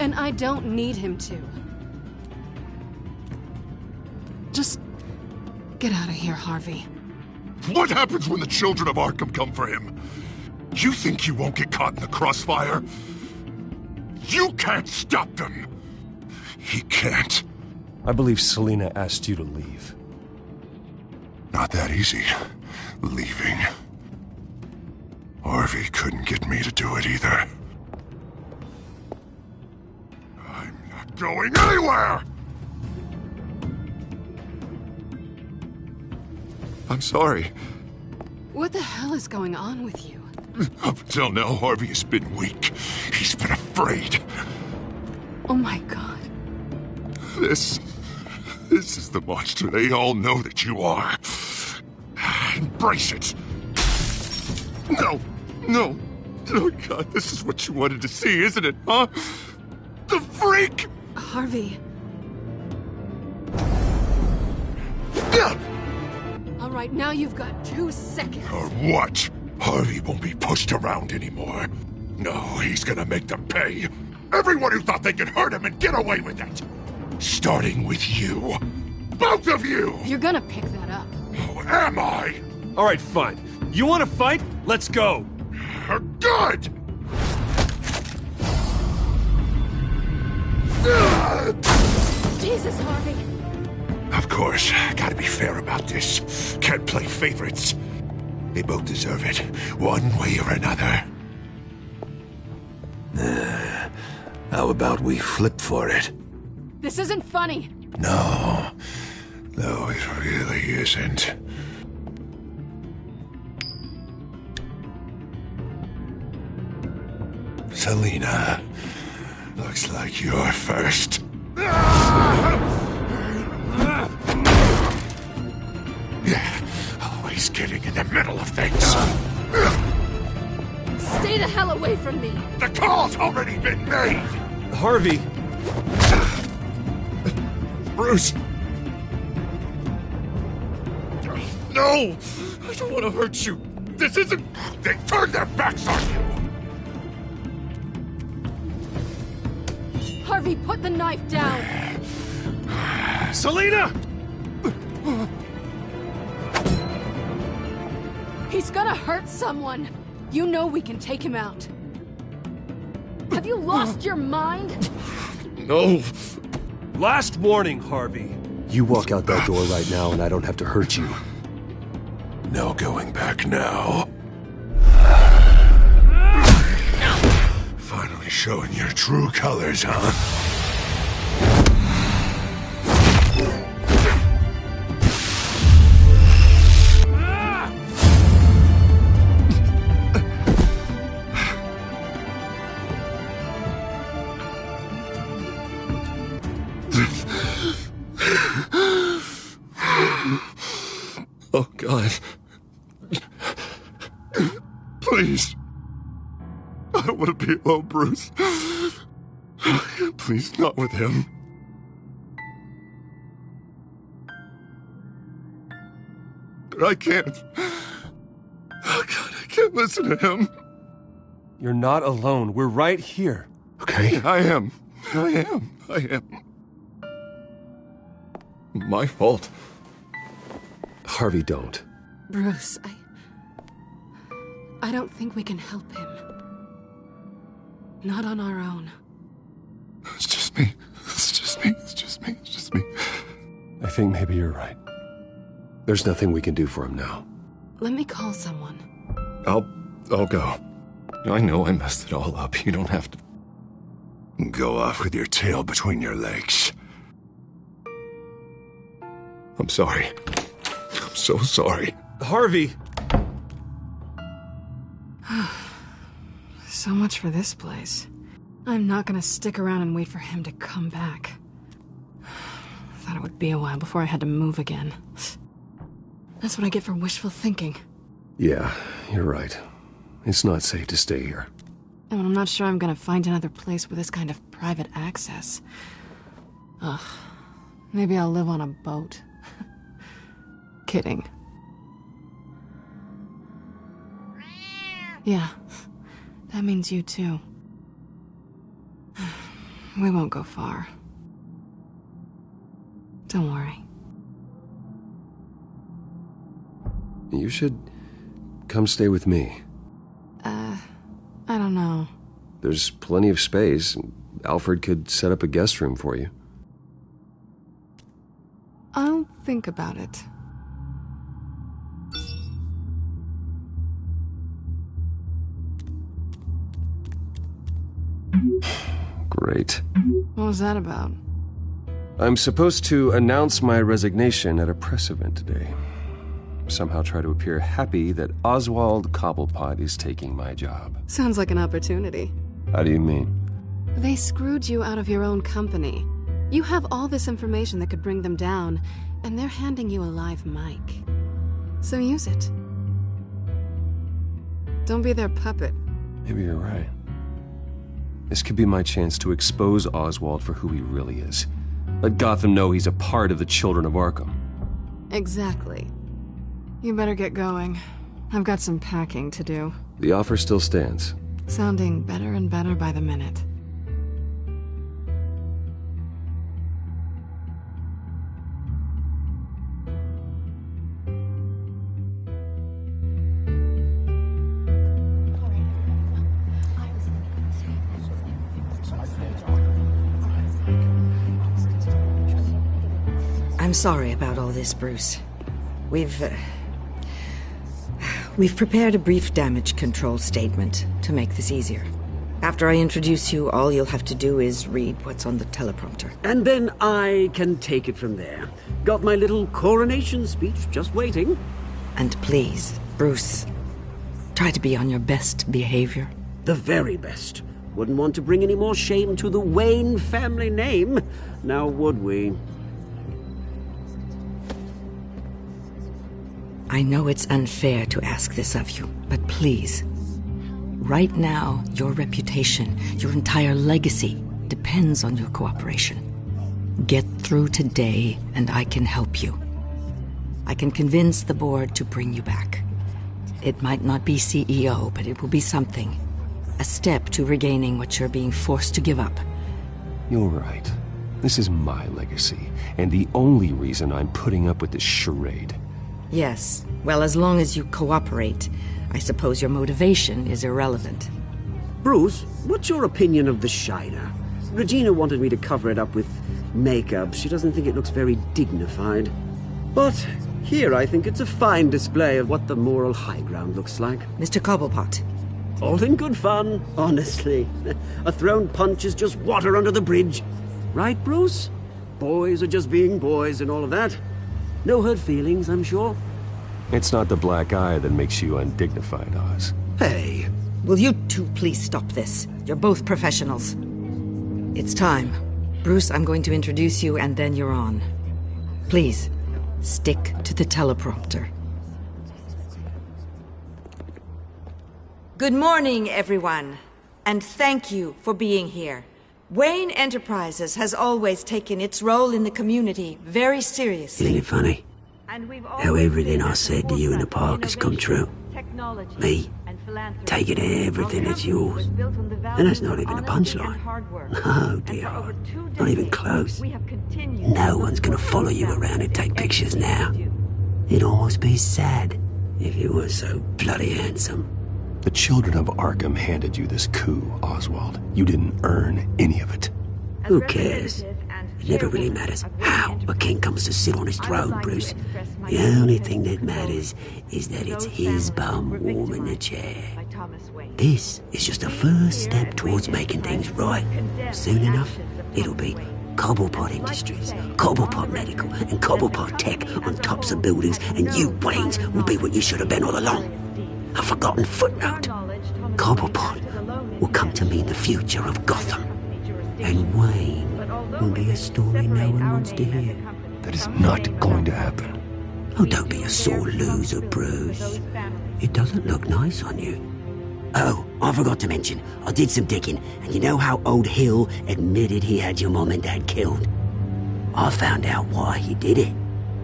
And I don't need him to. Just get out of here, Harvey. What happens when the children of Arkham come for him? You think you won't get caught in the crossfire? You can't stop them. He can't. I believe Selina asked you to leave. Not that easy, leaving. Harvey couldn't get me to do it either. I'm not going anywhere! I'm sorry. What the hell is going on with you? Up until now, Harvey has been weak. He's been afraid. Oh my God. This is the monster they all know that you are. Embrace it. No. Oh, God, this is what you wanted to see, isn't it, huh? The freak! Harvey. All right, now you've got 2 seconds. Or what? Harvey won't be pushed around anymore. No, he's gonna make them pay. Everyone who thought they could hurt him and get away with it. Starting with you. Both of you! You're gonna pick that up. Oh, am I? All right, fine. You want to fight? Let's go. Good! Jesus, Harvey. Of course, gotta be fair about this. Can't play favorites. They both deserve it, one way or another. How about we flip for it? This isn't funny. No, it really isn't. Selina, looks like you're first. Yeah, always getting in the middle of things. Stay the hell away from me. The call's already been made. Harvey. Bruce. No, I don't want to hurt you. This isn't... They turned their backs on you. Harvey, put the knife down. Selina! He's gonna hurt someone. You know we can take him out. Have you lost your mind? No. Last warning, Harvey. You walk out that door right now and I don't have to hurt you. No going back now. Finally showing your true colors, huh? Oh, God. Please. I don't want to be alone, Bruce. Please, not with him. But I can't. Oh, God, I can't listen to him. You're not alone. We're right here. Okay, I am. My fault. Harvey, don't. Bruce, I don't think we can help him. Not on our own. It's just me. I think maybe you're right. There's nothing we can do for him now. Let me call someone. I'll go. I know I messed it all up. You don't have to go off with your tail between your legs. I'm sorry. I'm so sorry. Harvey! So much for this place. I'm not gonna stick around and wait for him to come back. Thought it would be a while before I had to move again. That's what I get for wishful thinking. Yeah, you're right. It's not safe to stay here. And I'm not sure I'm gonna find another place with this kind of private access. Ugh. Maybe I'll live on a boat. Kidding. Yeah. That means you too. We won't go far. Don't worry. You should come stay with me. I don't know. There's plenty of space. Alfred could set up a guest room for you. I'll think about it. Great. What was that about? I'm supposed to announce my resignation at a press event today. Somehow try to appear happy that Oswald Cobblepot is taking my job. Sounds like an opportunity. How do you mean? They screwed you out of your own company. You have all this information that could bring them down, and they're handing you a live mic. So use it. Don't be their puppet. Maybe you're right. This could be my chance to expose Oswald for who he really is. Let Gotham know he's a part of the Children of Arkham. Exactly. You better get going. I've got some packing to do. The offer still stands. Sounding better and better by the minute. I'm sorry about all this, Bruce. We've prepared a brief damage control statement to make this easier. After I introduce you, all you'll have to do is read what's on the teleprompter. And then I can take it from there. Got my little coronation speech just waiting. And please, Bruce, try to be on your best behavior. The very best. Wouldn't want to bring any more shame to the Wayne family name, now would we? I know it's unfair to ask this of you, but please, right now, your reputation, your entire legacy, depends on your cooperation. Get through today, and I can help you. I can convince the board to bring you back. It might not be CEO, but it will be something. A step to regaining what you're being forced to give up. You're right. This is my legacy, and the only reason I'm putting up with this charade. Yes. Well, as long as you cooperate, I suppose your motivation is irrelevant. Bruce, what's your opinion of the Shiner? Regina wanted me to cover it up with makeup. She doesn't think it looks very dignified. But here I think it's a fine display of what the moral high ground looks like. Mr. Cobblepot. All in good fun, honestly. A thrown punch is just water under the bridge. Right, Bruce? Boys are just being boys and all of that. No hurt feelings, I'm sure. It's not the black eye that makes you undignified, Oz. Hey, will you two please stop this? You're both professionals. It's time. Bruce, I'm going to introduce you and then you're on. Please, stick to the teleprompter. Good morning, everyone. And thank you for being here. Wayne Enterprises has always taken its role in the community very seriously. Isn't it funny? How everything I said to you in the park has come true. Me, taking everything that's yours. And that's not even a punchline. No, dear heart. Not even close. No one's gonna follow you around and take pictures now. It'd almost be sad if you were so bloody handsome. The Children of Arkham handed you this coup, Oswald. You didn't earn any of it. Who cares? It never really matters how a king comes to sit on his throne, Bruce. The only thing that matters is that it's his bum warm in the chair. This is just a first step towards making things right. Soon enough, it'll be Cobblepot Industries, Cobblepot Medical, and Cobblepot Tech on tops of buildings, and you, Waynes, will be what you should have been all along. A forgotten footnote. Cobblepot will come to mean the future of Gotham. And Wayne will be a story no one wants to hear. That is not going to happen. Oh, don't be a sore loser, Bruce. It doesn't look nice on you. Oh, I forgot to mention, I did some digging, and you know how old Hill admitted he had your mom and dad killed? I found out why he did it.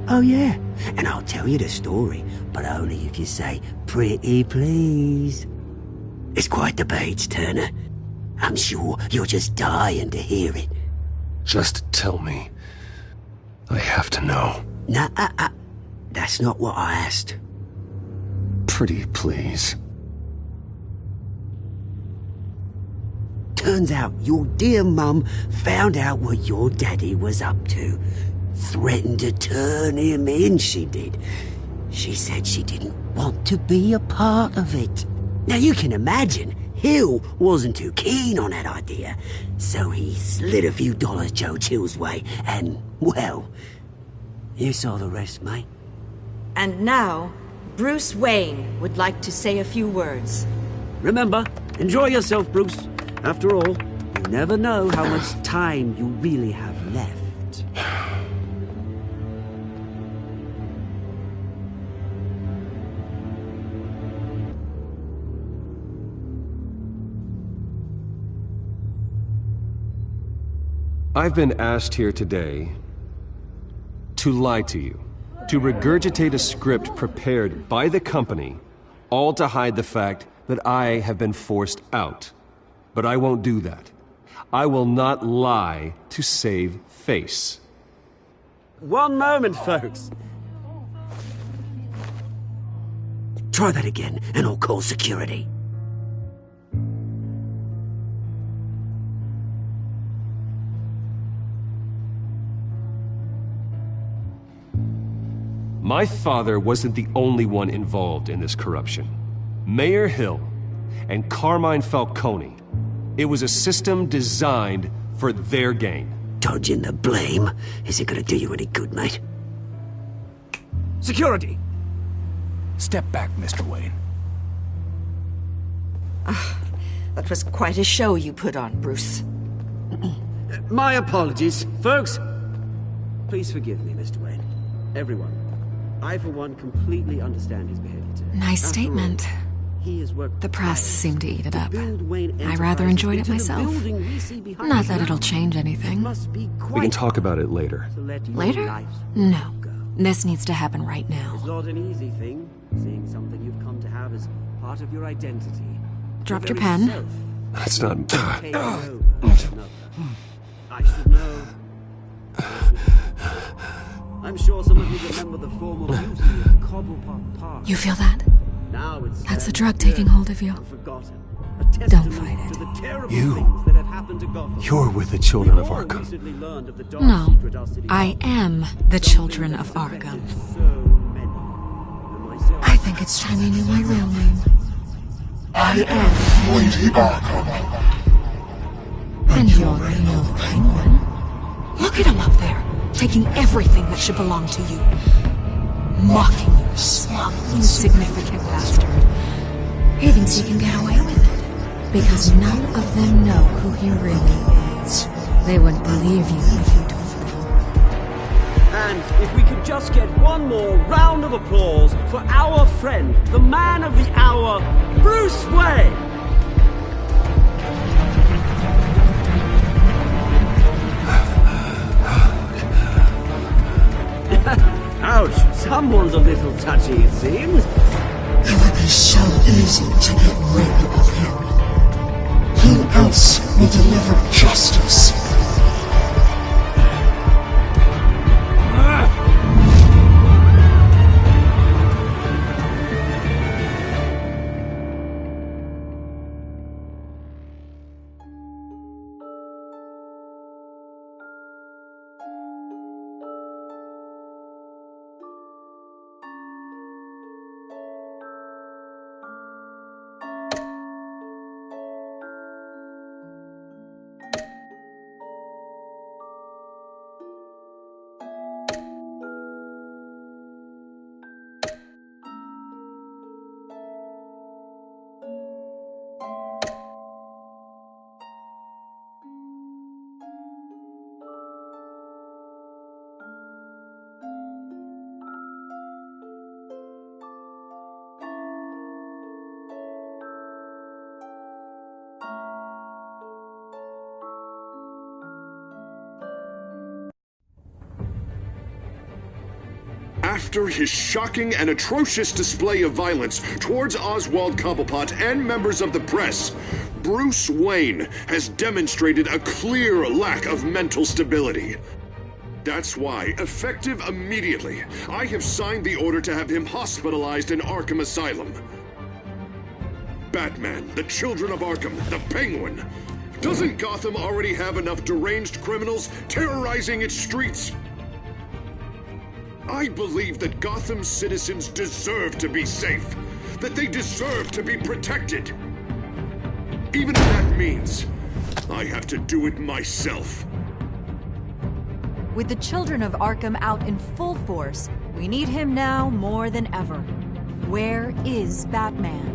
Oh yeah, and I'll tell you the story, but only if you say, pretty please. It's quite the page turner. I'm sure you're just dying to hear it. Just tell me. I have to know. Nah, that's not what I asked. Pretty please. Turns out your dear mum found out what your daddy was up to. Threatened to turn him in, she did. She said she didn't want to be a part of it. Now you can imagine, Hill wasn't too keen on that idea. So he slid a few dollars Joe Chill's way, and, well, you saw the rest, mate. And now, Bruce Wayne would like to say a few words. Remember, enjoy yourself, Bruce. After all, you never know how much time you really have left. Dent. I've been asked here today to lie to you, to regurgitate a script prepared by the company, all to hide the fact that I have been forced out. But I won't do that. I will not lie to save face. One moment, folks. Try that again, and I'll call security. My father wasn't the only one involved in this corruption. Mayor Hill and Carmine Falcone. It was a system designed for their gain. Dodging the blame isn't gonna do you any good, mate. Security! Step back, Mr. Wayne. That was quite a show you put on, Bruce. My apologies, folks. Please forgive me, Mr. Wayne. Everyone. I, for one, completely understand his behavior today. Nice statement. The press seemed to eat it up. I rather enjoyed it myself. Not that it'll change anything. We can talk about it later. Later? No. This needs to happen right now. It's not an easy thing, seeing something you've come to have as part of your identity. Dropped your pen? That's not... I should know. I'm sure some of you remember the formal beauty of Cobblepot Park. You feel that? Now it's That's the drug taking hold of you. Don't fight it. You're with the children of Arkham. No, I am the children of Arkham. I think it's time you knew my real name. I am Lady Arkham. And you already know the Penguin. Look at him up there, taking everything that should belong to you. Mocking you, smug, insignificant bastard. He thinks he can get away with it, because none of them know who he really is. They wouldn't believe you if you told them. And if we could just get one more round of applause for our friend, the man of the hour, Bruce Wayne! Ouch, someone's a little touchy, it seems. It would be so easy to get rid of him. Who else will deliver justice? After his shocking and atrocious display of violence towards Oswald Cobblepot and members of the press, Bruce Wayne has demonstrated a clear lack of mental stability. That's why, effective immediately, I have signed the order to have him hospitalized in Arkham Asylum. Batman, the Children of Arkham, the Penguin. Doesn't Gotham already have enough deranged criminals terrorizing its streets? I believe that Gotham's citizens deserve to be safe, that they deserve to be protected. Even if that means I have to do it myself. With the Children of Arkham out in full force, we need him now more than ever. Where is Batman?